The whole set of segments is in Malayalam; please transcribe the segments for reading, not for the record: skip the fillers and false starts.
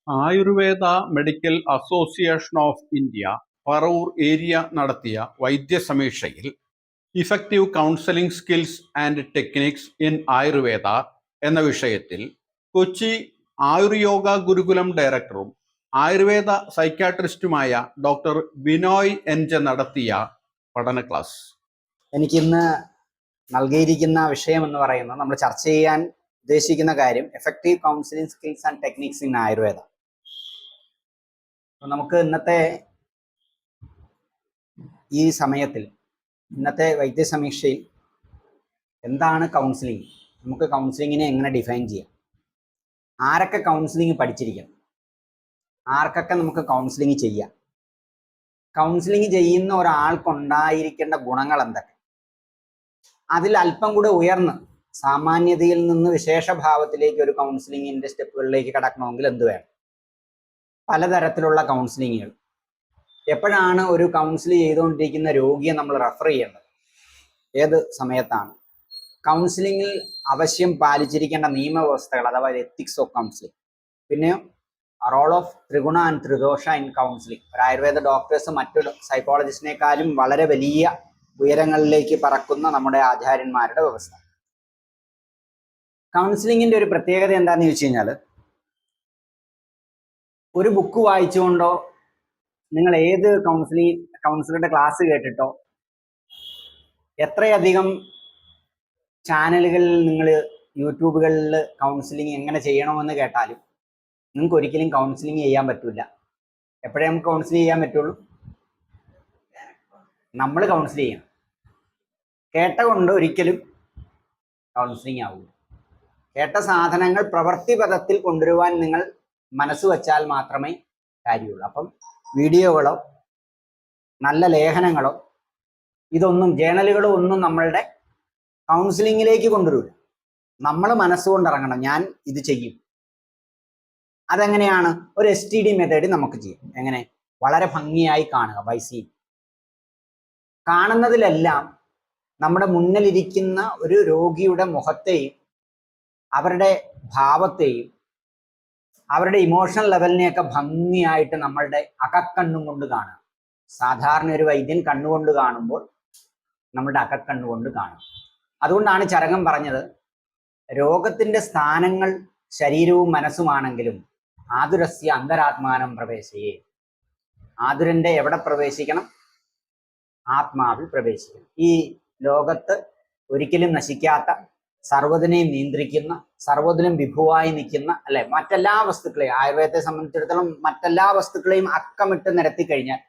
Ayurveda medical association of India Paravur area നടത്തിയ വൈദ്യസമീക്ഷയിൽ effective counselling skills and techniques in Ayurveda എന്ന വിഷയത്തിൽ കൊച്ചി ആയുർയോഗ ഗുരുകുലം ഡയറക്ടറും ആയുർവേദ സൈക്യാട്രിസ്റ്റുമായ ഡോക്ടർ ബിനോയ് എൻജെ നടത്തിയ പഠന ക്ലാസ്. എനിക്കിന്ന് നൽകിയിരിക്കുന്ന വിഷയം എന്ന് പറയുന്നത് നമ്മൾ ചർച്ച ചെയ്യാൻ ഉദ്ദേശിക്കുന്ന കാര്യം effective counselling skills and techniques in Ayurveda. നമുക്ക് ഇന്നത്തെ ഈ സമയത്തിൽ ഇന്നത്തെ വൈദ്യസമീക്ഷയിൽ എന്താണ് കൗൺസിലിംഗ്, നമുക്ക് കൗൺസിലിങ്ങിനെ എങ്ങനെ ഡിഫൈൻ ചെയ്യാം, ആരൊക്കെ കൗൺസിലിംഗ് പഠിച്ചിരിക്കണം, ആർക്കൊക്കെ നമുക്ക് കൗൺസിലിംഗ് ചെയ്യാം, കൗൺസിലിംഗ് ചെയ്യുന്ന ഒരാൾക്കുണ്ടായിരിക്കേണ്ട ഗുണങ്ങൾ എന്തൊക്കെ, അതിൽ അല്പം കൂടെ ഉയർന്ന് സാമാന്യതയിൽ നിന്ന് വിശേഷഭാവത്തിലേക്ക് ഒരു കൗൺസിലിങ്ങിന്റെ സ്റ്റെപ്പുകളിലേക്ക് കടക്കണമെങ്കിൽ എന്ത് വേണം, പലതരത്തിലുള്ള കൗൺസിലിങ്ങുകൾ. എപ്പോഴാണ് ഒരു കൗൺസിൽ ചെയ്തുകൊണ്ടിരിക്കുന്ന രോഗിയെ നമ്മൾ റെഫർ ചെയ്യേണ്ടത്, ഏത് സമയത്താണ്, കൗൺസിലിങ്ങിൽ അവശ്യം പാലിച്ചിരിക്കേണ്ട നിയമവ്യവസ്ഥകൾ അഥവാ എത്തിക്സ് ഓഫ് കൗൺസിലിംഗ്, പിന്നെ role of triguna and tridosha in counselling. ഒരു ആയുർവേദ ഡോക്ടേഴ്സ് മറ്റു സൈക്കോളജിസ്റ്റിനേക്കാളും വളരെ വലിയ ഉയരങ്ങളിലേക്ക് പറക്കുന്ന നമ്മുടെ ആചാര്യന്മാരുടെ വ്യവസ്ഥ. കൗൺസിലിങ്ങിന്റെ ഒരു പ്രത്യേകത എന്താണെന്ന് ചോദിച്ചു കഴിഞ്ഞാൽ, ഒരു ബുക്ക് വായിച്ചുകൊണ്ടോ നിങ്ങൾ ഏത് കൗൺസിലറുടെ ക്ലാസ് കേട്ടിട്ടോ എത്രയധികം ചാനലുകളിൽ നിങ്ങൾ യൂട്യൂബുകളിൽ കൗൺസിലിംഗ് എങ്ങനെ ചെയ്യണമെന്ന് കേട്ടാലും നിങ്ങൾക്ക് ഒരിക്കലും കൗൺസിലിംഗ് ചെയ്യാൻ പറ്റില്ല. എപ്പോഴേ നമുക്ക് കൗൺസിൽ ചെയ്യാൻ പറ്റുള്ളൂ, നമ്മൾ കൗൺസിൽ ചെയ്യണം. കേട്ട കൊണ്ട് ഒരിക്കലും കൗൺസിലിംഗ് ആവില്ല. കേട്ട സാധനങ്ങൾ പ്രവൃത്തിപഥത്തിൽ കൊണ്ടുവരുവാൻ നിങ്ങൾ മനസ്സ് വച്ചാൽ മാത്രമേ കാര്യമുള്ളൂ. അപ്പം വീഡിയോകളോ നല്ല ലേഖനങ്ങളോ ഇതൊന്നും, ജേണലുകളോ ഒന്നും നമ്മളുടെ കൗൺസിലിങ്ങിലേക്ക് കൊണ്ടുവരില്ല. നമ്മൾ മനസ്സുകൊണ്ട് ഇറങ്ങണം, ഞാൻ ഇത് ചെയ്യും. അതെങ്ങനെയാണ്? ഒരു STD മെത്തേഡ് നമുക്ക് ചെയ്യാം. എങ്ങനെ? വളരെ ഭംഗിയായി കാണുക, വൈസി കാണുന്നതിലെല്ലാം നമ്മുടെ മുന്നിലിരിക്കുന്ന ഒരു രോഗിയുടെ മുഖത്തെയും അവരുടെ ഭാവത്തെയും അവരുടെ ഇമോഷണൽ ലെവലിനെയൊക്കെ ഭംഗിയായിട്ട് നമ്മളുടെ അകക്കണ്ണും കൊണ്ട് കാണുക. സാധാരണ ഒരു വൈദ്യൻ കണ്ണുകൊണ്ട് കാണുമ്പോൾ നമ്മുടെ അകക്കണ്ണുകൊണ്ട് കാണും. അതുകൊണ്ടാണ് ചരകം പറഞ്ഞത്, രോഗത്തിന്റെ സ്ഥാനങ്ങൾ ശരീരവും മനസ്സുമാണെങ്കിലും ആതുരസ്യ അന്തരാത്മാനം പ്രവേശയേ. ആതുരന്റെ എവിടെ പ്രവേശിക്കണം? ആത്മാവിൽ പ്രവേശിക്കണം. ഈ ലോകത്ത് ഒരിക്കലും നശിക്കാത്ത, സർവ്വതിനെയും നിയന്ത്രിക്കുന്ന, സർവ്വതിനും വിഭുവായി നിൽക്കുന്ന, അല്ലെ, മറ്റെല്ലാ വസ്തുക്കളെയും, ആയുർവേദത്തെ സംബന്ധിച്ചിടത്തോളം മറ്റെല്ലാ വസ്തുക്കളെയും അക്കമിട്ട് നിരത്തി കഴിഞ്ഞാൽ,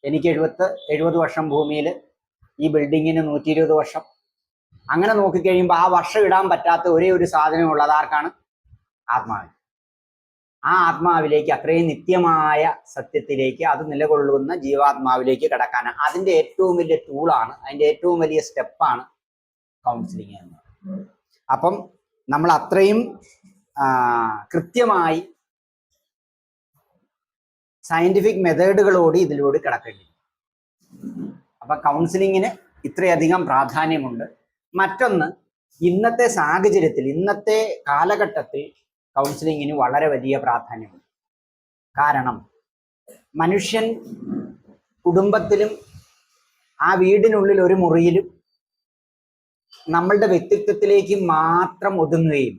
എനിക്ക് 70 വർഷം ഭൂമിയിൽ, ഈ ബിൽഡിങ്ങിന് 120 വർഷം, അങ്ങനെ നോക്കിക്കഴിയുമ്പോൾ ആ വർഷം ഇടാൻ പറ്റാത്ത ഒരേ ഒരു സാധനം ഉള്ളത് ആർക്കാണ്? ആത്മാവിന്. ആ ആത്മാവിലേക്ക്, അത്രയും നിത്യമായ സത്യത്തിലേക്ക്, അത് നിലകൊള്ളുന്ന ജീവാത്മാവിലേക്ക് കടക്കാനാണ്. അതിന്റെ ഏറ്റവും വലിയ ടൂളാണ്, അതിന്റെ ഏറ്റവും വലിയ സ്റ്റെപ്പാണ് കൗൺസിലിംഗ് എന്ന്. അപ്പം നമ്മൾ അത്രയും കൃത്യമായി സയന്റിഫിക് മെത്തേഡുകളോട് ഇതിലൂടെ കടക്കേണ്ടി. അപ്പൊ കൗൺസിലിങ്ങിന് ഇത്രയധികം പ്രാധാന്യമുണ്ട്. മറ്റൊന്ന്, ഇന്നത്തെ സാഹചര്യത്തിൽ, ഇന്നത്തെ കാലഘട്ടത്തിൽ കൗൺസിലിങ്ങിന് വളരെ വലിയ പ്രാധാന്യമുണ്ട്. കാരണം മനുഷ്യൻ കുടുംബത്തിലും ആ വീടിനുള്ളിൽ ഒരു മുറിയിലും നമ്മളുടെ വ്യക്തിത്വത്തിലേക്ക് മാത്രം ഒതുങ്ങുകയും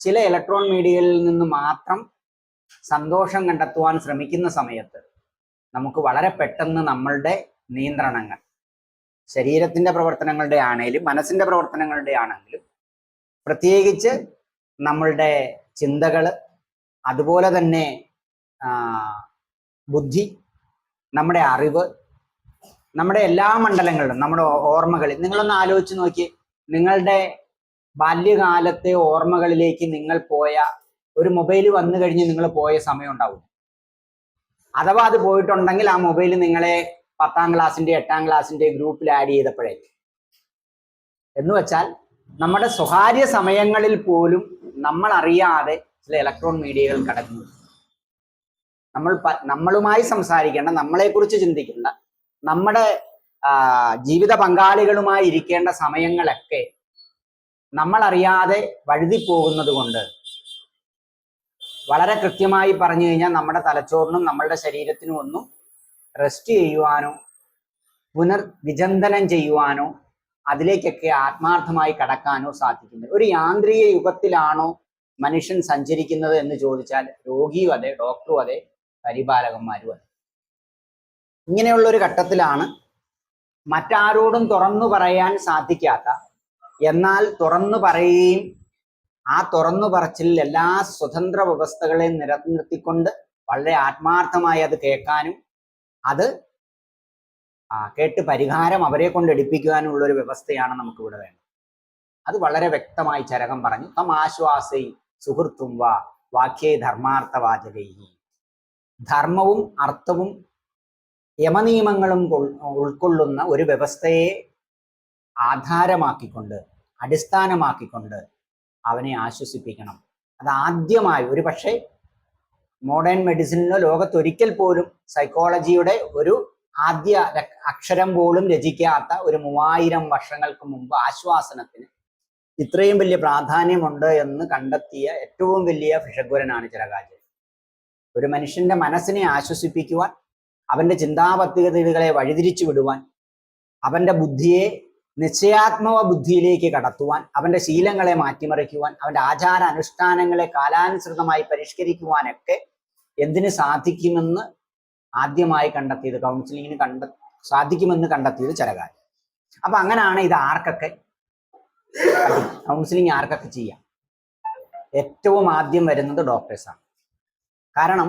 ചില ഇലക്ട്രോൺ മീഡിയയിൽ നിന്ന് മാത്രം സന്തോഷം കണ്ടെത്തുവാൻ ശ്രമിക്കുന്ന സമയത്ത് നമുക്ക് വളരെ പെട്ടെന്ന് നമ്മളുടെ നിയന്ത്രണങ്ങൾ, ശരീരത്തിന്റെ പ്രവർത്തനങ്ങളുടെ ആണെങ്കിലും മനസ്സിന്റെ പ്രവർത്തനങ്ങളുടെ ആണെങ്കിലും, പ്രത്യേകിച്ച് നമ്മളുടെ ചിന്തകൾ, അതുപോലെ തന്നെ ബുദ്ധി, നമ്മുടെ അറിവ്, നമ്മുടെ എല്ലാ മണ്ഡലങ്ങളിലും, നമ്മുടെ ഓർമ്മകൾ, നിങ്ങളൊന്ന് ആലോചിച്ച് നോക്കി, നിങ്ങളുടെ ബാല്യകാലത്തെ ഓർമ്മകളിലേക്ക് നിങ്ങൾ പോയ, ഒരു മൊബൈൽ വന്നു കഴിഞ്ഞ് നിങ്ങൾ പോയ സമയം ഉണ്ടാവും. അഥവാ അത് പോയിട്ടുണ്ടെങ്കിൽ ആ മൊബൈൽ നിങ്ങളെ 10ാം ക്ലാസ്സിന്റെ 8ാം ക്ലാസ്സിന്റെ ഗ്രൂപ്പിൽ ആഡ് ചെയ്തപ്പോഴേ. എന്ന് വെച്ചാൽ നമ്മുടെ സ്വകാര്യ സമയങ്ങളിൽ പോലും നമ്മൾ അറിയാതെ ചില ഇലക്ട്രോൺ മീഡിയകൾ കടക്കുന്നു. നമ്മളുമായി സംസാരിക്കേണ്ട, നമ്മളെക്കുറിച്ച് ചിന്തിക്കേണ്ട, നമ്മുടെ ജീവിത പങ്കാളികളുമായി ഇരിക്കേണ്ട സമയങ്ങളൊക്കെ നമ്മൾ അറിയാതെ വഴുതി പോകുന്നത് കൊണ്ട് വളരെ കൃത്യമായി പറഞ്ഞു കഴിഞ്ഞാൽ നമ്മുടെ തലച്ചോറിനും നമ്മളുടെ ശരീരത്തിനും ഒന്നും റെസ്റ്റ് ചെയ്യുവാനോ പുനർവിചിന്തനം ചെയ്യുവാനോ അതിലേക്കൊക്കെ ആത്മാർത്ഥമായി കടക്കാനോ സാധിക്കുന്നത്. ഒരു യാന്ത്രിക യുഗത്തിലാണോ മനുഷ്യൻ സഞ്ചരിക്കുന്നത് എന്ന് ചോദിച്ചാൽ രോഗിയും അതെ, ഡോക്ടറും അതെ, പരിപാലകന്മാരും അതെ. ഇങ്ങനെയുള്ള ഒരു ഘട്ടത്തിലാണ് മറ്റാരോടും തുറന്നു പറയാൻ സാധിക്കാത്ത, എന്നാൽ തുറന്നു പറയുകയും ആ തുറന്നു പറച്ചിലിൽ എല്ലാ സ്വതന്ത്ര വ്യവസ്ഥകളെയും നിലനിർത്തിക്കൊണ്ട് വളരെ ആത്മാർത്ഥമായി അത് കേൾക്കാനും അത് കേട്ട് പരിഹാരം അവരെ കൊണ്ട് എടുപ്പിക്കുവാനുള്ള ഒരു വ്യവസ്ഥയാണ് നമുക്കിവിടെ വേണ്ടത്. അത് വളരെ വ്യക്തമായി ചരകം പറഞ്ഞു. തം ആശ്വാസൈ സുഹൃത്തും വാ വാക്യേ ധർമാർത്ഥവാചകൈ. ധർമ്മവും അർത്ഥവും യമനിയമങ്ങളും ഉൾക്കൊള്ളുന്ന ഒരു വ്യവസ്ഥയെ ആധാരമാക്കിക്കൊണ്ട്, അടിസ്ഥാനമാക്കിക്കൊണ്ട് അവനെ ആശ്വസിപ്പിക്കണം. അത് ആദ്യമായി, ഒരു പക്ഷേ മോഡേൺ മെഡിസിനിലോ ലോകത്തൊരിക്കൽ പോലും സൈക്കോളജിയുടെ ഒരു ആദ്യ അക്ഷരം പോലും രചിക്കാത്ത ഒരു 3000 വർഷങ്ങൾക്ക് മുമ്പ് ആശ്വാസനത്തിന് ഇത്രയും വലിയ പ്രാധാന്യമുണ്ട് എന്ന് കണ്ടെത്തിയ ഏറ്റവും വലിയ ഭിഷഗ്വരനാണ് ചരകാചാര്യൻ. ഒരു മനുഷ്യന്റെ മനസ്സിനെ ആശ്വസിപ്പിക്കുവാൻ, അവന്റെ ചിന്താപദ്ധതികളെ വഴിതിരിച്ചു വിടുവാൻ, അവന്റെ ബുദ്ധിയെ നിശ്ചയാത്മക ബുദ്ധിയിലേക്ക് കടത്തുവാൻ, അവന്റെ ശീലങ്ങളെ മാറ്റിമറിക്കുവാൻ, അവന്റെ ആചാര അനുഷ്ഠാനങ്ങളെ കാലാനുസൃതമായി പരിഷ്കരിക്കുവാനൊക്കെ എന്തിന് സാധിക്കുമെന്ന് ആദ്യമായി കണ്ടെത്തിയത്, കൗൺസിലിങ്ങിന് സാധിക്കുമെന്ന് കണ്ടെത്തിയത് ചരകാചാര്യൻ. അപ്പൊ അങ്ങനെയാണ് ഇത് ആർക്കൊക്കെ കൗൺസിലിംഗ് ആർക്കൊക്കെ ചെയ്യാം. ഏറ്റവും ആദ്യം വരുന്നത് ഡോക്ടേഴ്സാണ്. കാരണം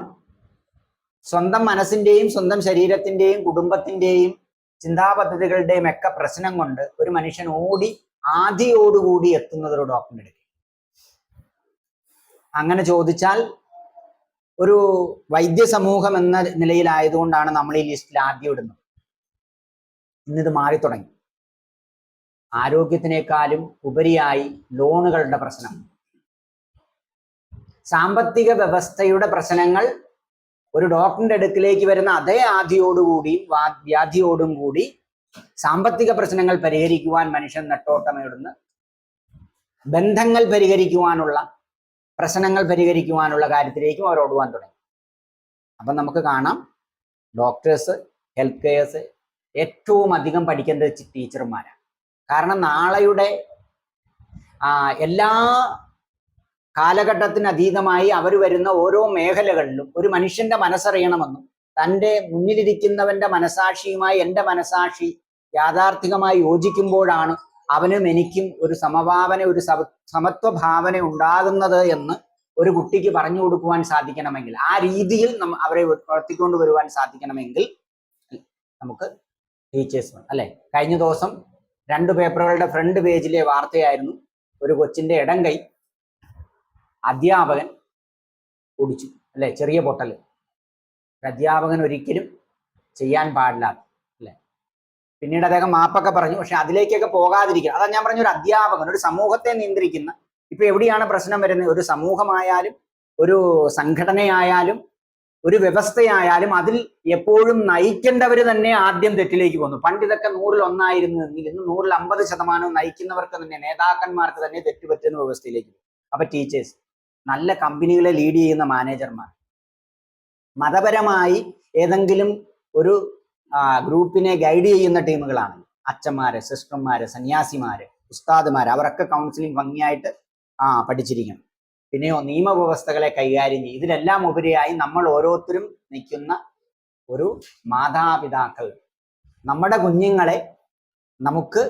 സ്വന്തം മനസ്സിന്റെയും സ്വന്തം ശരീരത്തിന്റെയും കുടുംബത്തിന്റെയും ചിന്താപദ്ധതികളുടെയും ഒക്കെ പ്രശ്നം കൊണ്ട് ഒരു മനുഷ്യൻ ആദിയോടുകൂടി എത്തുന്നത് ഒരു ഡോക്ടറിന്റെ അടുത്ത്. അങ്ങനെ ചോദിച്ചാൽ ഒരു വൈദ്യ സമൂഹം എന്ന നിലയിലായതുകൊണ്ടാണ് നമ്മൾ ഈ ലിസ്റ്റിൽ ആദ്യം ഇടുന്നത്. ഇന്നിത് മാറി തുടങ്ങി. ആരോഗ്യത്തിനേക്കാളും ഉപരിയായി ലോണുകളുടെ പ്രശ്നം, സാമ്പത്തിക വ്യവസ്ഥയുടെ പ്രശ്നങ്ങൾ ഒരു ഡോക്ടറിന്റെ അടുക്കിലേക്ക് വരുന്ന അതേ ആദിയോടുകൂടിയും വ്യാധിയോടും കൂടി സാമ്പത്തിക പ്രശ്നങ്ങൾ പരിഹരിക്കുവാൻ മനുഷ്യൻ നെട്ടോട്ടമിടുന്ന, ബന്ധങ്ങൾ പരിഹരിക്കുവാനുള്ള, പ്രശ്നങ്ങൾ പരിഹരിക്കുവാനുള്ള കാര്യത്തിലേക്കും അവർ ഓടുവാൻ തുടങ്ങി. അപ്പം നമുക്ക് കാണാം ഡോക്ടേഴ്സ്, ഹെൽത്ത് കെയർസ് ഏറ്റവും അധികം പഠിക്കേണ്ടത് ടീച്ചർമാരാണ്. കാരണം നാളെയുടെ എല്ലാ കാലഘട്ടത്തിന് അതീതമായി അവർ വരുന്ന ഓരോ മേഖലകളിലും ഒരു മനുഷ്യന്റെ മനസ്സറിയണമെന്നും തൻ്റെ മുന്നിലിരിക്കുന്നവന്റെ മനസാക്ഷിയുമായി എൻ്റെ മനസാക്ഷി യാഥാർത്ഥികമായി യോജിക്കുമ്പോഴാണ് അവനും എനിക്കും ഒരു സമഭാവന, ഒരു സമത്വഭാവന ഉണ്ടാകുന്നത് എന്ന് ഒരു കുട്ടിക്ക് പറഞ്ഞു കൊടുക്കുവാൻ സാധിക്കണമെങ്കിൽ, ആ രീതിയിൽ അവരെ വളർത്തിക്കൊണ്ട് വരുവാൻ സാധിക്കണമെങ്കിൽ നമുക്ക് ടീച്ചേഴ്സ് വേണം, അല്ലെ? കഴിഞ്ഞ ദിവസം 2 പേപ്പറുകളുടെ ഫ്രണ്ട് പേജിലെ വാർത്തയായിരുന്നു, ഒരു കൊച്ചിന്റെ ഇടം കൈ അധ്യാപകൻ ഒടിച്ചു, അല്ലെ? ചെറിയ പൊട്ടൽ. അധ്യാപകൻ ഒരിക്കലും ചെയ്യാൻ പാടില്ല, അല്ലെ? പിന്നീട് അദ്ദേഹം മാപ്പൊക്കെ പറഞ്ഞു. പക്ഷെ അതിലേക്കൊക്കെ പോകാതിരിക്കുക. അതാ ഞാൻ പറഞ്ഞ, ഒരു അധ്യാപകൻ ഒരു സമൂഹത്തെ നിയന്ത്രിക്കുന്ന, ഇപ്പൊ എവിടെയാണ് പ്രശ്നം വരുന്നത്? ഒരു സമൂഹമായാലും ഒരു സംഘടനയായാലും ഒരു വ്യവസ്ഥയായാലും അതിൽ എപ്പോഴും നയിക്കേണ്ടവർ തന്നെ ആദ്യം തെറ്റിലേക്ക് പോകുന്നു. പണ്ട് ഇതൊക്കെ 100-ൽ 1 എങ്കിൽ ഇന്ന് 100-ൽ 50% നയിക്കുന്നവർക്ക് തന്നെ, നേതാക്കന്മാർക്ക് തന്നെ തെറ്റുപറ്റുന്ന വ്യവസ്ഥയിലേക്ക് പോകും. അപ്പൊ ടീച്ചേഴ്സ്, നല്ല കമ്പനികളെ ലീഡ് ചെയ്യുന്ന മാനേജർമാർ, മതപരമായി ഏതെങ്കിലും ഒരു ഗ്രൂപ്പിനെ ഗൈഡ് ചെയ്യുന്ന ടീമുകളാണ് അച്ഛന്മാര്, സിസ്റ്റർമാര്, സന്യാസിമാര്, ഉസ്താദുമാര്, അവരൊക്കെ കൗൺസിലിംഗ് ഭംഗിയായിട്ട് പഠിച്ചിരിക്കണം. പിന്നെയോ നിയമവ്യവസ്ഥകളെ കൈകാര്യം ചെയ്യും. ഇതിലെല്ലാം ഉപരിയായി നമ്മൾ ഓരോരുത്തരും നിൽക്കുന്ന ഒരു മാതാപിതാക്കൾ, നമ്മുടെ കുഞ്ഞുങ്ങളെ നമുക്ക്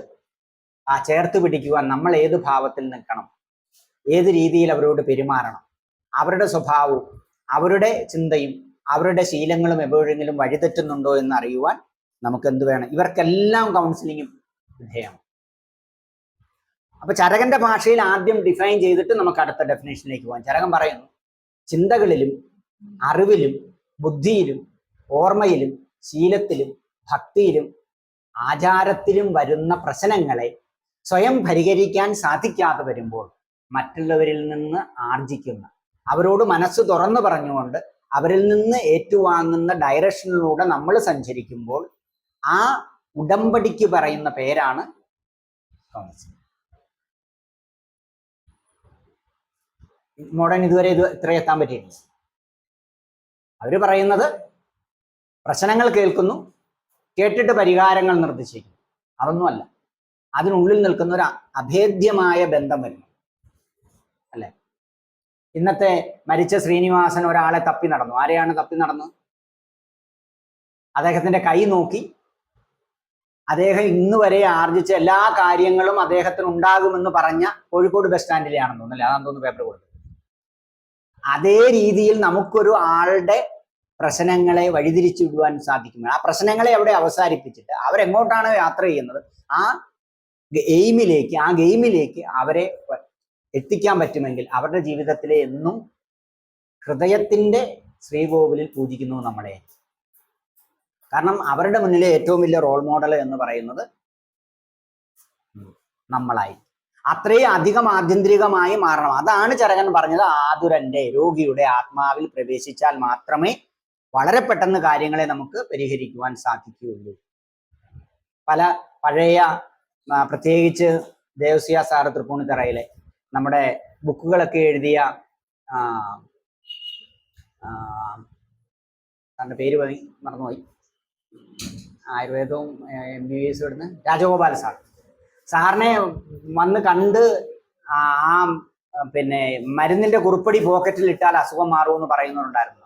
ചേർത്ത് പിടിക്കുവാൻ നമ്മൾ ഏത് ഭാവത്തിൽ നിൽക്കണം, ഏത് രീതിയിൽ അവരോട് പെരുമാറണം, അവരുടെ സ്വഭാവവും അവരുടെ ചിന്തയും അവരുടെ ശീലങ്ങളും എപ്പോഴെങ്കിലും വഴിതെറ്റുന്നുണ്ടോ എന്ന് അറിയുവാൻ നമുക്ക് എന്ത് വേണം? ഇവർക്കെല്ലാം കൗൺസിലിംഗും വിധേയമാണ്. അപ്പൊ ചരകന്റെ ഭാഷയിൽ ആദ്യം ഡിഫൈൻ ചെയ്തിട്ട് നമുക്ക് അടുത്ത ഡെഫിനേഷനിലേക്ക് പോകാം. ചരകൻ പറയുന്നു, ചിന്തകളിലും അറിവിലും ബുദ്ധിയിലും ഓർമ്മയിലും ശീലത്തിലും ഭക്തിയിലും ആചാരത്തിലും വരുന്ന പ്രശ്നങ്ങളെ സ്വയം പരിഹരിക്കാൻ സാധിക്കാതെ വരുമ്പോൾ മറ്റുള്ളവരിൽ നിന്ന് ആർജിക്കുന്ന, അവരോട് മനസ്സ് തുറന്നു പറഞ്ഞുകൊണ്ട് അവരിൽ നിന്ന് ഏറ്റുവാങ്ങുന്ന ഡയറക്ഷനിലൂടെ നമ്മൾ സഞ്ചരിക്കുമ്പോൾ ആ ഉടമ്പടിക്ക് പറയുന്ന പേരാണ് കൗൺസിലിംഗ്. മോഡേൺ ഇതുവരെ ഇത്ര എത്താൻ പറ്റിയിട്ടില്ല. അവർ പറയുന്നത് പ്രശ്നങ്ങൾ കേൾക്കുന്നു, കേട്ടിട്ട് പരിഹാരങ്ങൾ നിർദ്ദേശിക്കുന്നു. അതൊന്നുമല്ല, അതിനുള്ളിൽ നിൽക്കുന്ന ഒരു അഭേദ്യമായ ബന്ധം വരുന്നു അല്ലെ. ഇന്നത്തെ മരിച്ച ശ്രീനിവാസൻ ഒരാളെ തപ്പി നടന്നു. ആരെയാണ് തപ്പി നടന്നത്? അദ്ദേഹത്തിന്റെ കൈ നോക്കി അദ്ദേഹം ഇന്ന് വരെ ആർജിച്ച എല്ലാ കാര്യങ്ങളും അദ്ദേഹത്തിന് ഉണ്ടാകുമെന്ന് പറഞ്ഞ കോഴിക്കോട് ബസ് സ്റ്റാൻഡിലെ ആണെന്ന് തോന്നുന്നില്ല, അതാണെന്ന് തോന്നുന്നു പേപ്പർ കൊടുത്തത്. അതേ രീതിയിൽ നമുക്കൊരു ആളുടെ പ്രശ്നങ്ങളെ വഴിതിരിച്ചു വിടുവാൻ സാധിക്കും. ആ പ്രശ്നങ്ങളെ അവിടെ അവസാനിപ്പിച്ചിട്ട് അവരെങ്ങോട്ടാണ് യാത്ര ചെയ്യുന്നത് ആ ഗെയിമിലേക്ക് അവരെ എത്തിക്കാൻ പറ്റുമെങ്കിൽ അവരുടെ ജീവിതത്തിലെ എന്നും ഹൃദയത്തിന്റെ ശ്രീകോവിലിൽ പൂജിക്കുന്നു നമ്മളെ. കാരണം അവരുടെ മുന്നിലെ ഏറ്റവും വലിയ റോൾ മോഡൽ എന്ന് പറയുന്നത് നമ്മളായി. അത്രയും അധികം ആത്യന്തികമായി മാറണം. അതാണ് ചരകൻ പറഞ്ഞത്, ആതുരന്റെ രോഗിയുടെ ആത്മാവിൽ പ്രവേശിച്ചാൽ മാത്രമേ വളരെ പെട്ടെന്ന് കാര്യങ്ങളെ നമുക്ക് പരിഹരിക്കുവാൻ സാധിക്കുകയുള്ളൂ. പല പഴയ പ്രത്യേകിച്ച് ദേവസ്യ സാറ് തൃപ്പൂണിത്തറയിലെ നമ്മുടെ ബുക്കുകളൊക്കെ എഴുതിയ സാറിന്റെ പേര് മറന്നുപോയി, ആയുർവേദവും MBBS ഇടുന്ന രാജഗോപാൽ സാറിനെ വന്ന് കണ്ട് പിന്നെ മരുന്നിന്റെ കുറിപ്പടി പോക്കറ്റിൽ ഇട്ടാൽ അസുഖം മാറുമെന്ന് പറയുന്നുണ്ടായിരുന്നു.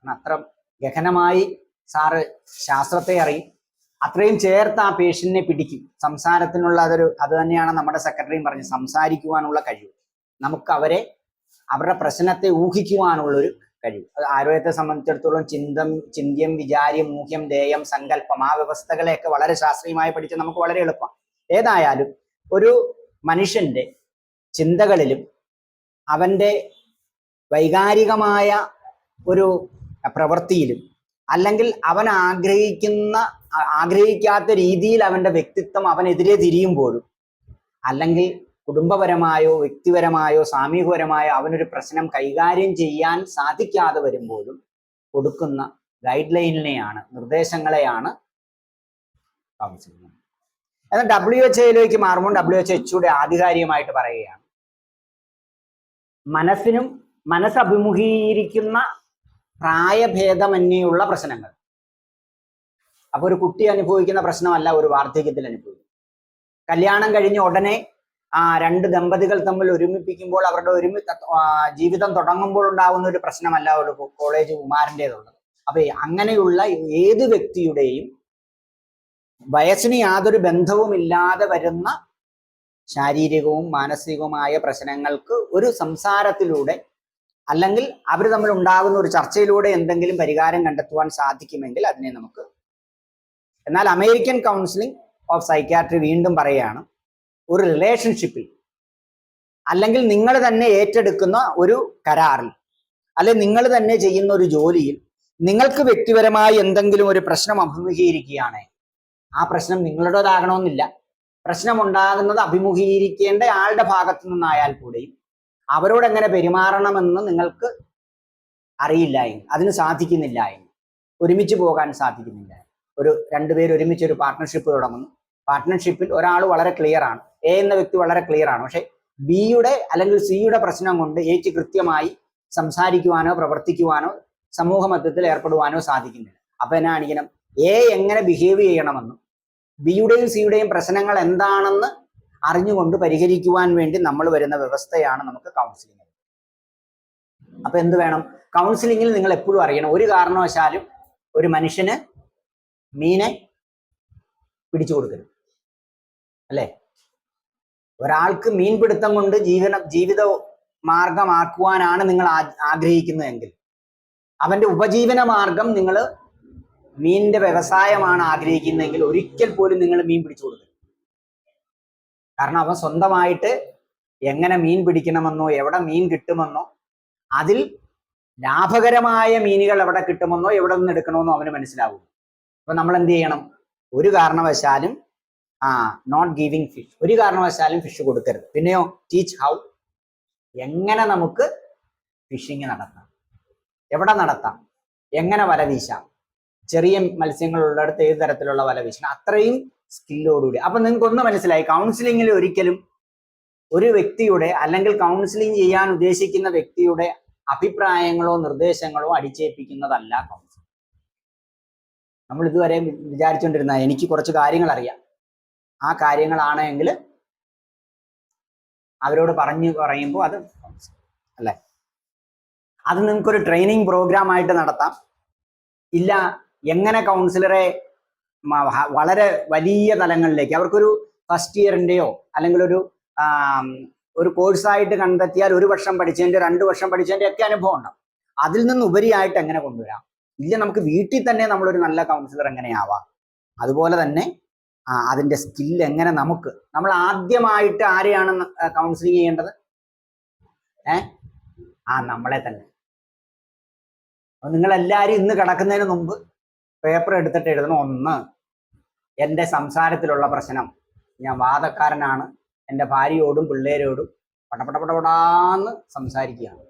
അത്ര ഗഹനമായി സാറ് ശാസ്ത്രത്തെ അറിയും, അത്രയും ചേർത്ത് ആ പേഷ്യന്റിനെ പിടിക്കും. സംസാരത്തിനുള്ള അത് തന്നെയാണ് നമ്മുടെ സെക്രട്ടറിയും പറഞ്ഞ്, സംസാരിക്കുവാനുള്ള കഴിവ്, നമുക്ക് അവരുടെ പ്രശ്നത്തെ ഊഹിക്കുവാനുള്ളൊരു കഴിവ്. അത് ആയുർവേദത്തെ സംബന്ധിച്ചിടത്തോളം ചിന്ത്യം വിചാര്യം മൂഹ്യം ദേയം സങ്കല്പം, ആ വ്യവസ്ഥകളെയൊക്കെ വളരെ ശാസ്ത്രീയമായി പഠിച്ച് നമുക്ക് വളരെ എളുപ്പം. ഏതായാലും ഒരു മനുഷ്യന്റെ ചിന്തകളിലും അവന്റെ വൈകാരികമായ ഒരു പ്രവൃത്തിയിലും അല്ലെങ്കിൽ അവൻ ആഗ്രഹിക്കാത്ത രീതിയിൽ അവന്റെ വ്യക്തിത്വം അവനെതിരെ തിരിയുമ്പോഴും അല്ലെങ്കിൽ കുടുംബപരമായോ വ്യക്തിപരമായോ സാമൂഹികപരമായോ അവനൊരു പ്രശ്നം കൈകാര്യം ചെയ്യാൻ സാധിക്കാതെ വരുമ്പോഴും കൊടുക്കുന്ന ഗൈഡ് ലൈനിനെയാണ്, നിർദ്ദേശങ്ങളെയാണ് കൗൺസിലിംഗ്. എന്നാൽ WHO മാറുമ്പോൾ WHO ആധികാരികമായിട്ട് പറയുകയാണ്, മനസ്സഭിമുഖീകരിക്കുന്ന പ്രായഭേദമന്യുള്ള പ്രശ്നങ്ങൾ. അപ്പൊ ഒരു കുട്ടി അനുഭവിക്കുന്ന പ്രശ്നമല്ല ഒരു വാർദ്ധക്യത്തിൽ അനുഭവിക്കും. കല്യാണം കഴിഞ്ഞ ഉടനെ രണ്ട് ദമ്പതികൾ തമ്മിൽ ഒരുമിപ്പിക്കുമ്പോൾ അവരുടെ ജീവിതം തുടങ്ങുമ്പോൾ ഉണ്ടാകുന്ന ഒരു പ്രശ്നമല്ല ഒരു കോളേജ് കുമാരൻ്റെതുള്ളത്. അപ്പൊ അങ്ങനെയുള്ള ഏത് വ്യക്തിയുടെയും വയസ്സിന് യാതൊരു ബന്ധവുമില്ലാതെ വരുന്ന ശാരീരികവും മാനസികവുമായ പ്രശ്നങ്ങൾക്ക് ഒരു സംസാരത്തിലൂടെ അല്ലെങ്കിൽ അവർ തമ്മിൽ ഉണ്ടാകുന്ന ഒരു ചർച്ചയിലൂടെ എന്തെങ്കിലും പരിഹാരം കണ്ടെത്തുവാൻ സാധിക്കുമെങ്കിൽ അതിനെ നമുക്ക്. എന്നാൽ അമേരിക്കൻ കൗൺസിലിംഗ് ഓഫ് സൈക്യാട്രി വീണ്ടും പറയുകയാണ്, ഒരു റിലേഷൻഷിപ്പിൽ അല്ലെങ്കിൽ നിങ്ങൾ തന്നെ ഏറ്റെടുക്കുന്ന ഒരു കരാറിൽ അല്ലെങ്കിൽ നിങ്ങൾ തന്നെ ചെയ്യുന്ന ഒരു ജോലിയിൽ നിങ്ങൾക്ക് വ്യക്തിപരമായി എന്തെങ്കിലും ഒരു പ്രശ്നം അഭിമുഖീകരിക്കുകയാണ്, ആ പ്രശ്നം നിങ്ങളുടേതാകണമെന്നില്ല. പ്രശ്നമുണ്ടാകുന്നത് അഭിമുഖീകരിക്കേണ്ട ആളുടെ ഭാഗത്തു നിന്നായാൽ കൂടെയും അവരോട് എങ്ങനെ പെരുമാറണമെന്ന് നിങ്ങൾക്ക് അറിയില്ല എങ്കിൽ, അതിന് സാധിക്കുന്നില്ല എങ്കിൽ, ഒരുമിച്ച് പോകാൻ സാധിക്കുന്നില്ല, രണ്ടുപേർ ഒരുമിച്ച് ഒരു പാർട്ട്ണർഷിപ്പ് തുടങ്ങുന്നു. പാർട്ട്ണർഷിപ്പിൽ ഒരാൾ വളരെ ക്ലിയർ ആണ്, എ എന്ന വ്യക്തി വളരെ ക്ലിയർ ആണ്, പക്ഷെ ബിയുടെ അല്ലെങ്കിൽ സിയുടെ പ്രശ്നം കൊണ്ട് എക്ക് കൃത്യമായി സംസാരിക്കുവാനോ പ്രവർത്തിക്കുവാനോ സമൂഹ മധ്യത്തിൽ ഏർപ്പെടുവാനോ സാധിക്കുന്നില്ല. അപ്പൊ എന്നാ കാണിക്കണം, എ എങ്ങനെ ബിഹേവ് ചെയ്യണമെന്നും ബിയുടെയും സിയുടെയും പ്രശ്നങ്ങൾ എന്താണെന്ന് അറിഞ്ഞുകൊണ്ട് പരിഹരിക്കുവാൻ വേണ്ടി നമ്മൾ വരുന്ന വ്യവസ്ഥയാണ് നമുക്ക് കൗൺസിലിംഗ്. അപ്പൊ എന്ത് വേണം? കൗൺസിലിംഗിൽ നിങ്ങൾ എപ്പോഴും അറിയണം, ഒരു കാരണവശാലും ഒരു മനുഷ്യന് മീനെ പിടിച്ചു കൊടുക്കരുത് അല്ലെ. ഒരാൾക്ക് മീൻപിടുത്തം കൊണ്ട് ജീവിത മാർഗമാക്കുവാനാണ് നിങ്ങൾ ആഗ്രഹിക്കുന്നതെങ്കിൽ അവന്റെ ഉപജീവന മാർഗം നിങ്ങൾ മീനിന്റെ വ്യവസായമാണ് ആഗ്രഹിക്കുന്നതെങ്കിൽ ഒരിക്കൽ പോലും നിങ്ങൾ മീൻ പിടിച്ചു കൊടുക്കരുത്. കാരണം അവൻ സ്വന്തമായിട്ട് എങ്ങനെ മീൻ പിടിക്കണമെന്നോ എവിടെ മീൻ കിട്ടുമെന്നോ അതിൽ ലാഭകരമായ മീനുകൾ എവിടെ കിട്ടുമെന്നോ എവിടെ നിന്ന് എടുക്കണമെന്നോ അവന് മനസ്സിലാവും. അപ്പൊ നമ്മൾ എന്ത് ചെയ്യണം? ഒരു കാരണവശാലും നോട്ട് ഗിവിങ് ഫിഷ്, ഒരു കാരണവശാലും ഫിഷ് കൊടുക്കരുത്. പിന്നെയോ ടീച്ച് ഹൗ, എങ്ങനെ നമുക്ക് ഫിഷിങ് നടത്താം, എവിടെ നടത്താം, എങ്ങനെ വല വീശാം, ചെറിയ മത്സ്യങ്ങളുള്ളിടത്ത് ഏത് തരത്തിലുള്ള വല വീശണം, അത്രയും സ്കില്ലോടുകൂടി. അപ്പൊ നിങ്ങൾക്ക് ഒന്ന് മനസ്സിലായി, കൗൺസിലിംഗിൽ ഒരിക്കലും ഒരു വ്യക്തിയുടെ അല്ലെങ്കിൽ കൗൺസിലിംഗ് ചെയ്യാൻ ഉദ്ദേശിക്കുന്ന വ്യക്തിയുടെ അഭിപ്രായങ്ങളോ നിർദ്ദേശങ്ങളോ അടിച്ചേൽപ്പിക്കുന്നതല്ല കൗൺസിലിംഗ്. നമ്മൾ ഇതുവരെ വിചാരിച്ചുകൊണ്ടിരുന്ന എനിക്ക് കുറച്ച് കാര്യങ്ങൾ അറിയാം, ആ കാര്യങ്ങളാണെങ്കിൽ അവരോട് പറയുമ്പോൾ അത് അല്ലേ, അത് നിങ്ങൾക്കൊരു ട്രെയിനിങ് പ്രോഗ്രാം ആയിട്ട് നടത്താം. ഇല്ല, എങ്ങനെ കൗൺസിലറെ വളരെ വലിയ തലങ്ങളിലേക്ക് അവർക്കൊരു ഫസ്റ്റ് ഇയറിൻ്റെയോ അല്ലെങ്കിൽ ഒരു കോഴ്സായിട്ട് കണ്ടെത്തിയാൽ 1 വർഷം പഠിച്ചതിൻ്റെ 2 വർഷം പഠിച്ചതിൻ്റെ ഒക്കെ അനുഭവം ഉണ്ടാവും. അതിൽ നിന്ന് ഉപരിയായിട്ട് എങ്ങനെ കൊണ്ടുവരാം? ഇല്ല, നമുക്ക് വീട്ടിൽ തന്നെ നമ്മളൊരു നല്ല കൗൺസിലർ എങ്ങനെയാവാം, അതുപോലെ തന്നെ അതിൻ്റെ സ്കിൽ എങ്ങനെ നമ്മൾ ആദ്യമായിട്ട് ആരെയാണ് കൗൺസിലിംഗ് ചെയ്യേണ്ടത്? നമ്മളെ തന്നെ. അപ്പൊ നിങ്ങളെല്ലാവരും ഇന്ന് കിടക്കുന്നതിന് മുമ്പ് പേപ്പർ എടുത്തിട്ട് എഴുതണം. 1, എൻ്റെ സംസാരത്തിലുള്ള പ്രശ്നം, ഞാൻ വാദക്കാരനാണ്, എൻ്റെ ഭാര്യയോടും പിള്ളേരോടും പടപടപടപടാന്ന് സംസാരിക്കുകയാണ്.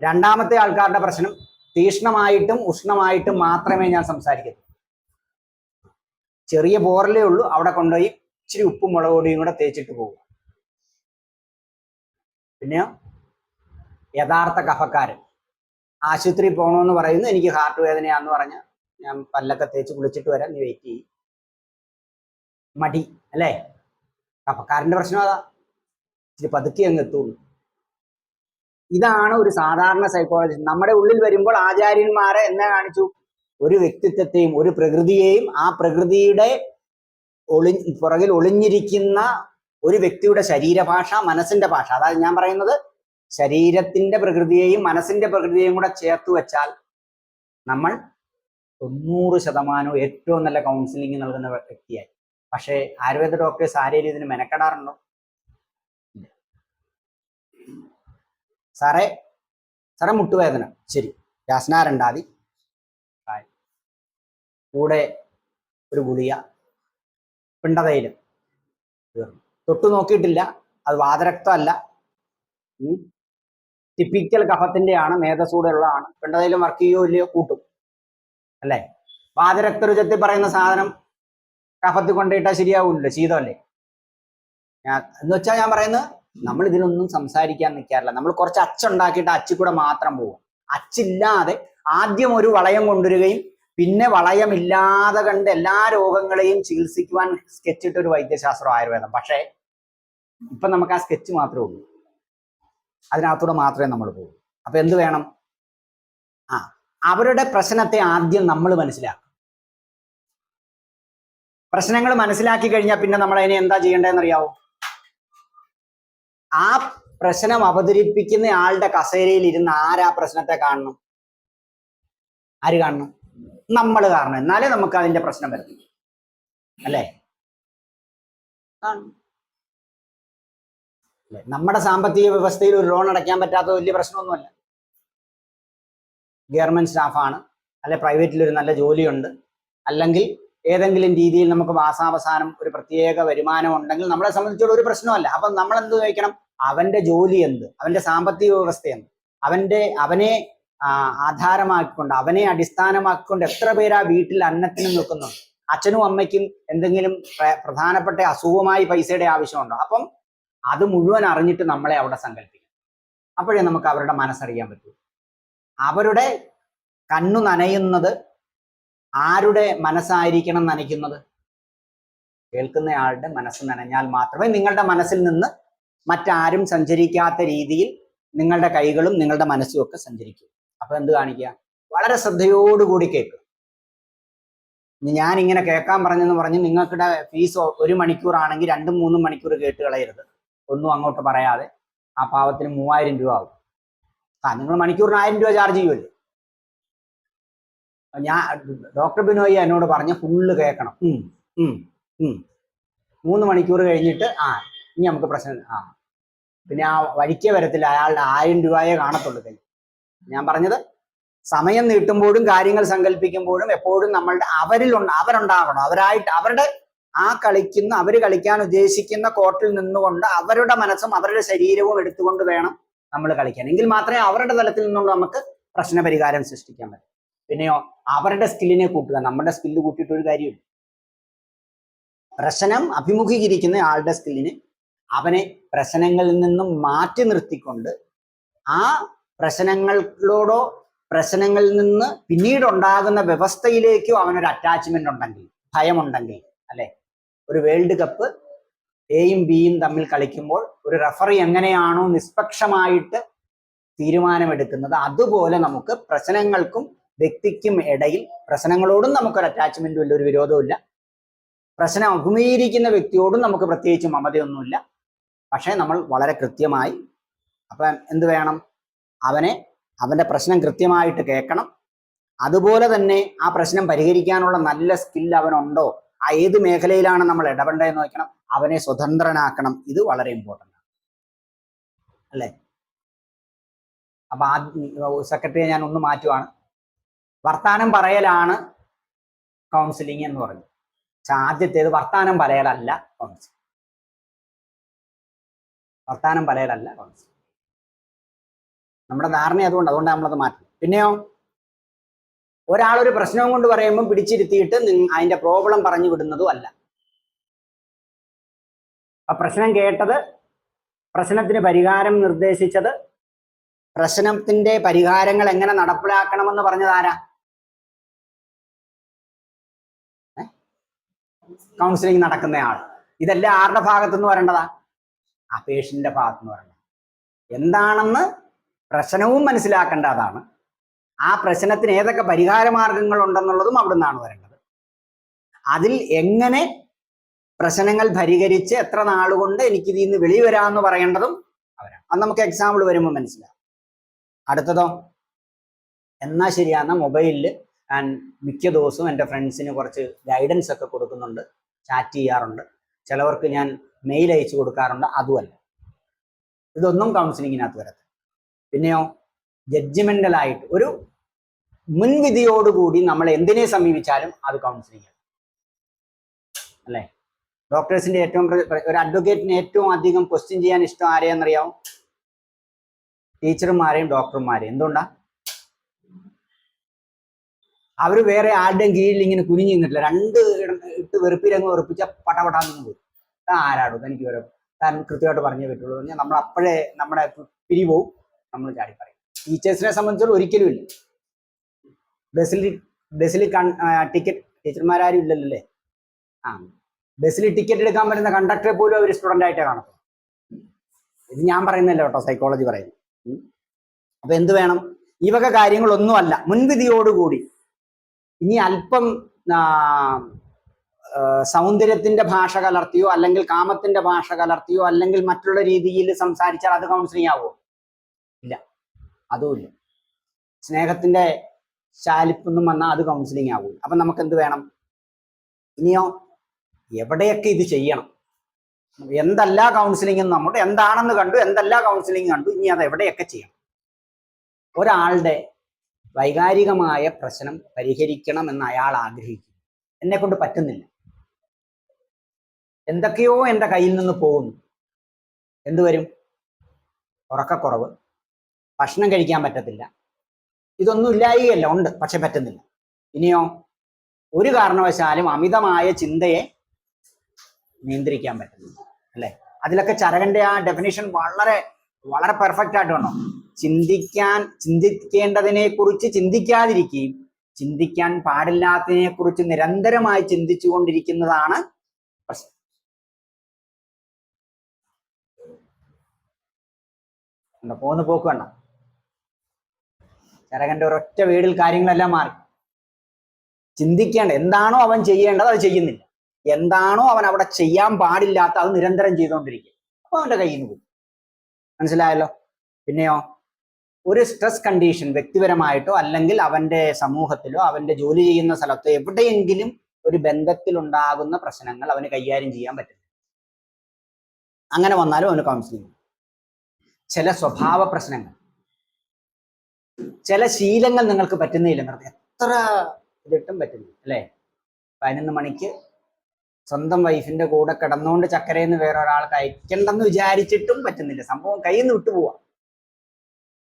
2ാമത്തെ ആൾക്കാരുടെ പ്രശ്നം, തീക്ഷ്ണമായിട്ടും ഉഷ്ണമായിട്ടും മാത്രമേ ഞാൻ സംസാരിക്കൂ. ചെറിയ പോറലേ ഉള്ളൂ, അവിടെ കൊണ്ടുപോയി ഇച്ചിരി ഉപ്പും മുളക് പൊടിയും കൂടെ തേച്ചിട്ട് പോകും. പിന്നെ യഥാർത്ഥ കഫക്കാരൻ, ആശുപത്രി പോകണമെന്ന് പറയുന്നു, എനിക്ക് ഹാർട്ട് വേദനയാന്ന് പറഞ്ഞാൽ ഞാൻ പല്ലൊക്കെ തേച്ച് കുളിച്ചിട്ട് വരാം, നീ വെയിറ്റ് ചെയ്യും. മടി അല്ലേ? കഫക്കാരൻ്റെ പ്രശ്നം അതാ, ഇച്ചിരി പതുക്കെ അങ്ങ് എത്തുള്ളൂ. ഇതാണ് ഒരു സാധാരണ സൈക്കോളജി. നമ്മുടെ ഉള്ളിൽ വരുമ്പോൾ ആചാര്യന്മാരെ എന്നെ കാണിച്ചു, ഒരു വ്യക്തിത്വത്തെയും ഒരു പ്രകൃതിയെയും ആ പ്രകൃതിയുടെ പുറകിൽ ഒളിഞ്ഞിരിക്കുന്ന ഒരു വ്യക്തിയുടെ ശരീരഭാഷ, മനസ്സിന്റെ ഭാഷ, അതായത് ഞാൻ പറയുന്നത് ശരീരത്തിന്റെ പ്രകൃതിയെയും മനസ്സിന്റെ പ്രകൃതിയെയും കൂടെ ചേർത്ത് വെച്ചാൽ നമ്മൾ 90% ഏറ്റവും നല്ല കൗൺസിലിംഗ് നൽകുന്ന വ്യക്തിയായി. പക്ഷേ ആയുർവേദ ഡോക്ടേഴ്സ് ആരെയും ഇതിന് മെനക്കെടാറുണ്ടോ? സാറേ മുട്ടുവേദന, ശരി, രാസ്നാരണ്ടാതി കൂടെ ഒരു ഗുളിക, പിണ്ടതൈലം, തൊട്ടു നോക്കിയിട്ടില്ല, അത് വാതരക്തമല്ല, ടിപ്പിക്കൽ കഫത്തിൻ്റെയാണ്, മേധസ്സൂടെയുള്ളതാണ്. പിണ്ടതൈലം വർക്ക് ചെയ്യോ ഇല്ലയോ? കൂട്ടും അല്ലേ? വാതരക്തരുചത്തിൽ പറയുന്ന സാധനം കഫത്തിൽ കൊണ്ടിട്ടാൽ ശരിയാവില്ലല്ലോ, ശീതമല്ലേ? എന്ന് വെച്ചാൽ ഞാൻ പറയുന്നത്, നമ്മൾ ഇതിലൊന്നും സംസാരിക്കാൻ നിൽക്കാറില്ല. നമ്മൾ കുറച്ച് അച്ചുണ്ടാക്കിയിട്ട് അച്ചിൽ കൂടെ മാത്രം പോകും. അച്ചില്ലാതെ ആദ്യം ഒരു വളയം കൊണ്ടുവരികയും പിന്നെ വളയമില്ലാതെ കണ്ട് എല്ലാ രോഗങ്ങളെയും ചികിത്സിക്കുവാൻ സ്കെച്ചിട്ട ഒരു വൈദ്യശാസ്ത്രം ആയുർവേദം. പക്ഷേ ഇപ്പൊ നമുക്ക് ആ സ്കെച്ച് മാത്രമേ ഉള്ളൂ, അതിനകത്തൂടെ മാത്രമേ നമ്മൾ പോകും. അപ്പൊ എന്ത് വേണം? അവരുടെ പ്രശ്നത്തെ ആദ്യം നമ്മൾ മനസ്സിലാക്കും. പ്രശ്നങ്ങൾ മനസ്സിലാക്കി കഴിഞ്ഞാൽ പിന്നെ നമ്മൾ അതിനെ എന്താ ചെയ്യേണ്ടതെന്ന് അറിയാവോ? ആ പ്രശ്നം അവതരിപ്പിക്കുന്ന ആളുടെ കസേരയിൽ ഇരുന്ന് ആരാ പ്രശ്നത്തെ കാണണം? ആര് കാണണം? നമ്മൾ കാണണം. എന്നാലേ നമുക്ക് അതിന്റെ പ്രശ്നം വരും, അല്ലേ? നമ്മുടെ സാമ്പത്തിക വ്യവസ്ഥയിൽ ഒരു ലോൺ അടയ്ക്കാൻ പറ്റാത്ത വലിയ പ്രശ്നമൊന്നുമല്ല. ഗവൺമെന്റ് സ്റ്റാഫാണ്, അല്ലെ പ്രൈവറ്റിൽ ഒരു നല്ല ജോലിയുണ്ട്, അല്ലെങ്കിൽ ഏതെങ്കിലും രീതിയിൽ നമുക്ക് മാസാവസാനം ഒരു പ്രത്യേക വരുമാനം ഉണ്ടെങ്കിൽ നമ്മളെ സംബന്ധിച്ചുള്ള ഒരു പ്രശ്നമല്ല. അപ്പം നമ്മൾ എന്ത് ചോദിക്കണം? അവന്റെ ജോലി എന്ത്, അവന്റെ സാമ്പത്തിക വ്യവസ്ഥ എന്ത്, അവനെ ആധാരമാക്കിക്കൊണ്ട്, അവനെ അടിസ്ഥാനമാക്കിക്കൊണ്ട് എത്ര പേരാ വീട്ടിൽ അന്നത്തിന് നിൽക്കുന്നുണ്ട്? അച്ഛനും അമ്മയ്ക്കും എന്തെങ്കിലും പ്രധാനപ്പെട്ട അസുഖമായി പൈസയുടെ ആവശ്യമുണ്ടോ? അപ്പം അത് മുഴുവൻ അറിഞ്ഞിട്ട് നമ്മളെ അവിടെ സങ്കല്പിക്കും. അപ്പോഴേ നമുക്ക് അവരുടെ മനസ്സറിയാൻ പറ്റൂ. അവരുടെ കണ്ണു നനയുന്നത് ആരുടെ മനസ്സായിരിക്കണം നനയ്ക്കുന്നത്? കേൾക്കുന്നയാളുടെ മനസ്സ് നനഞ്ഞാൽ മാത്രമേ നിങ്ങളുടെ മനസ്സിൽ നിന്ന് മറ്റാരും സഞ്ചരിക്കാത്ത രീതിയിൽ നിങ്ങളുടെ കൈകളും നിങ്ങളുടെ മനസ്സും ഒക്കെ സഞ്ചരിക്കും. അപ്പൊ എന്ത് കാണിക്കുക? വളരെ ശ്രദ്ധയോടുകൂടി കേൾക്കുക. ഞാൻ ഇങ്ങനെ കേൾക്കാൻ പറഞ്ഞെന്ന് പറഞ്ഞ് നിങ്ങൾക്കിടെ ഫീസ് 1 മണിക്കൂറാണെങ്കിൽ 2-3 മണിക്കൂർ കേട്ട് കളയരുത്. ഒന്നും അങ്ങോട്ട് പറയാതെ. ആ പാവത്തിന് 3000 രൂപ ആവും. നിങ്ങൾ മണിക്കൂറിന് 1000 രൂപ ചാർജ് ചെയ്യുമല്ലോ. ഡോക്ടർ ബിനോയ് എന്നോട് പറഞ്ഞ് ഫുള്ള് കേൾക്കണം. 3 മണിക്കൂർ കഴിഞ്ഞിട്ട് ഇനി നമുക്ക് പ്രശ്നം. പിന്നെ ആ വഴിക്കേ വരത്തില്ല, അയാളുടെ 1000 രൂപയെ കാണത്തുള്ളൂ കൈ. ഞാൻ പറഞ്ഞത്, സമയം നീട്ടുമ്പോഴും കാര്യങ്ങൾ സങ്കല്പിക്കുമ്പോഴും എപ്പോഴും അവരുണ്ടാകണം. അവരുടെ അവർ കളിക്കാൻ ഉദ്ദേശിക്കുന്ന കോർട്ടിൽ നിന്നുകൊണ്ട് അവരുടെ മനസ്സും അവരുടെ ശരീരവും എടുത്തുകൊണ്ട് വേണം നമ്മൾ കളിക്കാൻ. എങ്കിൽ മാത്രമേ അവരുടെ തലത്തിൽ നിന്നുകൊണ്ട് നമുക്ക് പ്രശ്നപരിഹാരം സൃഷ്ടിക്കാൻ പറ്റും. പിന്നെയോ അവരുടെ സ്കില്ലിനെ കൂട്ടുക. നമ്മുടെ സ്കില്ല് കൂട്ടിയിട്ട് ഒരു കാര്യമില്ല. പ്രശ്നം അഭിമുഖീകരിക്കുന്ന ആളുടെ സ്കില്ലിനെ അവനെ പ്രശ്നങ്ങളിൽ നിന്നും മാറ്റി നിർത്തിക്കൊണ്ട് ആ പ്രശ്നങ്ങളോടോ പ്രശ്നങ്ങളിൽ നിന്ന് പിന്നീട് ഉണ്ടാകുന്ന വ്യവസ്ഥയിലേക്കോ അവനൊരു അറ്റാച്ച്മെന്റ് ഉണ്ടെങ്കിൽ, ഭയമുണ്ടെങ്കിൽ, അല്ലെ, ഒരു വേൾഡ് കപ്പ് എയും ബിയും തമ്മിൽ കളിക്കുമ്പോൾ ഒരു റഫറി എങ്ങനെയാണോ നിഷ്പക്ഷമായിട്ട് തീരുമാനമെടുക്കുന്നത്, അതുപോലെ നമുക്ക് പ്രശ്നങ്ങൾക്കും വ്യക്തിക്കും ഇടയിൽ, പ്രശ്നങ്ങളോടും നമുക്കൊരു അറ്റാച്ച്മെന്റും ഇല്ല, ഒരു വിരോധവും ഇല്ല, പ്രശ്നം അഭിമുഖീകരിക്കുന്ന വ്യക്തിയോടും നമുക്ക് പ്രത്യേകിച്ച് മമതയൊന്നുമില്ല. പക്ഷേ നമ്മൾ വളരെ കൃത്യമായി, അപ്പം എന്ത് വേണം, അവന്റെ പ്രശ്നം കൃത്യമായിട്ട് കേൾക്കണം. അതുപോലെ തന്നെ ആ പ്രശ്നം പരിഹരിക്കാനുള്ള നല്ല സ്കിൽ അവനുണ്ടോ, ആ ഏത് മേഖലയിലാണ് നമ്മൾ ഇടപെടേണ്ടതെന്ന് നോക്കണം. അവനെ സ്വതന്ത്രനാക്കണം. ഇത് വളരെ ഇമ്പോർട്ടൻ്റ് ആണ്, അല്ലേ? അപ്പൊ സെക്രട്ടറിയെ ഞാൻ ഒന്ന് മാറ്റുവാണ്. വർത്താനം പറയലാണ് കൗൺസിലിംഗ് എന്ന് പറഞ്ഞു. ആദ്യത്തേത് വർത്താനം പറയലല്ല കൗൺസിലിംഗ്. വർത്താനം പറയലല്ല കൗൺസിലിംഗ്. നമ്മുടെ ധാരണ അതുകൊണ്ടാണ് നമ്മളത് മാറ്റും. പിന്നെയോ, ഒരാളൊരു പ്രശ്നവും കൊണ്ട് പറയുമ്പോൾ പിടിച്ചിരുത്തിയിട്ട് അതിന്റെ പ്രോബ്ലം പറഞ്ഞു വിടുന്നതും അല്ല. ആ പ്രശ്നം കേട്ടത്, പ്രശ്നത്തിന് പരിഹാരം നിർദ്ദേശിച്ചത്, പ്രശ്നത്തിന്റെ പരിഹാരങ്ങൾ എങ്ങനെ നടപ്പിലാക്കണമെന്ന് പറഞ്ഞത് ആരാ? കൗൺസിലിംഗ് നടക്കുന്നയാൾ. ഇതെല്ലാം ആരുടെ ഭാഗത്തുനിന്ന് വരേണ്ടതാ? ആ പേഷ്യന്റിന്റെ ഭാഗത്തുനിന്ന് വരേണ്ടത്. എന്താണെന്ന് പ്രശ്നവും മനസ്സിലാക്കേണ്ടതാണ്. ആ പ്രശ്നത്തിന് ഏതൊക്കെ പരിഹാര മാർഗങ്ങൾ ഉണ്ടെന്നുള്ളതും അവിടെ നിന്നാണ് വരേണ്ടത്. അതിൽ എങ്ങനെ പ്രശ്നങ്ങൾ പരിഹരിച്ച് എത്ര നാളുകൊണ്ട് എനിക്ക് ഇതിൽ നിന്ന് വെളി വരാമെന്ന് പറയേണ്ടതും അവരാണ്. അത് നമുക്ക് എക്സാമ്പിൾ വരുമ്പോൾ മനസ്സിലാവും. അടുത്തതോ, എന്നാ ശരിയാന്ന മൊബൈലിൽ ഞാൻ മിക്ക ദിവസവും എൻ്റെ ഫ്രണ്ട്സിന് കുറച്ച് ഗൈഡൻസ് ഒക്കെ കൊടുക്കുന്നുണ്ട്, ചാറ്റ് ചെയ്യാറുണ്ട്, ചിലവർക്ക് ഞാൻ മെയിൽ അയച്ചു കൊടുക്കാറുണ്ട്. അതുമല്ല, ഇതൊന്നും കൗൺസിലിങ്ങിനകത്ത് വരത്തില്ല. പിന്നെയോ, ജഡ്ജിമെന്റലായിട്ട് ഒരു മുൻവിധിയോടുകൂടി നമ്മൾ എന്തിനെ സമീപിച്ചാലും അത് കൗൺസിലിംഗ് ആണ്, അല്ലേ? ഡോക്ടേഴ്സിന്റെ ഏറ്റവും, ഒരു അഡ്വക്കേറ്റിന് ഏറ്റവും അധികം ക്വസ്റ്റ്യൻ ചെയ്യാൻ ഇഷ്ടം ആരെയെന്നറിയാവും? ടീച്ചർമാരെയും ഡോക്ടർമാരെയും. എന്തുകൊണ്ടാ? അവർ വേറെ ആരുടെയും കീഴിൽ ഇങ്ങനെ കുനിഞ്ഞു നിന്നിട്ടില്ല. രണ്ട് ഇട്ട് വെറുപ്പിലങ്ങ് വെറുപ്പിച്ച പടപടാന്ന് പോയി. ആരാടും എനിക്ക് വരും, താൻ കൃത്യമായിട്ട് പറഞ്ഞേ പറ്റുള്ളൂ പറഞ്ഞാൽ നമ്മൾ അപ്പോഴേ നമ്മുടെ പിരിവും നമ്മൾ ചാടി പറയും. ടീച്ചേഴ്സിനെ സംബന്ധിച്ചോളം ഒരിക്കലും ഇല്ല. ബസ്സിൽ ടിക്കറ്റ്, ടീച്ചർമാരും ഇല്ലല്ലേ, ബസ്സിൽ ടിക്കറ്റ് എടുക്കാൻ പറ്റുന്ന കണ്ടക്ടറെ പോലും അവർ സ്റ്റുഡൻ്റ് ആയിട്ടേ കാണത്തുള്ളൂ. ഇത് ഞാൻ പറയുന്നല്ലോ കേട്ടോ, സൈക്കോളജി പറയുന്നു. അപ്പൊ എന്ത് വേണം? ഈ വക കാര്യങ്ങളൊന്നുമല്ല, മുൻവിധിയോടുകൂടി. ഇനി അല്പം സൗന്ദര്യത്തിന്റെ ഭാഷ കലർത്തിയോ, അല്ലെങ്കിൽ കാമത്തിന്റെ ഭാഷ കലർത്തിയോ, അല്ലെങ്കിൽ മറ്റുള്ള രീതിയിൽ സംസാരിച്ചാൽ അത് കൗൺസിലിംഗ് ആവുമോ? ഇല്ല, അതുമില്ല. സ്നേഹത്തിന്റെ ശാലിപ്പൊന്നും വന്നാൽ അത് കൗൺസിലിംഗ് ആവില്ല. അപ്പൊ നമുക്ക് എന്ത് വേണം? ഇനിയോ, എവിടെയൊക്കെ ഇത് ചെയ്യണം, എന്തല്ല കൗൺസിലിംഗ് നമ്മുടെ എന്താണെന്ന് കണ്ടു, എന്തല്ല കൗൺസിലിംഗ് കണ്ടു, ഇനി അത് എവിടെയൊക്കെ ചെയ്യണം. ഒരാളുടെ വൈകാരികമായ പ്രശ്നം പരിഹരിക്കണം എന്ന് അയാൾ ആഗ്രഹിക്കുന്നു, എന്നെ കൊണ്ട് പറ്റുന്നില്ല, എന്തൊക്കെയോ എൻ്റെ കയ്യിൽ നിന്ന് പോകുന്നു. എന്തുവരും? ഉറക്കക്കുറവ്, ഭക്ഷണം കഴിക്കാൻ പറ്റത്തില്ല, ഇതൊന്നും ഇല്ലായികയല്ല, ഉണ്ട്, പക്ഷെ പറ്റുന്നില്ല. ഇനിയോ, ഒരു കാരണവശാലും അമിതമായ ചിന്തയെ നിയന്ത്രിക്കാൻ പറ്റുന്നില്ല, അല്ലെ? അതിലൊക്കെ ചരകന്റെ ആ ഡെഫിനിഷൻ വളരെ വളരെ പെർഫെക്റ്റ് ആയിട്ട് വേണം. ചിന്തിക്കേണ്ടതിനെ കുറിച്ച് ചിന്തിക്കാതിരിക്കുകയും ചിന്തിക്കാൻ പാടില്ലാത്തതിനെ കുറിച്ച് നിരന്തരമായി ചിന്തിച്ചു കൊണ്ടിരിക്കുന്നതാണ് പ്രശ്നം. പോകുന്ന പോക്ക് വേണ്ട. ചരകന്റെ ഒരൊറ്റ വീടിൽ കാര്യങ്ങളെല്ലാം മാറി. ചിന്തിക്കേണ്ട എന്താണോ അവൻ ചെയ്യേണ്ടത് അത് ചെയ്യുന്നില്ല, എന്താണോ അവൻ അവിടെ ചെയ്യാൻ പാടില്ലാത്ത അത് നിരന്തരം ചെയ്തുകൊണ്ടിരിക്കുക. അപ്പൊ അവന്റെ കയ്യിൽ നിന്ന് പോകും. മനസ്സിലായല്ലോ? പിന്നെയോ, ഒരു സ്ട്രെസ് കണ്ടീഷൻ വ്യക്തിപരമായിട്ടോ അല്ലെങ്കിൽ അവന്റെ സമൂഹത്തിലോ അവന്റെ ജോലി ചെയ്യുന്ന സ്ഥലത്തോ എവിടെയെങ്കിലും ഒരു ബന്ധത്തിലുണ്ടാകുന്ന പ്രശ്നങ്ങൾ അവന് കൈകാര്യം ചെയ്യാൻ പറ്റില്ല. അങ്ങനെ വന്നാലും അവന് കൗൺസിലിംഗ്. ചില സ്വഭാവ പ്രശ്നങ്ങൾ, ചില ശീലങ്ങൾ നിങ്ങൾക്ക് പറ്റുന്നില്ല, എത്ര ഇതിട്ടും പറ്റുന്നില്ല, അല്ലേ? 11 മണിക്ക് സ്വന്തം വൈഫിന്റെ കൂടെ കിടന്നുകൊണ്ട് ചക്കരയെന്ന് വേറെ ഒരാൾക്ക് അയക്കണ്ടെന്ന് വിചാരിച്ചിട്ടും പറ്റുന്നില്ല, സംഭവം കയ്യിൽ നിന്ന് വിട്ടുപോവാ,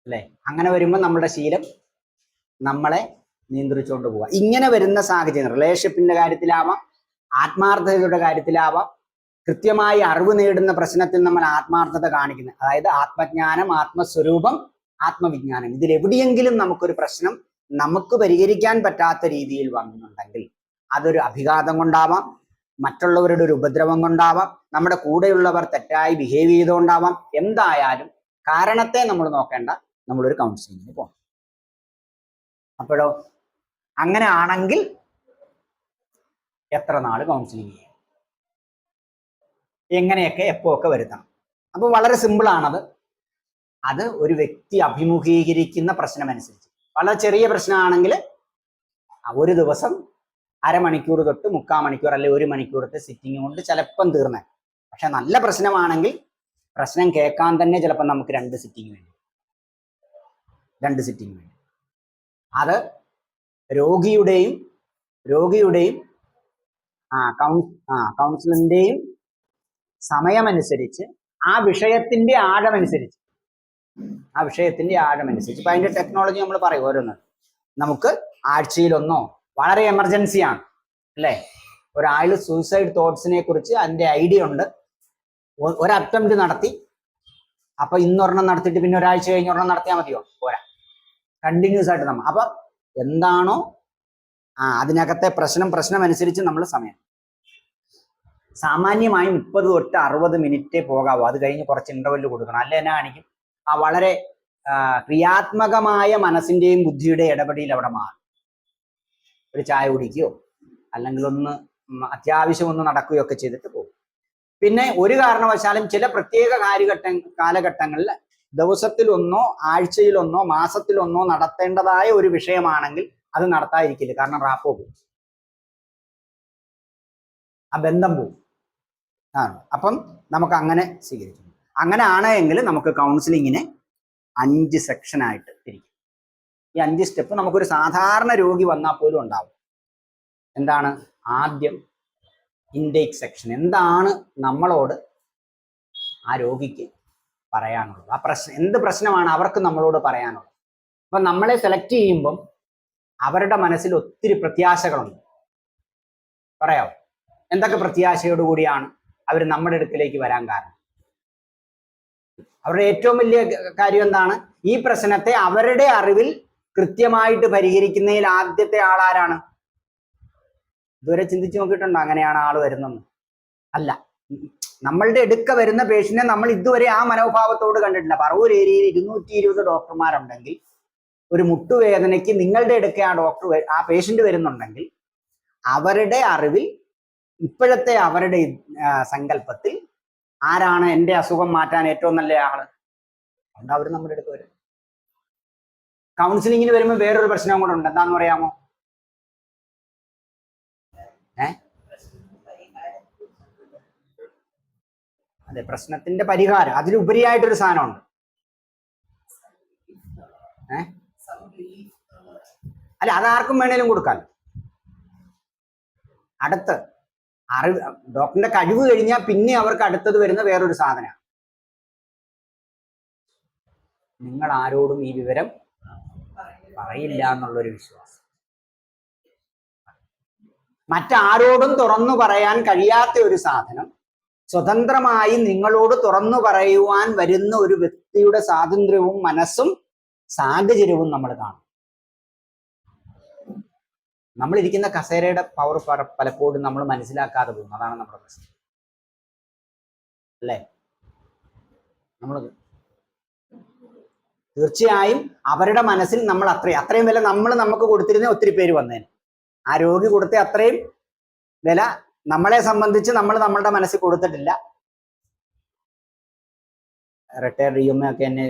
അല്ലേ? അങ്ങനെ വരുമ്പോൾ നമ്മുടെ ശീലം നമ്മളെ നിയന്ത്രിച്ചുകൊണ്ട് പോവാ. ഇങ്ങനെ വരുന്ന സാഹചര്യം റിലേഷൻഷിപ്പിന്റെ കാര്യത്തിലാവാം, ആത്മാർത്ഥതയുടെ കാര്യത്തിലാവാം, കൃത്യമായി അറിവ് നേടുന്ന പ്രശ്നത്തിൽ നമ്മൾ ആത്മാർത്ഥത കാണിക്കുന്നത്, അതായത് ആത്മജ്ഞാനം, ആത്മസ്വരൂപം, ആത്മവിജ്ഞാനം, ഇതിലെവിടെയെങ്കിലും നമുക്കൊരു പ്രശ്നം നമുക്ക് പരിഹരിക്കാൻ പറ്റാത്ത രീതിയിൽ വന്നിട്ടുണ്ടെങ്കിൽ അതൊരു അഭിഘാതം കൊണ്ടാവാം, മറ്റുള്ളവരുടെ ഒരു ഉപദ്രവം കൊണ്ടാവാം, നമ്മുടെ കൂടെയുള്ളവർ തെറ്റായി ബിഹേവ് ചെയ്തുകൊണ്ടാവാം. എന്തായാലും കാരണത്തെ നമ്മൾ നോക്കേണ്ട, നമ്മളൊരു കൗൺസിലിങ്ങിന് പോകണം. അപ്പോഴോ അങ്ങനെ ആണെങ്കിൽ എത്ര നാൾ കൗൺസിലിംഗ് ചെയ്യും, എങ്ങനെയൊക്കെ എപ്പോഴൊക്കെ വരുത്തണം. അപ്പോൾ വളരെ സിമ്പിളാണത്. അത് ഒരു വ്യക്തി അഭിമുഖീകരിക്കുന്ന പ്രശ്നമനുസരിച്ച്, വളരെ ചെറിയ പ്രശ്നമാണെങ്കിൽ ഒരു ദിവസം അരമണിക്കൂർ തൊട്ട് 3/4 മണിക്കൂർ അല്ലെങ്കിൽ 1 മണിക്കൂറത്തെ സിറ്റിംഗ് കൊണ്ട് ചിലപ്പം തീർന്നേ. പക്ഷെ നല്ല പ്രശ്നമാണെങ്കിൽ പ്രശ്നം കേൾക്കാൻ തന്നെ ചിലപ്പോൾ നമുക്ക് 2 സിറ്റിംഗ് വേണ്ടി. അത് രോഗിയുടെയും കൗൺസിലിന്റെയും സമയമനുസരിച്ച്, ആ വിഷയത്തിന്റെ ആഴമനുസരിച്ച് ഇപ്പൊ അതിന്റെ ടെക്നോളജി നമ്മൾ പറയും ഓരോന്ന്. നമുക്ക് ആഴ്ചയിലൊന്നോ, വളരെ എമർജൻസിയാണ് അല്ലേ, ഒരാൾ സൂസൈഡ് തോട്ട്സിനെ കുറിച്ച് അതിന്റെ ഐഡിയ ഉണ്ട്, ഒരു അറ്റംപ്റ്റ് നടത്തി, അപ്പൊ ഇന്നൊരെണ്ണം നടത്തിയിട്ട് പിന്നെ ഒരാഴ്ച കഴിഞ്ഞ് ഒരെണ്ണം നടത്തിയാൽ മതിയോ? പോരാ, കണ്ടിന്യൂസ് ആയിട്ട് നമ്മൾ അപ്പൊ എന്താണോ അതിനകത്തെ പ്രശ്നം അനുസരിച്ച് നമ്മൾ സമയം സാമാന്യമായി 30 തൊട്ട് 60 മിനിറ്റേ പോകാവൂ. അത് കഴിഞ്ഞ് കുറച്ച് ഇന്റർവെല് കൊടുക്കണം. അല്ല എന്നാ കാണിക്കും, വളരെ ക്രിയാത്മകമായ മനസ്സിന്റെയും ബുദ്ധിയുടെ ഇടപെടൽ അവിടെ മാറും. ഒരു ചായ കുടിക്കുകയോ അല്ലെങ്കിൽ അത്യാവശ്യം ഒന്ന് നടക്കുകയോ ഒക്കെ ചെയ്തിട്ട് പോകും. പിന്നെ ഒരു കാരണവശാലും ചില പ്രത്യേക കാലഘട്ടങ്ങളിൽ ദിവസത്തിലൊന്നോ ആഴ്ചയിലൊന്നോ മാസത്തിലൊന്നോ നടത്തേണ്ടതായ ഒരു വിഷയമാണെങ്കിൽ അത് നടത്താതിരിക്കില്ല. കാരണം റാപ്പോ പോകും, ആ ബന്ധം പോകും. അപ്പം നമുക്ക് അങ്ങനെ സ്വീകരിക്കുന്നു. അങ്ങനെ ആണെങ്കിൽ നമുക്ക് കൗൺസിലിങ്ങിനെ 5 സെക്ഷനായിട്ട് തിരിക്കും. ഈ 5 സ്റ്റെപ്പ് നമുക്കൊരു സാധാരണ രോഗി വന്നാൽ പോലും ഉണ്ടാവും. എന്താണ്? ആദ്യം ഇൻടേക്ക് സെക്ഷൻ. എന്താണ് നമ്മളോട് ആ രോഗിക്ക് പറയാനുള്ളത്, ആ എന്ത് പ്രശ്നമാണ് അവർക്ക് നമ്മളോട് പറയാനുള്ളത്. അപ്പൊ നമ്മളെ സെലക്ട് ചെയ്യുമ്പം അവരുടെ മനസ്സിൽ ഒത്തിരി പ്രത്യാശകളുണ്ട്. പറയാമോ എന്തൊക്കെ പ്രത്യാശയോടുകൂടിയാണ് അവർ നമ്മുടെ അടുക്കിലേക്ക് വരാൻ കാരണം? അവരുടെ ഏറ്റവും വലിയ കാര്യം എന്താണ്? ഈ പ്രശ്നത്തെ അവരുടെ അറിവിൽ കൃത്യമായിട്ട് പരിഹരിക്കുന്നതിൽ ആദ്യത്തെ ആളാരാണ്? ഇതുവരെ ചിന്തിച്ചു നോക്കിയിട്ടുണ്ടോ അങ്ങനെയാണ് ആള് വരുന്നെന്ന്? അല്ല, നമ്മളുടെ അടുക്ക വരുന്ന പേഷ്യന്റിനെ നമ്മൾ ഇതുവരെ ആ മനോഭാവത്തോട് കണ്ടിട്ടില്ല. പറവൂർ ഏരിയയിൽ 220 ഡോക്ടർമാരുണ്ടെങ്കിൽ ഒരു മുട്ടുവേദനയ്ക്ക് നിങ്ങളുടെ അടുക്ക ആ പേഷ്യന്റ് വരുന്നുണ്ടെങ്കിൽ അവരുടെ അറിവിൽ, ഇപ്പോഴത്തെ അവരുടെ സങ്കല്പത്തിൽ ആരാണ് എൻ്റെ അസുഖം മാറ്റാൻ ഏറ്റവും നല്ല ആള്? അതുകൊണ്ട് അവർ നമ്മുടെ അടുത്ത് വരും. കൗൺസിലിങ്ങിന് വരുമ്പോൾ വേറൊരു പ്രശ്നം കൂടെ ഉണ്ട്. എന്താന്ന് പറയാമോ? അതെ, പ്രശ്നത്തിന്റെ പരിഹാരം. അതിലുപരിയായിട്ടൊരു സാധനമുണ്ട്. അല്ല, അതാർക്കും വേണേലും കൊടുക്കാൻ. അടുത്ത് ഡോക്ടറിന്റെ കഴിവ് കഴിഞ്ഞാൽ പിന്നെ അവർക്ക് അടുത്തത് വരുന്ന വേറൊരു സാധനമാണ്. നിങ്ങൾ ആരോടും ഈ വിവരം പറയില്ല എന്നുള്ളൊരു വിശ്വാസം. മറ്റാരോടും തുറന്നു പറയാൻ കഴിയാത്ത ഒരു സാധനം സ്വതന്ത്രമായി നിങ്ങളോട് തുറന്നു പറയുവാൻ വരുന്ന ഒരു വ്യക്തിയുടെ സ്വാതന്ത്ര്യവും മനസ്സും സാഹചര്യവും നമ്മൾ കാണും. നമ്മളിരിക്കുന്ന കസേരയുടെ പവർ പലപ്പോഴും നമ്മൾ മനസ്സിലാക്കാതെ പോകും. അതാണ് നമ്മുടെ പ്രശ്നം അല്ലേ? തീർച്ചയായും അവരുടെ മനസ്സിൽ നമ്മൾ അത്രയും വില നമുക്ക് കൊടുത്തിരുന്ന ഒത്തിരി പേര് വന്നേനെ. ആ രോഗി കൊടുത്ത അത്രയും വില നമ്മളെ സംബന്ധിച്ച് നമ്മൾ നമ്മളുടെ മനസ്സിൽ കൊടുത്തിട്ടില്ല. റിട്ടയർഡ് EMA ഒക്കെ എന്നെ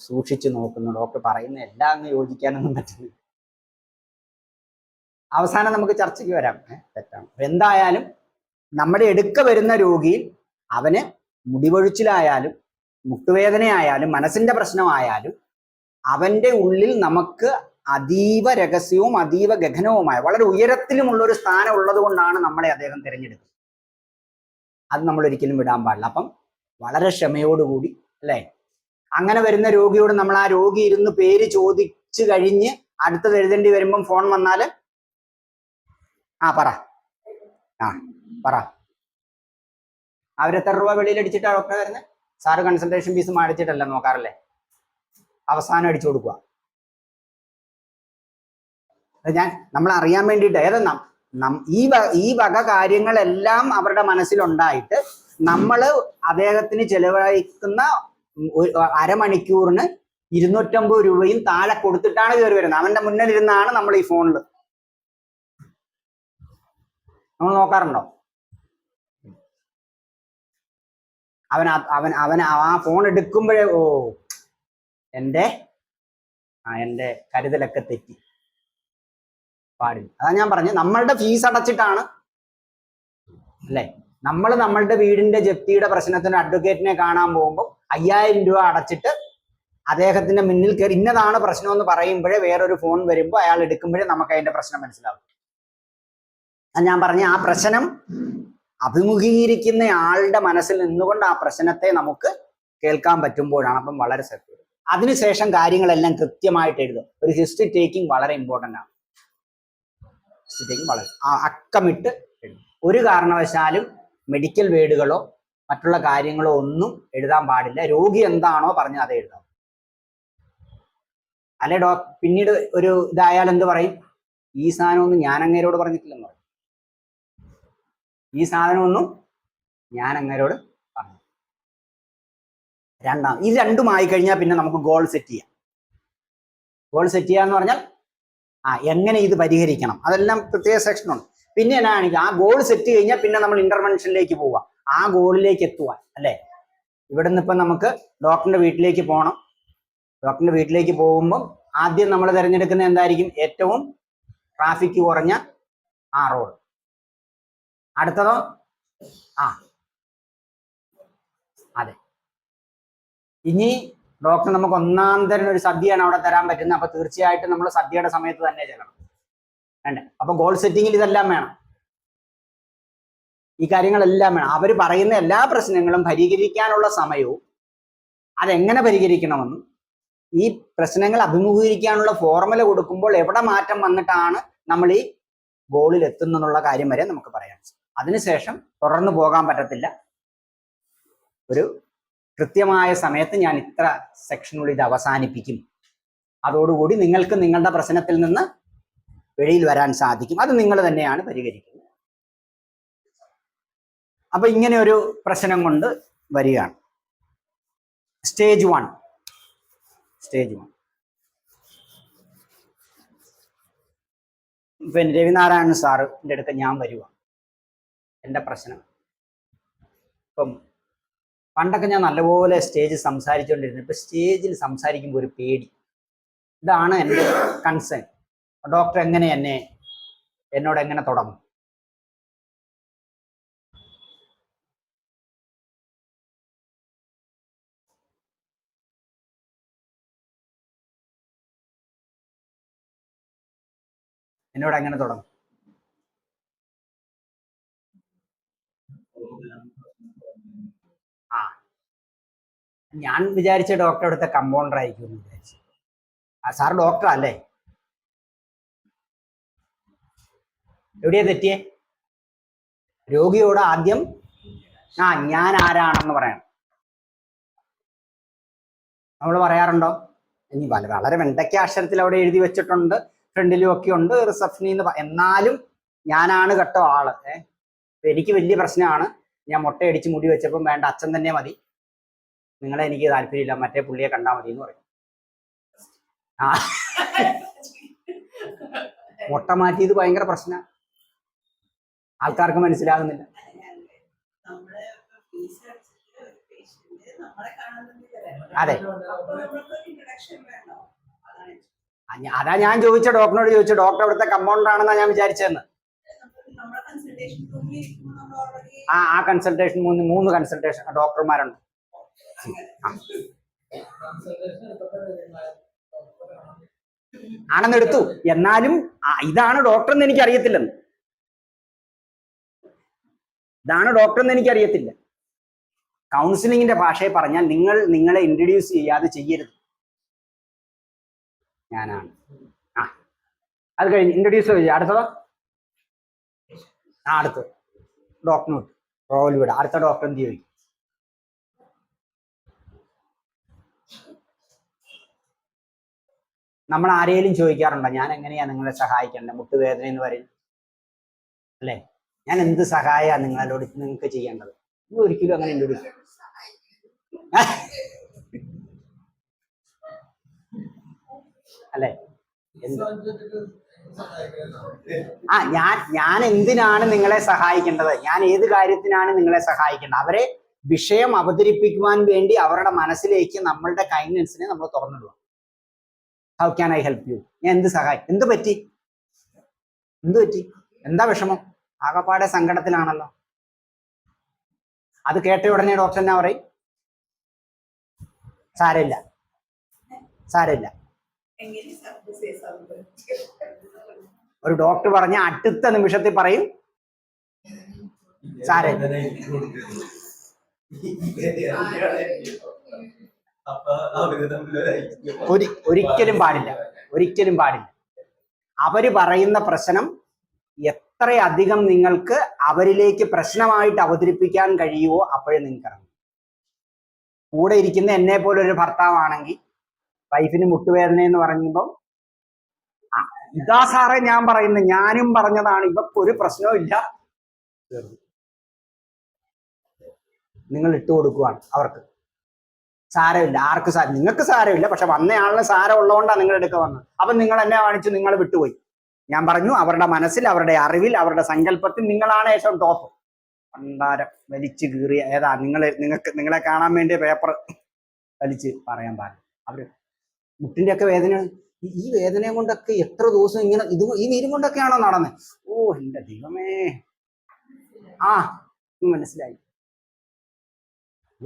സൂക്ഷിച്ചു നോക്കുന്നു. ഡോക്ടർ പറയുന്ന എല്ലാം അങ്ങ് യോജിക്കാനൊന്നും പറ്റുന്നില്ല. അവസാനം നമുക്ക് ചർച്ചയ്ക്ക് വരാം. തെറ്റാണ്. എന്തായാലും നമ്മുടെ അടുക്ക വരുന്ന രോഗിയിൽ അവന് മുടിവൊഴിച്ചിലായാലും മുട്ടുവേദനയായാലും മനസ്സിന്റെ പ്രശ്നമായാലും അവന്റെ ഉള്ളിൽ നമുക്ക് അതീവ രഹസ്യവും അതീവ ഗഹനവുമായ വളരെ ഉയരത്തിലുമുള്ള ഒരു സ്ഥാനം ഉള്ളത് കൊണ്ടാണ് നമ്മളെ അദ്ദേഹം തിരഞ്ഞെടുക്കുന്നത്. അത് നമ്മൾ ഒരിക്കലും വിടാൻ പാടില്ല. അപ്പം വളരെ ക്ഷമയോടുകൂടി അല്ലേ, അങ്ങനെ വരുന്ന രോഗിയോട് നമ്മൾ ആ രോഗി ഇരുന്ന് പേര് ചോദിച്ചു കഴിഞ്ഞ് അടുത്തത് എഴുതേണ്ടി വരുമ്പം ഫോൺ വന്നാല് പറ അവരെത്ര രൂപ വെളിയിൽ അടിച്ചിട്ടാണ് ഡോക്ടറെ വരുന്നത്? സാറ് കൺസൾട്ടേഷൻ ഫീസ് മാടിച്ചിട്ടല്ല നോക്കാറില്ലേ, അവസാനം അടിച്ചു കൊടുക്കുക. നമ്മൾ അറിയാൻ വേണ്ടിയിട്ട് ഈ വക കാര്യങ്ങളെല്ലാം അവരുടെ മനസ്സിലുണ്ടായിട്ട് നമ്മൾ അദ്ദേഹത്തിന് ചെലവഴിക്കുന്ന അരമണിക്കൂറിന് 250 രൂപയും താഴെ കൊടുത്തിട്ടാണ് കയറി വരുന്നത്. അവന്റെ മുന്നിലിരുന്നാണ് നമ്മൾ ഈ ഫോണിൽ നമ്മൾ നോക്കാറുണ്ടോ? അവൻ ആ ഫോൺ എടുക്കുമ്പോഴേ എന്റെ കരുതലൊക്കെ തെറ്റി, പാടില്ല. അതാ ഞാൻ പറഞ്ഞു, നമ്മളുടെ ഫീസ് അടച്ചിട്ടാണ് അല്ലെ, നമ്മളുടെ വീടിന്റെ ജപ്തിയുടെ പ്രശ്നത്തിന് അഡ്വക്കേറ്റിനെ കാണാൻ പോകുമ്പോൾ 5000 രൂപ അടച്ചിട്ട് അദ്ദേഹത്തിന്റെ മുന്നിൽ കയറി ഇന്നതാണ് പ്രശ്നം എന്ന് പറയുമ്പോഴേ വേറൊരു ഫോൺ വരുമ്പോൾ അയാൾ എടുക്കുമ്പോഴേ നമുക്ക് അതിന്റെ പ്രശ്നം മനസ്സിലാവും. ഞാൻ പറഞ്ഞ ആ പ്രശ്നം അഭിമുഖീകരിക്കുന്ന ആളുടെ മനസ്സിൽ നിന്നുകൊണ്ട് ആ പ്രശ്നത്തെ നമുക്ക് കേൾക്കാൻ പറ്റുമ്പോഴാണ്. അപ്പം വളരെ സെക്യൂർ. അതിനുശേഷം കാര്യങ്ങളെല്ലാം കൃത്യമായിട്ട് എഴുതും. ഒരു ഹിസ്റ്ററി ടേക്കിംഗ് വളരെ ഇമ്പോർട്ടൻ്റ് ആണ്. ഹിസ്റ്ററി ടേക്കിംഗ് വളരെ അക്കമിട്ട് എഴുതും. ഒരു കാരണവശാലും മെഡിക്കൽ വേർഡുകളോ മറ്റുള്ള കാര്യങ്ങളോ ഒന്നും എഴുതാൻ പാടില്ല. രോഗി എന്താണോ പറഞ്ഞത് അത് എഴുതാം. അല്ലെ പിന്നീട് ഒരു ഇതായാൽ എന്ത് പറയും, ഈ സാധനമൊന്നും ഞാൻ അങ്ങേരോട് പറഞ്ഞിട്ടില്ലെന്ന് പറയും. ഈ സാധനമൊന്നും ഞാൻ അങ്ങേരോട് പറഞ്ഞു. ഇത് രണ്ടുമായി കഴിഞ്ഞാൽ പിന്നെ നമുക്ക് ഗോൾ സെറ്റ് ചെയ്യാം. ഗോൾ സെറ്റ് ചെയ്യാന്ന് പറഞ്ഞാൽ എങ്ങനെ ഇത് പരിഹരിക്കണം, അതെല്ലാം പ്രത്യേക സെക്ഷനുണ്ട്. പിന്നെ എന്നാണെങ്കിൽ ആ ഗോൾ സെറ്റ് കഴിഞ്ഞാൽ പിന്നെ നമ്മൾ ഇന്റർവെൻഷനിലേക്ക് പോവാം, ആ ഗോളിലേക്ക് എത്തുവാൻ അല്ലേ. ഇവിടെ നിന്ന് ഇപ്പം നമുക്ക് ഡോക്ടറിന്റെ വീട്ടിലേക്ക് പോകണം. ഡോക്ടറിന്റെ വീട്ടിലേക്ക് പോകുമ്പോൾ ആദ്യം നമ്മൾ തിരഞ്ഞെടുക്കുന്ന എന്തായിരിക്കും? ഏറ്റവും ട്രാഫിക് കുറഞ്ഞ ആ റോഡ്. അടുത്തതോ അതെ. ഇനി ഡോക്ടർ നമുക്ക് ഒന്നാം തരം ഒരു സദ്യയാണ് അവിടെ തരാൻ പറ്റുന്നത്. അപ്പൊ തീർച്ചയായിട്ടും നമ്മൾ സദ്യയുടെ സമയത്ത് തന്നെ ചെല്ലണം, വേണ്ടേ? അപ്പൊ ഗോൾ സെറ്റിങ്ങിൽ ഇതെല്ലാം വേണം, ഈ കാര്യങ്ങളെല്ലാം വേണം. അവർ പറയുന്ന എല്ലാ പ്രശ്നങ്ങളും പരിഹരിക്കാനുള്ള സമയവും അതെങ്ങനെ പരിഹരിക്കണമെന്നും ഈ പ്രശ്നങ്ങൾ അഭിമുഖീകരിക്കാനുള്ള ഫോർമുല കൊടുക്കുമ്പോൾ എവിടെ മാറ്റം വന്നിട്ടാണ് നമ്മൾ ഈ ഗോളിൽ എത്തുന്നുള്ള കാര്യം വരെ നമുക്ക് പറയാം. അതിനുശേഷം തുടർന്ന് പോകാൻ പറ്റത്തില്ല. ഒരു കൃത്യമായ സമയത്ത് ഞാൻ ഇത്ര സെക്ഷനുള്ളിൽ ഇത് അവസാനിപ്പിക്കും, അതോടുകൂടി നിങ്ങൾക്ക് നിങ്ങളുടെ പ്രശ്നത്തിൽ നിന്ന് വെളിയിൽ വരാൻ സാധിക്കും. അത് നിങ്ങൾ തന്നെയാണ് പരിഹരിക്കുന്നത്. അപ്പൊ ഇങ്ങനെ ഒരു പ്രശ്നം കൊണ്ട് വരികയാണ്. സ്റ്റേജ് 1. പിന്നെ രവിനാരായണൻ സാറിൻ്റെ അടുത്ത് ഞാൻ വരുക, എൻ്റെ പ്രശ്നം. ഇപ്പം പണ്ടൊക്കെ ഞാൻ നല്ലപോലെ സ്റ്റേജിൽ സംസാരിച്ചുകൊണ്ടിരുന്നു. ഇപ്പൊ സ്റ്റേജിൽ സംസാരിക്കുമ്പോൾ ഒരു പേടി. ഇതാണ് എൻ്റെ കൺസേൺ. ഡോക്ടർ എന്നോട് എങ്ങനെ തുടങ്ങും? എന്നോട് എങ്ങനെ തുടങ്ങും? ഞാൻ വിചാരിച്ച ഡോക്ടർ അടുത്ത കമ്പൗണ്ടർ ആയിരിക്കും എന്ന് വിചാരിച്ചു. സാർ ഡോക്ടർ അല്ലേ? എവിടെയാ തെറ്റിയേ? രോഗിയോട് ആദ്യം ഞാൻ ആരാണെന്ന് പറയണം. നമ്മൾ പറയാറുണ്ടോ? ഇനി വളരെ വെണ്ടയ്ക്ക അക്ഷരത്തിൽ അവിടെ എഴുതി വെച്ചിട്ടുണ്ട്, ഫ്രണ്ടിലും ഒക്കെ ഉണ്ട് റിസപ്ഷനിൽ നിന്ന്. എന്നാലും ഞാനാണ് കേട്ടോ ആള്. എനിക്ക് വലിയ പ്രശ്നമാണ്. ഞാൻ മുട്ടയടിച്ച് മുടി വെച്ചപ്പം വേണ്ട, അച്ഛൻ തന്നെ മതി, നിങ്ങളെ എനിക്ക് താല്പര്യമില്ല, മറ്റേ പുള്ളിയെ കണ്ടാൽ മതി എന്ന് പറയും. മുട്ട മാറ്റിയത് ഭയങ്കര പ്രശ്നം, ആൾക്കാർക്ക് മനസ്സിലാകുന്നില്ല. അതെ, അതാ ഞാൻ ചോദിച്ച ഡോക്ടറിനോട് ചോദിച്ചു, ഡോക്ടർ അവിടുത്തെ കമ്പൗണ്ടർ ആണെന്നാ ഞാൻ വിചാരിച്ചതെന്ന്. ആ കൺസൾട്ടേഷൻ 3 കൺസൾട്ടേഷൻ ഡോക്ടർമാരുണ്ട്. ആണെന്നെടുത്തു. എന്നാലും ഇതാണ് ഡോക്ടർ എന്ന് എനിക്ക് അറിയത്തില്ലെന്ന്. കൗൺസിലിങ്ങിന്റെ ഭാഷയെ പറഞ്ഞാൽ നിങ്ങളെ ഇൻട്രൊഡ്യൂസ് ചെയ്യാതെ ചെയ്യരുത്. ഞാനാണ്. അത് കഴിഞ്ഞ് ഇൻട്രൊഡ്യൂസ് ചെയ്യ. അടുത്തതോ? അടുത്ത് ഡോക്ടറിനോട് റോൾ വിടുക. അടുത്ത ഡോക്ടർ എന്ത് ചോദിക്കും? നമ്മൾ ആരെയും ചോദിക്കാറുണ്ടോ ഞാൻ എങ്ങനെയാ നിങ്ങളെ സഹായിക്കേണ്ടത്? മുട്ടുവേദന എന്ന് പറയും അല്ലേ, ഞാൻ എന്ത് സഹായമാണ് നിങ്ങൾക്ക് ചെയ്യേണ്ടത്? നിങ്ങൾ ഒരിക്കലും അങ്ങനെ ഇൻട്രൊഡ്യൂസ് അല്ലേ? ഞാൻ എന്തിനാണ് നിങ്ങളെ സഹായിക്കേണ്ടത്? ഞാൻ ഏത് കാര്യത്തിനാണ് നിങ്ങളെ സഹായിക്കേണ്ടത്? അവരെ വിഷയം അവതരിപ്പിക്കുവാൻ വേണ്ടി അവരുടെ മനസ്സിലേക്ക് നമ്മളുടെ കൈൻഡ്നെസ്സിനെ നമ്മൾ തുറന്നിടുക. How can I help you? ഞാൻ എന്ത് സഹായം? എന്ത് പറ്റി? എന്താ വിഷമം? ആകപ്പാടെ സങ്കടത്തിലാണല്ലോ. അത് കേട്ട ഉടനെ ഡോക്ടർ എന്നാ പറയും? സാരമില്ല. ഒരു ഡോക്ടർ പറഞ്ഞ അടുത്ത നിമിഷത്തിൽ പറയും സാരമില്ല. ഒരിക്കലും പാടില്ല. അവര് പറയുന്ന പ്രശ്നം എത്രയധികം നിങ്ങൾക്ക് അവരിലേക്ക് പ്രശ്നമായിട്ട് അവതരിപ്പിക്കാൻ കഴിയുമോ അപ്പോഴേ നിങ്ങൾക്ക് ഇറങ്ങും. കൂടെ ഇരിക്കുന്ന എന്നെ പോലെ ഒരു ഭർത്താവാണെങ്കിൽ വൈഫിന് മുട്ടുവേദന എന്ന് പറയുമ്പോൾ ഇതാ സാറേ ഞാൻ പറയുന്നത്, ഞാനും പറഞ്ഞതാണ്, ഇവക്കൊരു പ്രശ്നവും ഇല്ല, നിങ്ങൾ ഇട്ട് കൊടുക്കുവാണ് അവർക്ക്. സാരമില്ല, ആർക്ക് നിങ്ങൾക്ക് സാരമില്ല, പക്ഷെ വന്നയാളിന് സാരം ഉള്ളതുകൊണ്ടാണ് നിങ്ങൾ എടുക്ക വന്നത്. അപ്പൊ നിങ്ങൾ എന്നെ കാണിച്ചു, നിങ്ങൾ വിട്ടുപോയി. ഞാൻ പറഞ്ഞു അവരുടെ മനസ്സിൽ, അവരുടെ അറിവിൽ, അവരുടെ സങ്കല്പത്തിൽ നിങ്ങളാണ് ഏറ്റവും ടോപ്പ്. പണ്ടാരം വലിച്ചു കീറിയ ഏതാ നിങ്ങളെ കാണാൻ വേണ്ടി പേപ്പർ വലിച്ച് പറയാൻ പാടില്ല. അവര് മുട്ടിന്റെ ഒക്കെ വേദന, ഈ വേദനയും കൊണ്ടൊക്കെ എത്ര ദിവസം ഇങ്ങനെ ഈ നീരും കൊണ്ടൊക്കെയാണോ നടന്നത്? ഓ എന്റെ ദൈവമേ, മനസ്സിലായി.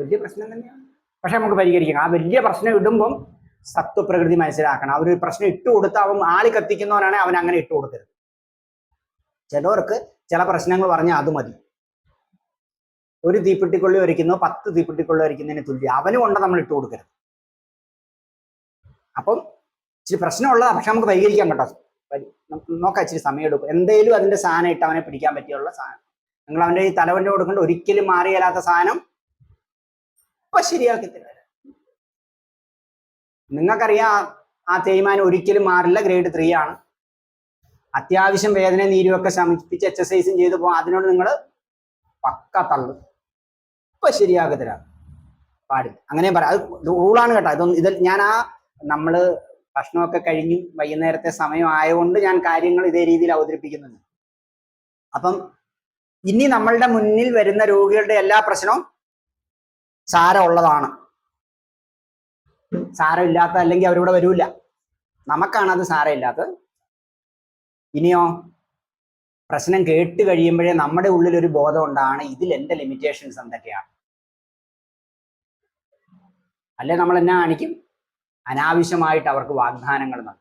വലിയ പ്രശ്നം തന്നെയാണ്, പക്ഷെ നമുക്ക് പരിഹരിക്കണം. ആ വലിയ പ്രശ്നം ഇടുമ്പം സത്വപ്രകൃതി മനസ്സിലാക്കണം. അവര് പ്രശ്നം ഇട്ട് കൊടുത്ത് അവൻ ആളി കത്തിക്കുന്നവനാണെങ്കിൽ അവൻ അങ്ങനെ ഇട്ട് കൊടുക്കരുത്. ചിലവർക്ക് ചില പ്രശ്നങ്ങൾ പറഞ്ഞാൽ അത് മതി. ഒരു തീപ്പെട്ടിക്കൊള്ളി ഒരിക്കുന്നു 10 തീപ്പെട്ടിക്കൊള്ളി ഒരിക്കുന്നതിന് തുല്യം. അവന് കൊണ്ട് നമ്മൾ ഇട്ട് കൊടുക്കരുത്. അപ്പം ഇച്ചിരി പ്രശ്നമുള്ളതാ, പക്ഷെ നമുക്ക് പരിഹരിക്കാൻ കേട്ടോ. നോക്കാം, ഇച്ചിരി സമയം എടുക്കും. എന്തേലും അതിന്റെ സാധനം ഇട്ട് അവനെ പിടിക്കാൻ പറ്റിയുള്ള സാധനം നിങ്ങൾ അവന്റെ ഈ തലവന്റെ കൊടുക്കേണ്ട. ഒരിക്കലും മാറിയല്ലാത്ത സാധനം ഇപ്പൊ ശരിയാക്കി തരാം. നിങ്ങൾക്കറിയാം ആ തേയ്മാനം ഒരിക്കലും മാറില്ല, ഗ്രേഡ് 3 ആണ്. അത്യാവശ്യം വേദന നീരുമൊക്കെ ശമിപ്പിച്ച് എക്സസൈസും ചെയ്തു പോകാം. അതിനോട് നിങ്ങൾ പക്ക തള്ളു. ഇപ്പൊ ശരിയാക്കി തരാം, പാടില്ല. അങ്ങനെ പറയാം. അത് റൂളാണ് കേട്ടോ. ഞാൻ നമ്മള് ഭക്ഷണമൊക്കെ കഴിഞ്ഞ് വൈകുന്നേരത്തെ സമയം ആയതുകൊണ്ട് ഞാൻ കാര്യങ്ങൾ ഇതേ രീതിയിൽ അവതരിപ്പിക്കുന്നുണ്ട്. അപ്പം ഇനി നമ്മളുടെ മുന്നിൽ വരുന്ന രോഗികളുടെ എല്ലാ പ്രശ്നവും സാരമുള്ളതാണ്. സാരമില്ലാത്ത അല്ലെങ്കിൽ അവരിവിടെ വരൂല. നമുക്കാണത് സാരമില്ലാത്തത്. ഇനിയോ പ്രശ്നം കേട്ട് കഴിയുമ്പോഴേ നമ്മുടെ ഉള്ളിൽ ഒരു ബോധം ഉണ്ടാണ്, ഇതിൽ എൻ്റെ ലിമിറ്റേഷൻസ് എന്തൊക്കെയാണ്. അല്ലെ നമ്മൾ എന്നാ കാണിക്കും? അനാവശ്യമായിട്ട് അവർക്ക് വാഗ്ദാനങ്ങൾ നൽകും.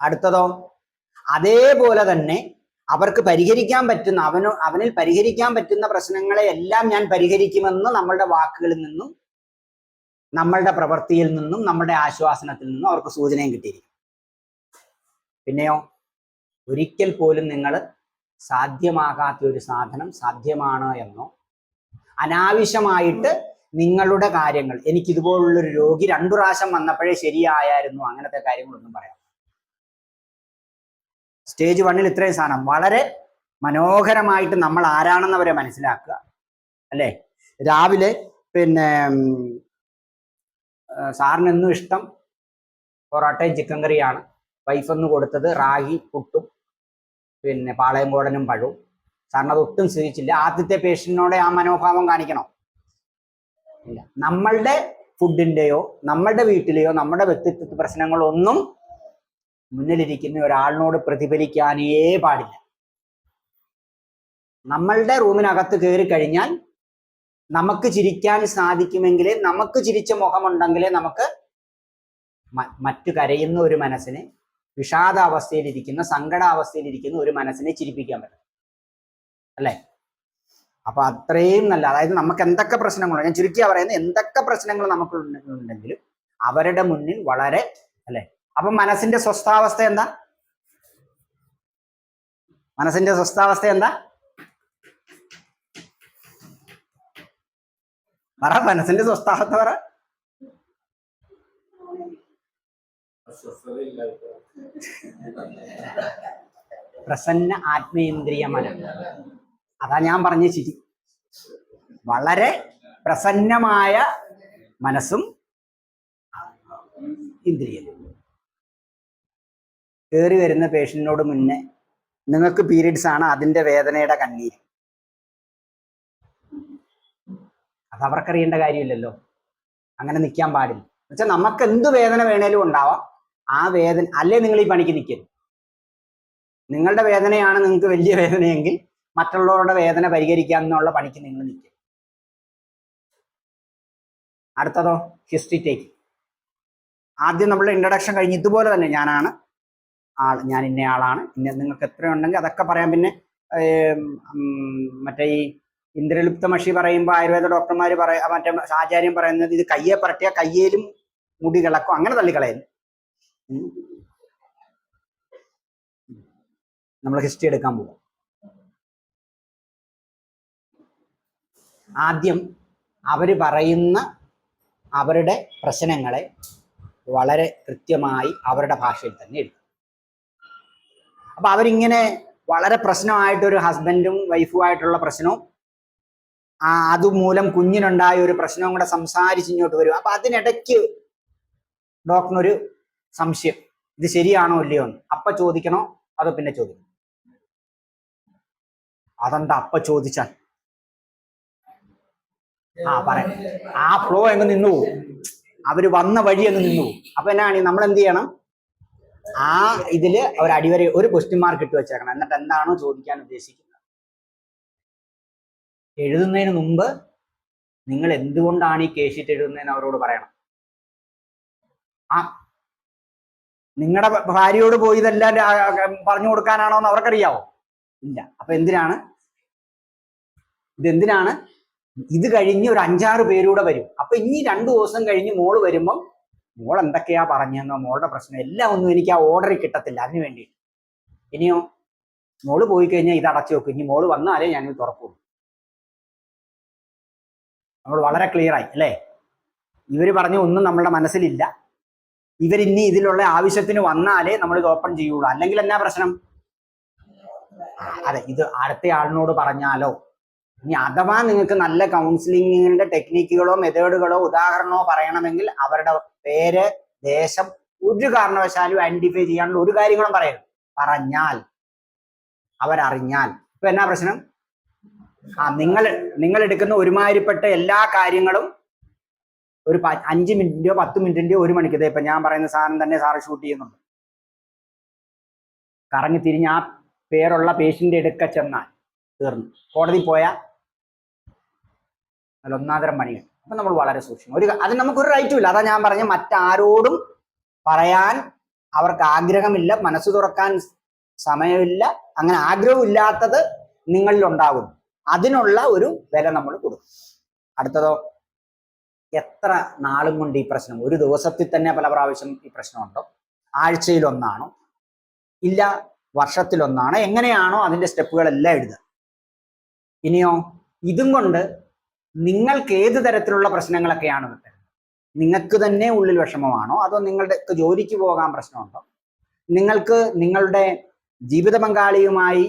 അടുത്തതോ അതേപോലെ തന്നെ അവർക്ക് പരിഹരിക്കാൻ പറ്റുന്ന അവനിൽ പരിഹരിക്കാൻ പറ്റുന്ന പ്രശ്നങ്ങളെ എല്ലാം ഞാൻ പരിഹരിക്കുമെന്ന് നമ്മളുടെ വാക്കുകളിൽ നിന്നും നമ്മളുടെ പ്രവൃത്തിയിൽ നിന്നും നമ്മുടെ ആശ്വാസനത്തിൽ നിന്നും അവർക്ക് സൂചനയും കിട്ടിയിരിക്കും. പിന്നെയോ ഒരിക്കൽ പോലും നിങ്ങൾ സാധ്യമാകാത്ത ഒരു സാധനം സാധ്യമാണ് എന്നോ അനാവശ്യമായിട്ട് നിങ്ങളുടെ കാര്യങ്ങൾ, എനിക്കിതുപോലുള്ളൊരു രോഗി 2 പ്രാവശ്യം വന്നപ്പോഴേ ശരിയായായിരുന്നു, അങ്ങനത്തെ കാര്യങ്ങളൊന്നും പറയാം. സ്റ്റേജ് 1 ഇത്രയും സാധനം വളരെ മനോഹരമായിട്ട് നമ്മൾ ആരാണെന്ന് അവരെ മനസ്സിലാക്കുക. അല്ലേ? രാവിലെ പിന്നെ സാറിനെന്നും ഇഷ്ടം പൊറോട്ടയും ചിക്കൻ കറിയാണ്. വൈഫൊന്ന് കൊടുത്തത് റാഗി പുട്ടും പിന്നെ പാളയംകോടനും പഴവും. സാറിന് അതൊട്ടും സ്വീകരിച്ചില്ല. ആദ്യത്തെ പേഷ്യന്റിനോടെ ആ മനോഭാവം കാണിക്കണോ? ഇല്ല. നമ്മളുടെ ഫുഡിന്റെയോ നമ്മളുടെ വീട്ടിലെയോ നമ്മുടെ വ്യക്തിത്വ പ്രശ്നങ്ങളൊന്നും മുന്നിലിരിക്കുന്ന ഒരാളിനോട് പ്രതിഫലിക്കാനേ പാടില്ല. നമ്മളുടെ റൂമിനകത്ത് കയറി കഴിഞ്ഞാൽ നമുക്ക് ചിരിക്കാൻ സാധിക്കുമെങ്കിലേ, നമുക്ക് ചിരിച്ച മുഖമുണ്ടെങ്കിലേ നമുക്ക് മറ്റു കരയുന്ന ഒരു മനസ്സിനെ, വിഷാദാവസ്ഥയിലിരിക്കുന്ന സങ്കടാവസ്ഥയിലിരിക്കുന്ന ഒരു മനസ്സിനെ ചിരിപ്പിക്കാൻ പറ്റും. അല്ലേ? അപ്പൊ അത്രയും നല്ല, അതായത് നമുക്ക് എന്തൊക്കെ പ്രശ്നങ്ങളോ, ഞാൻ ചുരുക്കിയാ പറയുന്നത്, എന്തൊക്കെ പ്രശ്നങ്ങൾ നമുക്കുണ്ടെങ്കിലും അവരുടെ മുന്നിൽ വളരെ, അല്ലെ? അപ്പം മനസ്സിന്റെ സ്വസ്ഥാവസ്ഥ എന്താ? മനസ്സിന്റെ സ്വസ്ഥാവസ്ഥ എന്താ? പറ, മനസ്സിന്റെ സ്വസ്ഥാവസ്ഥ പറ. പ്രസന്ന ആത്മേന്ദ്രിയ മനം. അതാ ഞാൻ പറഞ്ഞ ചിരി. വളരെ പ്രസന്നമായ മനസ്സും ഇന്ദ്രിയം. കയറി വരുന്ന പേഷ്യന്റിനോട് മുന്നേ നിങ്ങൾക്ക് പീരീഡ്സ് ആണ്, അതിന്റെ വേദനയുടെ കണ്ണീര്, അത് അവർക്കറിയേണ്ട കാര്യമില്ലല്ലോ. അങ്ങനെ നിൽക്കാൻ പാടില്ല. എന്നുവെച്ചാൽ നമുക്ക് എന്ത് വേദന വേണേലും ഉണ്ടാവാം. ആ വേദന അല്ലേ നിങ്ങൾ ഈ പണിക്ക് നിൽക്കരുത്. നിങ്ങളുടെ വേദനയാണ് നിങ്ങൾക്ക് വലിയ വേദനയെങ്കിൽ മറ്റുള്ളവരുടെ വേദന പരിഹരിക്കാം എന്നുള്ള പണിക്ക് നിങ്ങൾ നിൽക്കും. അടുത്തതോ ഹിസ്റ്ററി ടേക്ക്. ആദ്യം നമ്മൾ ഇൻട്രഡക്ഷൻ കഴിഞ്ഞ് ഇതുപോലെ തന്നെ ഞാനാണ് ആൾ, ഞാൻ ഇന്ന ആളാണ്, ഇന്ന നിങ്ങൾക്ക് എത്രയുണ്ടെങ്കിൽ അതൊക്കെ പറയാം. പിന്നെ മറ്റേ ഈ ഇന്ദ്രലുപ്ത മഷി പറയുമ്പോൾ ആയുർവേദ ഡോക്ടർമാർ മറ്റേ ആചാര്യം പറയുന്നത് ഇത് കയ്യെ പറട്ടിയ കയ്യേലും മുടി കിളക്കും, അങ്ങനെ തള്ളിക്കളയും. നമ്മൾ ഹിസ്റ്ററി എടുക്കാൻ പോകും. ആദ്യം അവർ പറയുന്ന അവരുടെ പ്രശ്നങ്ങളെ വളരെ കൃത്യമായി അവരുടെ ഭാഷയിൽ തന്നെ എഴുതും. അപ്പൊ അവരിങ്ങനെ വളരെ പ്രശ്നമായിട്ടൊരു ഹസ്ബൻഡും വൈഫുമായിട്ടുള്ള പ്രശ്നവും അതുമൂലം കുഞ്ഞിനുണ്ടായ ഒരു പ്രശ്നവും കൂടെ സംസാരിച്ച് ഇങ്ങോട്ട് വരും. അപ്പൊ അതിനിടയ്ക്ക് ഡോക്ടറിനൊരു സംശയം, ഇത് ശരിയാണോ ഇല്ലയോ എന്ന്. അപ്പ ചോദിക്കണോ അതോ പിന്നെ ചോദിക്കണം? അതെന്താ അപ്പ ചോദിച്ചാൽ? പറയാം, ആ ഫ്ലോ അങ്ങ് നിന്നു പോകും, അവര് വന്ന വഴി അങ്ങ് നിന്നു പോകും. അപ്പൊ എന്നാണ് നമ്മൾ എന്ത് ചെയ്യണം? ആ ഇതില് ഒരു അടിവരെ ഒരു ക്വസ്റ്റ്യൻ മാർക്ക് ഇട്ട് വെച്ചേക്കണം. എന്നിട്ട് എന്താണോ ചോദിക്കാൻ ഉദ്ദേശിക്കുന്നത് എഴുതുന്നതിന് മുമ്പ് നിങ്ങൾ എന്തുകൊണ്ടാണ് ഈ കേസ് ഷീറ്റ് എഴുതുന്നതെന്ന് അവരോട് പറയണം. നിങ്ങളുടെ ഭാര്യയോട് പോയി ഇതെല്ലാം പറഞ്ഞു കൊടുക്കാനാണോ എന്ന് അവർക്കറിയാവോ? ഇല്ല. അപ്പൊ ഇതെന്തിനാണ്? ഇത് കഴിഞ്ഞ് ഒരു 5-6 പേരൂടെ വരും. അപ്പൊ ഇനി 2 ദിവസം കഴിഞ്ഞ് മോള് വരുമ്പം മോൾ എന്തൊക്കെയാ പറഞ്ഞെന്നോ മോളുടെ പ്രശ്നം എല്ലാം ഒന്നും എനിക്ക് ആ ഓർഡറിൽ കിട്ടത്തില്ല. അതിന് വേണ്ടിയിട്ട് ഇനിയോ മോള് പോയി കഴിഞ്ഞാൽ ഇത് അടച്ചു വെക്കും, ഇനി മോള് വന്നാലേ ഞാനിത് തുറക്കുള്ളൂ. നമ്മൾ വളരെ ക്ലിയർ ആയി അല്ലേ? ഇവര് പറഞ്ഞ ഒന്നും നമ്മളുടെ മനസ്സിലില്ല. ഇവരിനി ഇതിലുള്ള ആവശ്യത്തിന് വന്നാലേ നമ്മൾ ഇത് ഓപ്പൺ ചെയ്യുള്ളൂ. അല്ലെങ്കിൽ എന്നാ പ്രശ്നം? അതെ, ഇത് അടുത്ത ആളിനോട് പറഞ്ഞാലോ, ഇനി അഥവാ നിങ്ങൾക്ക് നല്ല കൗൺസിലിങ്ങിന്റെ ടെക്നിക്കുകളോ മെത്തേഡുകളോ ഉദാഹരണമോ പറയണമെങ്കിൽ അവരുടെ പേര്, ദേശം ഒരു കാരണവശാലും ഐഡന്റിഫൈ ചെയ്യാനുള്ള ഒരു കാര്യങ്ങളും പറയരുത്. പറഞ്ഞാൽ അവരറിഞ്ഞാൽ ഇപ്പൊ എന്നാ പ്രശ്നം? നിങ്ങൾ എടുക്കുന്ന ഒരുമാതിരിപ്പെട്ട എല്ലാ കാര്യങ്ങളും ഒരു 5 മിനിറ്റിന്റെയോ 10 മിനിറ്റിന്റെയോ 1 മണിക്കോ, ഇപ്പൊ ഞാൻ പറയുന്ന സാധനം തന്നെ സാറ് ഷൂട്ട് ചെയ്യുന്നുണ്ട്. കറങ്ങി തിരിഞ്ഞ് ആ പേരുള്ള പേഷ്യന്റ് എടുക്ക ചെന്നാൽ തീർന്നു. കോടതി പോയാൽ അല്ല ഒന്നാന്തരം പണി കിട്ടും. അപ്പൊ നമ്മൾ വളരെ സൂക്ഷിക്കും. അത് നമുക്കൊരു റൈറ്റും ഇല്ല. അതാ ഞാൻ പറഞ്ഞ മറ്റാരോടും പറയാൻ അവർക്ക് ആഗ്രഹമില്ല, മനസ്സ് തുറക്കാൻ സമയമില്ല. അങ്ങനെ ആഗ്രഹം ഇല്ലാത്തത് നിങ്ങളിൽ ഉണ്ടാകും. അതിനുള്ള ഒരു വില നമ്മൾ കൊടുക്കും. അടുത്തതോ, എത്ര നാളും കൊണ്ട് ഈ പ്രശ്നം? ഒരു ദിവസത്തിൽ തന്നെ പല പ്രാവശ്യം ഈ പ്രശ്നമുണ്ടോ? ആഴ്ചയിൽ ഒന്നാണോ? ഇല്ല വർഷത്തിൽ ഒന്നാണോ? എങ്ങനെയാണോ അതിന്റെ സ്റ്റെപ്പുകളെല്ലാം എഴുതുക. ഇനിയോ ഇതും കൊണ്ട് നിങ്ങൾക്ക് ഏത് തരത്തിലുള്ള പ്രശ്നങ്ങളൊക്കെയാണ് വരുന്നത്? നിങ്ങൾക്ക് തന്നെ ഉള്ളിൽ വിഷമമാണോ? അതോ നിങ്ങളുടെ ജോലിക്ക് പോകാൻ പ്രശ്നമുണ്ടോ? നിങ്ങൾക്ക് നിങ്ങളുടെ ജീവിത പങ്കാളിയുമായി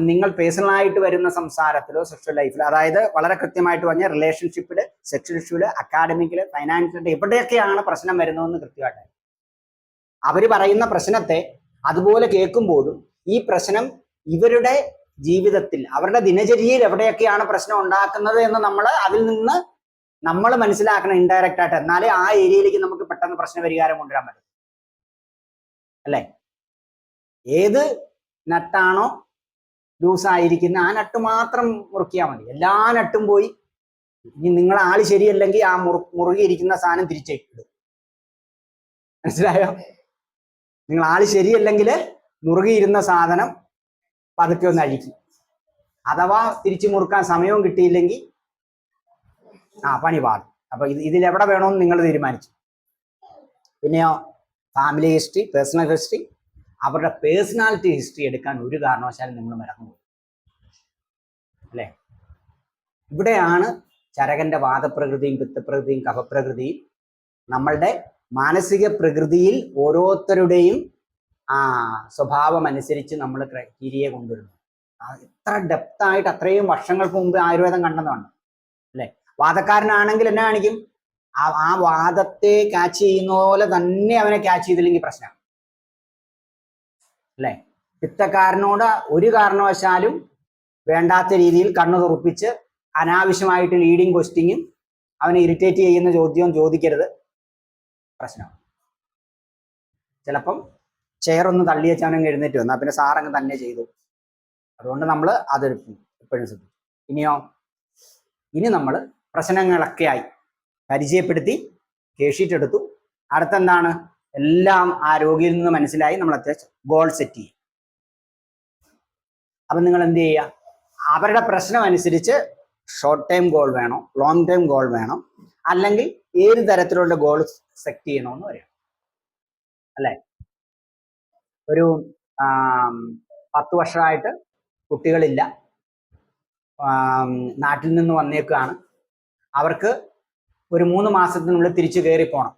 നിങ്ങൾ പേഴ്സണലായിട്ട് വരുന്ന സംസാരത്തിലോ സെക്ഷൽ ലൈഫിലോ, അതായത് വളരെ കൃത്യമായിട്ട് പറഞ്ഞ റിലേഷൻഷിപ്പില്, സെക്ഷൽ ഇഷ്യൂല്, അക്കാഡമിക്കില്, ഫൈനാൻഷ്യലില് എവിടെയൊക്കെയാണ് പ്രശ്നം വരുന്നതെന്ന് കൃത്യമായിട്ട് അവര് പറയുന്ന പ്രശ്നത്തെ അതുപോലെ കേൾക്കുമ്പോഴും ഈ പ്രശ്നം ഇവരുടെ ജീവിതത്തിൽ അവരുടെ ദിനചര്യയിൽ എവിടെയൊക്കെയാണ് പ്രശ്നം ഉണ്ടാക്കുന്നത് എന്ന് അതിൽ നിന്ന് നമ്മൾ മനസ്സിലാക്കണം ഇൻഡയറക്റ്റ് ആയിട്ട്. എന്നാലേ ആ ഏരിയയിലേക്ക് നമുക്ക് പെട്ടെന്ന് പ്രശ്ന പരിഹാരം കൊണ്ടുവരാൻ പറ്റും അല്ലേ? ഏത് നട്ടാണോ ലൂസായിരിക്കുന്ന ആ നട്ട് മാത്രം മുറുക്കിയാൽ മതി. എല്ലാ നട്ടും പോയി ഇനി നിങ്ങളെ ആള് ശരിയല്ലെങ്കിൽ ആ മുറുകിയിരിക്കുന്ന സാധനം തിരിച്ചേക്കിടും. മനസ്സിലായോ? നിങ്ങൾ ആള് ശരിയല്ലെങ്കിൽ മുറുകിയിരുന്ന സാധനം പതുക്കെ ഒന്ന് അഴിക്കും. അഥവാ തിരിച്ചു മുറുക്കാൻ സമയവും കിട്ടിയില്ലെങ്കിൽ പണി പാടും. അപ്പൊ ഇതിലെവിടെ വേണമെന്ന് നിങ്ങൾ തീരുമാനിച്ചു. പിന്നെയോ ഫാമിലി ഹിസ്റ്ററി, പേഴ്സണൽ ഹിസ്റ്ററി, അവരുടെ പേഴ്സണാലിറ്റി ഹിസ്റ്ററി എടുക്കാൻ ഒരു കാരണവശാലും നിങ്ങൾ മറന്നുപോകും അല്ലേ? ഇവിടെയാണ് ചരകന്റെ വാദപ്രകൃതിയും പിത്തപ്രകൃതിയും കഫപ്രകൃതിയും നമ്മളുടെ മാനസിക പ്രകൃതിയിൽ ഓരോരുത്തരുടെയും സ്വഭാവം അനുസരിച്ച് നമ്മൾ ക്രൈറ്റീരിയ കൊണ്ടുവരുന്നു. എത്ര ഡെപ്തായിട്ട് അത്രയും വർഷങ്ങൾക്ക് മുമ്പ് ആയുർവേദം കണ്ടെന്നാണ് അല്ലെ. വാദക്കാരനാണെങ്കിൽ എന്നെ കാണിക്കും, ആ വാദത്തെ ക്യാച്ച് ചെയ്യുന്ന പോലെ തന്നെ അവനെ ക്യാച്ച് ചെയ്തില്ലെങ്കിൽ പ്രശ്നമാണ് അല്ലെ. പിത്തക്കാരനോട് ഒരു കാരണവശാലും വേണ്ടാത്ത രീതിയിൽ കണ്ണു തുറപ്പിച്ച് അനാവശ്യമായിട്ട് ലീഡിങ് ക്വസ്റ്റിങ്ങും അവനെ ഇറിറ്റേറ്റ് ചെയ്യുന്ന ചോദ്യവും ചോദിക്കരുത്, പ്രശ്നം. ചിലപ്പം ചെയർ ഒന്ന് തള്ളിയച്ച് അവനങ്ങ് എഴുന്നേറ്റ് വന്നു, പിന്നെ സാറങ്ങ് തന്നെ ചെയ്തു. അതുകൊണ്ട് നമ്മൾ അത് എപ്പോഴും ശ്രദ്ധിക്കും. ഇനി നമ്മൾ പ്രശ്നങ്ങളൊക്കെ ആയി പരിചയപ്പെടുത്തി, കേസ് എടുത്തു. അടുത്തെന്താണ്, എല്ലാം ആ രോഗിയിൽ നിന്ന് മനസ്സിലായി. നമ്മൾ അത്യാവശ്യം ഗോൾ സെറ്റ് ചെയ്യും. അപ്പം നിങ്ങൾ എന്ത് ചെയ്യുക, അവരുടെ പ്രശ്നം അനുസരിച്ച് ഷോർട്ട് ടൈം ഗോൾ വേണോ, ലോങ് ടൈം ഗോൾ വേണോ, അല്ലെങ്കിൽ ഏത് തരത്തിലുള്ള ഗോൾ സെറ്റ് ചെയ്യണമെന്ന് പറയാം അല്ലേ. ഒരു 10 വർഷമായിട്ട് കുട്ടികളില്ല, നാട്ടിൽ നിന്ന് വന്നേക്കാണ്, അവർക്ക് ഒരു 3 മാസത്തിനുള്ളിൽ തിരിച്ചു കയറി പോകണം.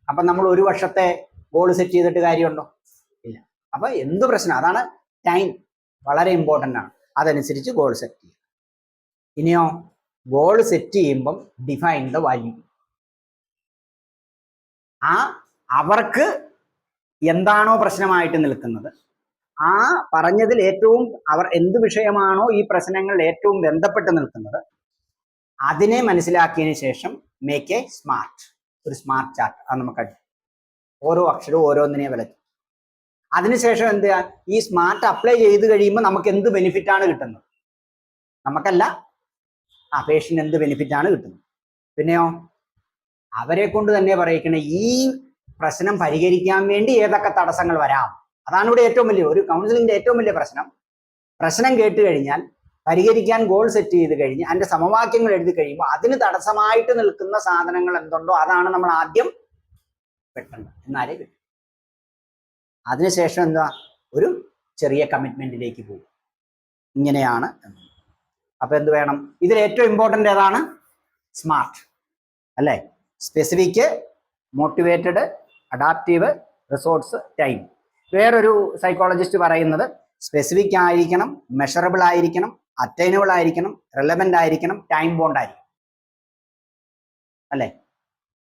അപ്പം നമ്മൾ 1 വർഷത്തെ ഗോൾ സെറ്റ് ചെയ്തിട്ട് കാര്യമുണ്ടോ? ഇല്ല. അപ്പൊ എന്ത് പ്രശ്നം, അതാണ് ടൈം വളരെ ഇമ്പോർട്ടൻ്റ് ആണ്. അതനുസരിച്ച് ഗോൾ സെറ്റ് ചെയ്യും. ഇനിയോ, ഗോൾ സെറ്റ് ചെയ്യുമ്പം ഡിഫൈൻ ദ വാല്യൂ. അവർക്ക് എന്താണോ പ്രശ്നമായിട്ട് നിൽക്കുന്നത്, ആ പറഞ്ഞതിൽ ഏറ്റവും അവർ എന്ത് വിഷയമാണോ ഈ പ്രശ്നങ്ങളിൽ ഏറ്റവും ബന്ധപ്പെട്ട് നിൽക്കുന്നത്, അതിനെ മനസ്സിലാക്കിയതിന് ശേഷം മേക്ക് എ സ്മാർട്ട്, ഒരു സ്മാർട്ട് ചാർട്ട്. അത് നമുക്ക് ഓരോ അക്ഷരവും ഓരോന്നിനെ വിലക്കും. അതിനുശേഷം എന്താ, ഈ സ്മാർട്ട് അപ്ലൈ ചെയ്ത് കഴിയുമ്പോൾ നമുക്ക് എന്ത് ബെനിഫിറ്റ് ആണ് കിട്ടുന്നത്, നമുക്കല്ല പേഷ്യന്റ് എന്ത് ബെനിഫിറ്റ് ആണ് കിട്ടുന്നത്. പിന്നെയോ, അവരെ കൊണ്ട് തന്നെ പറയിക്കണേ ഈ പ്രശ്നം പരിഹരിക്കാൻ വേണ്ടി ഏതൊക്കെ തടസ്സങ്ങൾ വരാം. അതാണ് ഇവിടെ ഏറ്റവും വലിയ ഒരു കൗൺസിലിംഗിന്റെ ഏറ്റവും വലിയ പ്രശ്നം കേട്ട് കഴിഞ്ഞാൽ പരിഹരിക്കാൻ ഗോൾ സെറ്റ് ചെയ്ത് കഴിഞ്ഞ് അതിന്റെ സമവാക്യങ്ങൾ എഴുതി കഴിയുമ്പോൾ അതിന് തടസ്സമായിട്ട് നിൽക്കുന്ന സാധനങ്ങൾ എന്തുണ്ടോ അതാണ് നമ്മൾ ആദ്യം വെട്ടേണ്ടത്, എന്നാലേ കിട്ടും. അതിനുശേഷം എന്താ, ഒരു ചെറിയ കമ്മിറ്റ്മെന്റിലേക്ക് പോകും. ഇങ്ങനെയാണ്. അപ്പൊ എന്ത് വേണം, ഇതിൽ ഏറ്റവും ഇമ്പോർട്ടൻ്റ് ഏതാണ്, സ്മാർട്ട് അല്ലേ. Specific, motivated, adaptive, resource, time. വേറൊരു സൈക്കോളജിസ്റ്റ് പറയുന്നത് സ്പെസിഫിക് ആയിരിക്കണം, മെഷറബിൾ ആയിരിക്കണം, അറ്റൈനബിൾ ആയിരിക്കണം, റെലവൻ്റ് ആയിരിക്കണം, ടൈം ബോണ്ട് ആയിരിക്കണം അല്ലേ.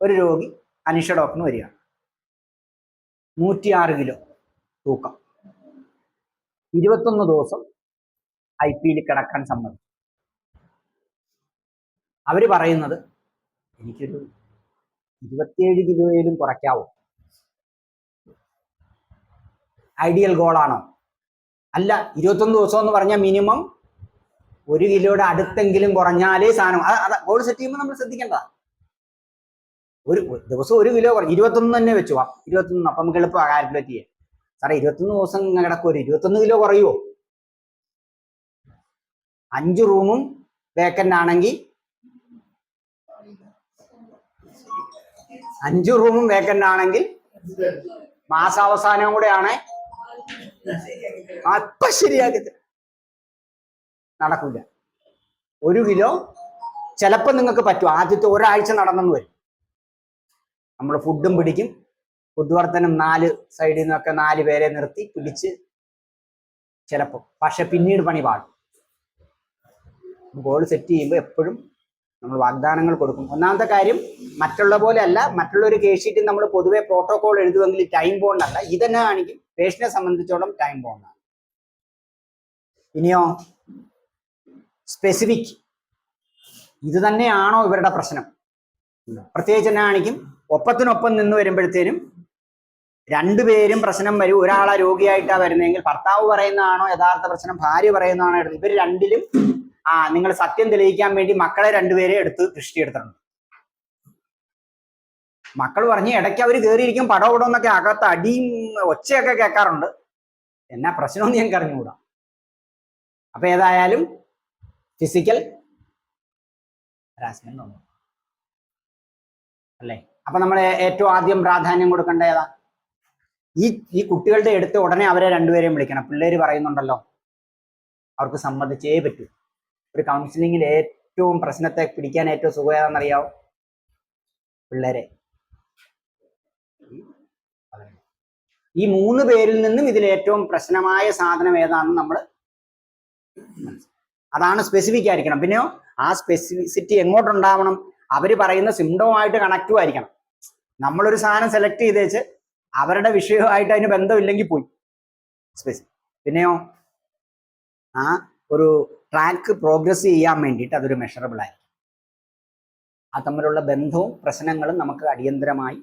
ഒരു രോഗി അനീഷ ഡോക്ടറിന് വരികയാണ്, 106 കിലോ തൂക്കം, 21 ദിവസം IPയിൽ കിടക്കാൻ സമ്മതിച്ചു. അവര് പറയുന്നത് എനിക്കൊരു 27 കിലോയിലും കുറയ്ക്കാവോ, ഐഡിയൽ ഗോളാണോ? അല്ല, 21 ദിവസം എന്ന് പറഞ്ഞാൽ മിനിമം 1 കിലോയുടെ അടുത്തെങ്കിലും കുറഞ്ഞാലേ സാധനം. ഗോൾ സെറ്റ് ചെയ്യുമ്പോൾ നമ്മൾ ശ്രദ്ധിക്കേണ്ടതാ. ഒരു ദിവസം 1 കിലോ 21 തന്നെ വെച്ചു, 21. അപ്പം നമുക്ക് എളുപ്പം കാൽക്കുലേറ്റ് ചെയ്യാം. സാറേ 21 ദിവസം കിടക്കും, ഒരു 21 കിലോ കുറയുമോ? 5 റൂമും വേക്കൻ്റ് ആണെങ്കിൽ 5 റൂമും വേക്കൻ്റ് ആണെങ്കിൽ മാസാവസാനം കൂടെ ആണേ അപ്പൊ ശരിയാക്കി നടക്കൂല. 1 കിലോ ചിലപ്പോൾ നിങ്ങൾക്ക് പറ്റും, ആദ്യത്തെ ഒരാഴ്ച നടന്നെന്ന് വരും. നമ്മൾ ഫുഡും പിടിക്കും, ബുദ്ധിവർത്തനം 4 സൈഡിൽ നിന്നൊക്കെ 4 പേരെ നിർത്തി പിടിച്ച് ചിലപ്പോൾ, പക്ഷെ പിന്നീട് പണി പാടും. ഗോൾ സെറ്റ് ചെയ്യുമ്പോൾ എപ്പോഴും നമ്മൾ വാഗ്ദാനങ്ങൾ കൊടുക്കും. ഒന്നാമത്തെ കാര്യം, മറ്റുള്ള പോലെ അല്ല, മറ്റുള്ള ഒരു കേസ് ഷീറ്റിൽ നമ്മൾ പൊതുവെ പ്രോട്ടോകോൾ എഴുതുമെങ്കിൽ ടൈം ബോണ്ട് അല്ല, ഇതെന്നെ കാണിക്കും പേഷ്യനെ സംബന്ധിച്ചോളം ടൈം ബോണ്ടാണ്. ഇനിയോ, സ്പെസിഫിക്, ഇത് തന്നെയാണോ ഇവരുടെ പ്രശ്നം, പ്രത്യേകിച്ച് എന്നെ കാണിക്കും. ഒപ്പത്തിനൊപ്പം നിന്ന് വരുമ്പോഴത്തേനും 2 പേരും പ്രശ്നം വരും. ഒരാളെ രോഗിയായിട്ടാണ് വരുന്നതെങ്കിൽ ഭർത്താവ് പറയുന്നതാണോ യഥാർത്ഥ പ്രശ്നം, ഭാര്യ പറയുന്നതാണോ? ഇവർ രണ്ടിലും നിങ്ങൾ സത്യം തെളിയിക്കാൻ വേണ്ടി മക്കളെ 2 പേരെ എടുത്ത് ദൃഷ്ടിയെടുത്തിട്ടുണ്ട്. മക്കൾ പറഞ്ഞ് ഇടയ്ക്ക് അവർ കയറിയിരിക്കും, പടപടം എന്നൊക്കെ അകത്ത് അടിയും ഒച്ചയൊക്കെ കേൾക്കാറുണ്ട്. എന്നാ പ്രശ്നമൊന്നും ഞങ്ങൾക്ക് അറിഞ്ഞുകൂടാ. അപ്പൊ ഏതായാലും ഫിസിക്കൽ ഹരാസ്മെന്റ് ഒന്നും അല്ലേ. അപ്പൊ നമ്മൾ ഏറ്റവും ആദ്യം പ്രാധാന്യം കൊടുക്കേണ്ട ഏതാ? ഈ കുട്ടികളുടെ അടുത്ത് ഉടനെ അവരെ 2 പേരെയും വിളിക്കണം. പിള്ളേര് പറയുന്നുണ്ടല്ലോ, അവർക്ക് സമ്മതിച്ചേ പറ്റൂ. ഒരു കൗൺസിലിങ്ങിൽ ഏറ്റവും പ്രശ്നത്തെ പിടിക്കാൻ ഏറ്റവും സുഖം ഏതാണെന്നറിയാവോ? പിള്ളേരെ. ഈ 3 പേരിൽ നിന്നും ഇതിൽ ഏറ്റവും പ്രശ്നമായ സാധനം ഏതാണെന്ന് നമ്മൾ, അതാണ് സ്പെസിഫിക് ആയിരിക്കണം. പിന്നെയോ ആ സ്പെസിഫിസിറ്റി എങ്ങോട്ടുണ്ടാവണം? അവര് പറയുന്ന സിംറ്റവുമായിട്ട് കണക്റ്റും ആയിരിക്കണം. നമ്മളൊരു സാധനം സെലക്ട് ചെയ്ത് വെച്ച് അവരുടെ വിഷയവുമായിട്ട് അതിന് ബന്ധമില്ലെങ്കിൽ പോയി സ്പെസിഫിക്. പിന്നെയോ ആ ഒരു ട്രാക്ക് പ്രോഗ്രസ് ചെയ്യാൻ വേണ്ടിയിട്ട് അതൊരു മെഷറബിൾ ആയിരിക്കും. ആ തമ്മിലുള്ള ബന്ധവും പ്രശ്നങ്ങളും നമുക്ക് അടിയന്തരമായി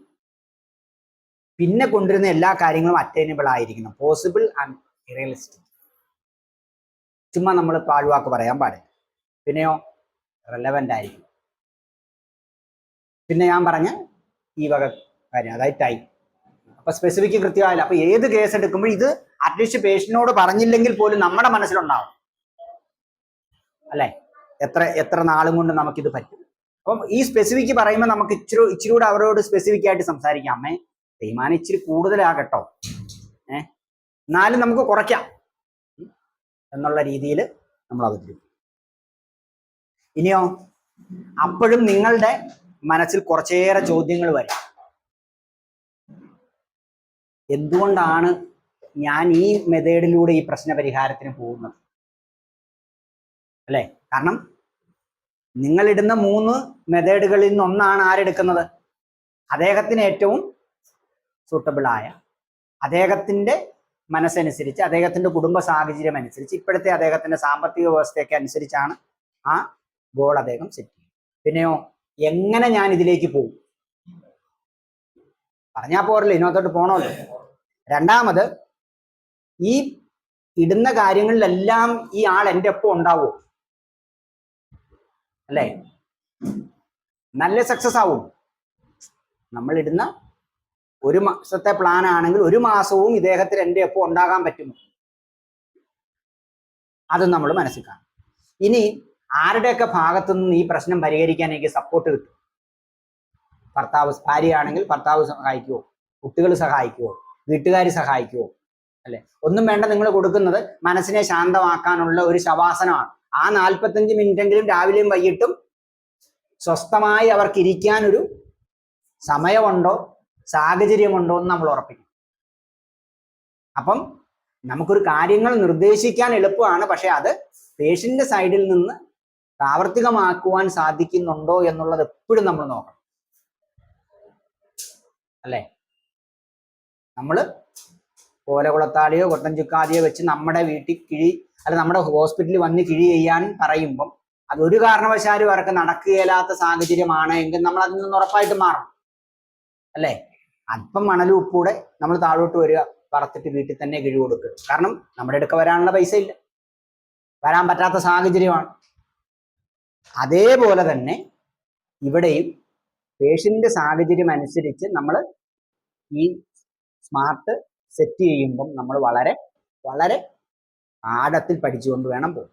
പിന്നെ കൊണ്ടുവരുന്ന എല്ലാ കാര്യങ്ങളും അറ്റൈനബിൾ ആയിരിക്കണം, പോസിബിൾ ആൻഡ് റിയലിസ്റ്റിക്. ചുമ്മാ നമ്മൾ പാഴ്വാക്ക് പറയാൻ പാടില്ല. പിന്നെയോ റെലവൻ്റ് ആയിരിക്കും. പിന്നെ ഞാൻ പറഞ്ഞ ഈ വക കാര്യം, അതായത് ടൈം. അപ്പൊ സ്പെസിഫിക് കൃത്യമായില്ല. അപ്പൊ ഏത് കേസ് എടുക്കുമ്പോൾ ഇത് അറ്റ്ലീസ്റ്റ് പേഷ്യന്റിനോട് പറഞ്ഞില്ലെങ്കിൽ പോലും നമ്മുടെ മനസ്സിലുണ്ടാവും, അല്ലെ? എത്ര നാളും കൊണ്ട് നമുക്കിത് പറ്റും. അപ്പം ഈ സ്പെസിഫിക് പറയുമ്പോൾ നമുക്ക് ഇച്ചിരി കൂടെ അവരോട് സ്പെസിഫിക് ആയിട്ട് സംസാരിക്കാം. അമ്മേ, തേയ്മാനം ഇച്ചിരി കൂടുതലാകട്ടോ, എന്നാലും നമുക്ക് കുറയ്ക്കാം എന്നുള്ള രീതിയിൽ നമ്മൾ അവതരിപ്പിക്കും. ഇനിയോ അപ്പോഴും നിങ്ങളുടെ മനസ്സിൽ കുറച്ചേറെ ചോദ്യങ്ങൾ വരും. എന്തുകൊണ്ടാണ് ഞാൻ ഈ മെത്തേഡിലൂടെ ഈ പ്രശ്ന പരിഹാരത്തിന് പോകുന്നത്, അല്ലേ? കാരണം നിങ്ങളിടുന്ന 3 മെത്തേഡുകളിൽ നിന്നൊന്നാണ് ആരെടുക്കുന്നത്? അദ്ദേഹത്തിന് ഏറ്റവും സൂട്ടബിളായ, അദ്ദേഹത്തിന്റെ മനസ്സനുസരിച്ച്, അദ്ദേഹത്തിന്റെ കുടുംബ സാഹചര്യം അനുസരിച്ച്, ഇപ്പോഴത്തെ അദ്ദേഹത്തിന്റെ സാമ്പത്തിക വ്യവസ്ഥയൊക്കെ അനുസരിച്ചാണ് ആ ഗോൾ അദ്ദേഹം സെറ്റ് ചെയ്യുന്നത്. പിന്നെയോ എങ്ങനെ ഞാൻ ഇതിലേക്ക് പോകും? പറഞ്ഞാൽ പോരല്ലോ, ഇതിനകത്തോട്ട് പോണമല്ലോ. രണ്ടാമത്, ഈ ഇടുന്ന കാര്യങ്ങളിലെല്ലാം ഈ ആൾ എൻ്റെ ഒപ്പം ഉണ്ടാവുമോ, അല്ലേ? നല്ല സക്സസ് ആവും. നമ്മൾ ഇടുന്ന 1 മാസത്തെ പ്ലാൻ ആണെങ്കിൽ 1 മാസവും ഇദ്ദേഹത്തിന് എൻ്റെ ഒപ്പം ഉണ്ടാകാൻ പറ്റുമോ, അത് നമ്മൾ മനസ്സിൽ കാണും. ഇനി ആരുടെയൊക്കെ ഭാഗത്തു നിന്ന് ഈ പ്രശ്നം പരിഹരിക്കാൻ എനിക്ക് സപ്പോർട്ട് കിട്ടും? ഭാര്യയാണെങ്കിൽ ഭർത്താവ് സഹായിക്കുമോ, കുട്ടികൾ സഹായിക്കുമോ, വീട്ടുകാർ സഹായിക്കുമോ, അല്ലെ? ഒന്നും വേണ്ട, നിങ്ങൾ കൊടുക്കുന്നത് മനസ്സിനെ ശാന്തമാക്കാനുള്ള ഒരു ശവാസനമാണ്. ആ 45 മിനിറ്റെങ്കിലും രാവിലെയും വൈകിട്ടും സ്വസ്ഥമായി അവർക്ക് ഇരിക്കാൻ ഒരു സമയമുണ്ടോ, സാഹചര്യമുണ്ടോ എന്ന് നമ്മൾ ഉറപ്പിക്കും. അപ്പം നമുക്കൊരു കാര്യങ്ങൾ നിർദ്ദേശിക്കാൻ എളുപ്പമാണ്, പക്ഷെ അത് പേഷ്യന്റ് സൈഡിൽ നിന്ന് പ്രാവർത്തികമാക്കുവാൻ സാധിക്കുന്നുണ്ടോ എന്നുള്ളത് എപ്പോഴും നമ്മൾ നോക്കണം, അല്ലേ? നമ്മള് കോലകുളത്താളിയോ കൊട്ടൻ ചുക്കാതിയോ വെച്ച് നമ്മുടെ വീട്ടിൽ അല്ല നമ്മുടെ ഹോസ്പിറ്റലിൽ വന്ന് കിഴി ചെയ്യാൻ പറയുമ്പം അതൊരു കാരണവശാലും അവർക്ക് നടക്കുകയില്ലാത്ത സാഹചര്യമാണ് എങ്കിൽ നമ്മൾ അതിൽ നിന്ന് ഉറപ്പായിട്ട് മാറും, അല്ലേ? അല്പം മണലും ഉപ്പൂടെ നമ്മൾ താഴോട്ട് വരിക, പറത്തിട്ട് വീട്ടിൽ തന്നെ കിഴി കൊടുക്കുക. കാരണം നമ്മുടെ അടുക്ക വരാനുള്ള പൈസ ഇല്ല, വരാൻ പറ്റാത്ത സാഹചര്യമാണ്. അതേപോലെ തന്നെ ഇവിടെയും പേഷ്യന്റ് സാഹചര്യം അനുസരിച്ച് നമ്മൾ ഈ സ്മാർട്ട് സെറ്റ് ചെയ്യുമ്പം നമ്മൾ വളരെ വളരെ ആഴത്തിൽ പഠിച്ചുകൊണ്ട് വേണം പോകും.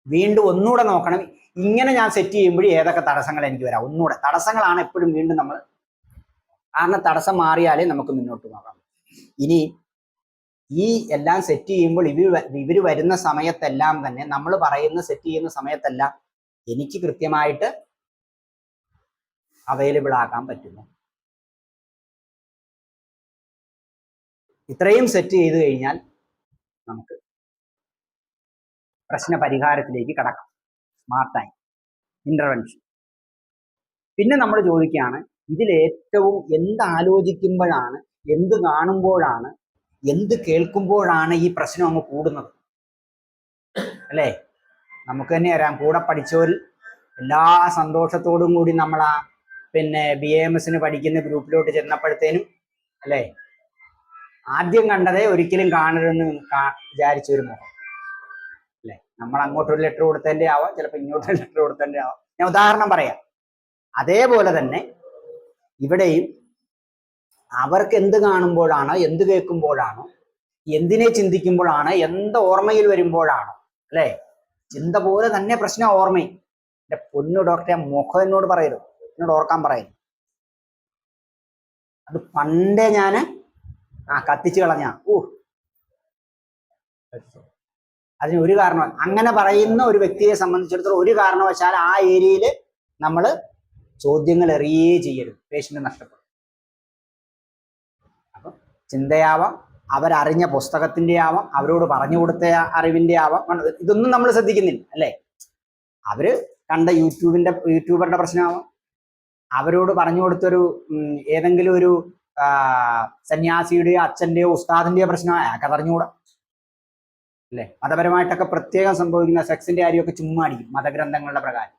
വീണ്ടും ഒന്നുകൂടെ നോക്കണം, ഇങ്ങനെ ഞാൻ സെറ്റ് ചെയ്യുമ്പോഴും ഏതൊക്കെ തടസ്സങ്ങൾ എനിക്ക് വരാം. ഒന്നുകൂടെ തടസ്സങ്ങളാണ് എപ്പോഴും വീണ്ടും നമ്മൾ, കാരണം തടസ്സം മാറിയാലേ നമുക്ക് മുന്നോട്ട് പോകാം. ഇനി ഈ എല്ലാം സെറ്റ് ചെയ്യുമ്പോൾ ഇവര് വരുന്ന സമയത്തെല്ലാം തന്നെ നമ്മൾ പറയുന്ന സെറ്റ് ചെയ്യുന്ന സമയത്തെല്ലാം എനിക്ക് കൃത്യമായിട്ട് അവൈലബിൾ ആക്കാൻ പറ്റുന്നു. ഇത്രയും സെറ്റ് ചെയ്ത് കഴിഞ്ഞാൽ നമുക്ക് പ്രശ്ന പരിഹാരത്തിലേക്ക് കടക്കാം, സ്മാർട്ടായി ഇന്റർവെൻഷൻ. പിന്നെ നമ്മൾ ചോദിക്കുകയാണ്, ഇതിലേറ്റവും എന്ത് ആലോചിക്കുമ്പോഴാണ്, എന്ത് കാണുമ്പോഴാണ്, എന്ത് കേൾക്കുമ്പോഴാണ് ഈ പ്രശ്നം അങ്ങ് കൂടുന്നത്, അല്ലേ? നമുക്ക് തന്നെ അറിയാം, കൂടെ പഠിച്ചവരിൽ എല്ലാ സന്തോഷത്തോടും കൂടി നമ്മൾ ആ BAMS പഠിക്കുന്ന ഗ്രൂപ്പിലോട്ട് ചെന്നപ്പോഴത്തേനും, അല്ലേ, ആദ്യം കണ്ടതേ ഒരിക്കലും കാണരുതെന്ന് വിചാരിച്ചൊരു മുഖം, അല്ലെ? നമ്മൾ അങ്ങോട്ടൊരു ലെറ്റർ കൊടുത്തതിന്റെ ആവാം, ചിലപ്പോൾ ഇങ്ങോട്ടൊരു ലെറ്റർ കൊടുത്തതിന്റെ ആവാം. ഞാൻ ഉദാഹരണം പറയാം. അതേപോലെ തന്നെ ഇവിടെയും അവർക്ക് എന്ത് കാണുമ്പോഴാണോ, എന്ത് കേൾക്കുമ്പോഴാണോ, എന്തിനെ ചിന്തിക്കുമ്പോഴാണ്, എന്ത് ഓർമ്മയിൽ വരുമ്പോഴാണോ, അല്ലെ? ചിന്ത പോലെ തന്നെ പ്രശ്നം ഓർമ്മയും. എന്റെ പൊന്നു ഡോക്ടറെ, മുഖം എന്നോട് പറയരുത്, എന്നോട് ഓർക്കാൻ പറയരുത്. അത് പണ്ടേ ഞാൻ കത്തിച്ചു കളഞ്ഞ. അതിന് ഒരു കാരണം, അങ്ങനെ പറയുന്ന ഒരു വ്യക്തിയെ സംബന്ധിച്ചിടത്തോളം ഒരു കാരണവശാൽ ആ ഏരിയയിൽ നമ്മൾ ചോദ്യങ്ങൾ എറിയേ ചെയ്യരുത്, പേഷ്യന്റ് നഷ്ടപ്പെടും. അപ്പം ചിന്തയാവാം, അവരറിഞ്ഞ പുസ്തകത്തിന്റെ ആവാം, അവരോട് പറഞ്ഞു കൊടുത്ത അറിവിന്റെ ആവാം, ഇതൊന്നും നമ്മൾ ശ്രദ്ധിക്കുന്നില്ല അല്ലേ. അവര് കണ്ട യൂട്യൂബറുടെ പ്രശ്നമാവാം, അവരോട് പറഞ്ഞു കൊടുത്തൊരു ഏതെങ്കിലും ഒരു സന്യാസിയുടെയോ അച്ഛന്റെയോ ഉസ്താദിന്റെയോ പ്രശ്നം അയാൾക്ക് അതറിഞ്ഞുകൂടാ അല്ലേ. മതപരമായിട്ടൊക്കെ പ്രത്യേകം സംഭവിക്കുന്ന സെക്സിന്റെ കാര്യമൊക്കെ ചുമ്മാ അടിക്കും മതഗ്രന്ഥങ്ങളുടെ പ്രകാരം,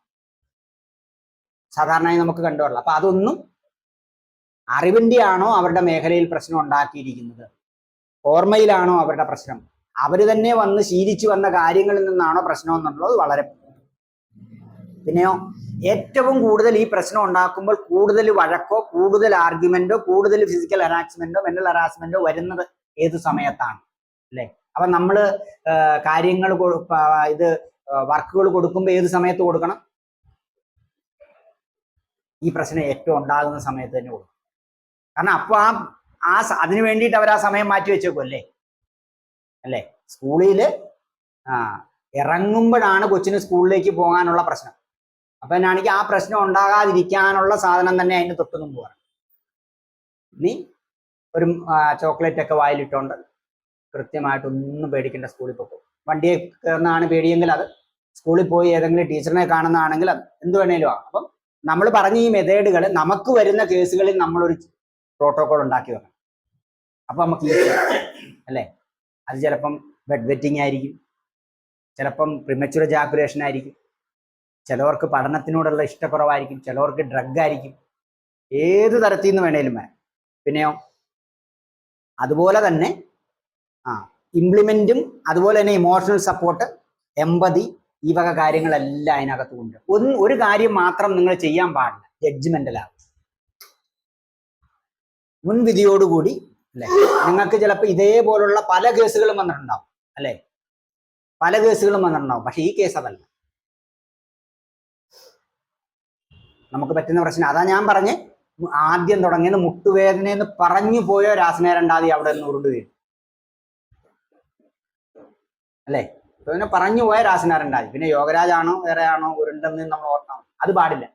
സാധാരണയായി നമുക്ക് കണ്ടുവരില്ല. അപ്പൊ അതൊന്നും അറിവിന്റെ ആണോ അവരുടെ മേഖലയിൽ പ്രശ്നം ഉണ്ടാക്കിയിരിക്കുന്നത്, ഓർമ്മയിലാണോ അവരുടെ പ്രശ്നം, അവര് തന്നെ വന്ന് ശീലിച്ചു വന്ന കാര്യങ്ങളിൽ നിന്നാണോ പ്രശ്നം എന്നുള്ളത് വളരെ. പിന്നെയോ ഏറ്റവും കൂടുതൽ ഈ പ്രശ്നം ഉണ്ടാക്കുമ്പോൾ കൂടുതൽ വഴക്കോ കൂടുതൽ ആർഗ്യുമെന്റോ കൂടുതൽ ഫിസിക്കൽ ഹറാസ്മെന്റോ മെന്റൽ ഹറാസ്മെന്റോ വരുന്നത് ഏത് സമയത്താണ് അല്ലെ. അപ്പൊ നമ്മള് കാര്യങ്ങൾ വർക്കുകൾ കൊടുക്കുമ്പോൾ ഏത് സമയത്ത് കൊടുക്കണം? ഈ പ്രശ്നം ഏറ്റവും ഉണ്ടാകുന്ന സമയത്ത് തന്നെ കൊടുക്കണം. കാരണം അപ്പൊ അതിനു വേണ്ടിയിട്ട് അവർ ആ സമയം മാറ്റി വെച്ചേക്കും അല്ലേ. സ്കൂളില് ഇറങ്ങുമ്പോഴാണ് കൊച്ചിന് സ്കൂളിലേക്ക് പോകാനുള്ള പ്രശ്നം. അപ്പൊ എന്നാണെങ്കിൽ ആ പ്രശ്നം ഉണ്ടാകാതിരിക്കാനുള്ള സാധനം തന്നെ അതിന് തൊട്ട് മുമ്പ് പറയും. നീ ഒരു ചോക്ലേറ്റ് ഒക്കെ വായിലിട്ടോണ്ട് കൃത്യമായിട്ടൊന്നും പേടിക്കേണ്ട, സ്കൂളിൽ പോകും. വണ്ടിയെ കയറുന്നതാണ് പേടിയെങ്കിൽ അത്, സ്കൂളിൽ പോയി ഏതെങ്കിലും ടീച്ചറിനെ കാണുന്നതാണെങ്കിൽ അത് എന്ത് വേണേലും ആകും. അപ്പം നമ്മൾ പറഞ്ഞ ഈ മെത്തേഡുകൾ നമുക്ക് വരുന്ന കേസുകളിൽ നമ്മളൊരു പ്രോട്ടോകോൾ ഉണ്ടാക്കി വെക്കണം. അപ്പൊ നമുക്ക് അല്ലേ. അത് ചിലപ്പം ബെഡ് വെറ്റിംഗ് ആയിരിക്കും, ചിലപ്പം പ്രിമച്വർ ജാക്കുലേഷൻ ആയിരിക്കും, ചിലവർക്ക് പഠനത്തിനോടുള്ള ഇഷ്ടക്കുറവായിരിക്കും, ചിലവർക്ക് ഡ്രഗ് ആയിരിക്കും, ഏത് തരത്തിൽ നിന്ന് വേണേലും വരാം. പിന്നെയോ അതുപോലെ തന്നെ ഇംപ്ലിമെന്റും അതുപോലെ തന്നെ ഇമോഷണൽ സപ്പോർട്ട്, എമ്പതി, ഈ വക കാര്യങ്ങളെല്ലാം അതിനകത്ത് ഉണ്ട്. ഒരു കാര്യം മാത്രം നിങ്ങൾ ചെയ്യാൻ പാടില്ല, ജഡ്ജ്മെന്റലാവും, മുൻവിധിയോടുകൂടി അല്ലെ. നിങ്ങൾക്ക് ചിലപ്പോൾ ഇതേപോലുള്ള പല കേസുകളും വന്നിട്ടുണ്ടാവും അല്ലെ, പല കേസുകളും വന്നിട്ടുണ്ടാവും. പക്ഷെ ഈ കേസ് അതല്ല, നമുക്ക് പറ്റുന്ന പ്രശ്നം അതാ ഞാൻ പറഞ്ഞ് ആദ്യം തുടങ്ങിയത് മുട്ടുവേദനയെന്ന് പറഞ്ഞു പോയോ രാസനേരണ്ടാതി അവിടെ നിന്ന് ഉരുണ്ട് വീഴും അല്ലേ. പിന്നെ പറഞ്ഞു പോയ രാസനാരണ്ടാതി, പിന്നെ യോഗരാജാണോ വേറെ ആണോ ഉരുണ്ടെന്ന് നമ്മൾ ഓർക്കണം. അത് പാടില്ല.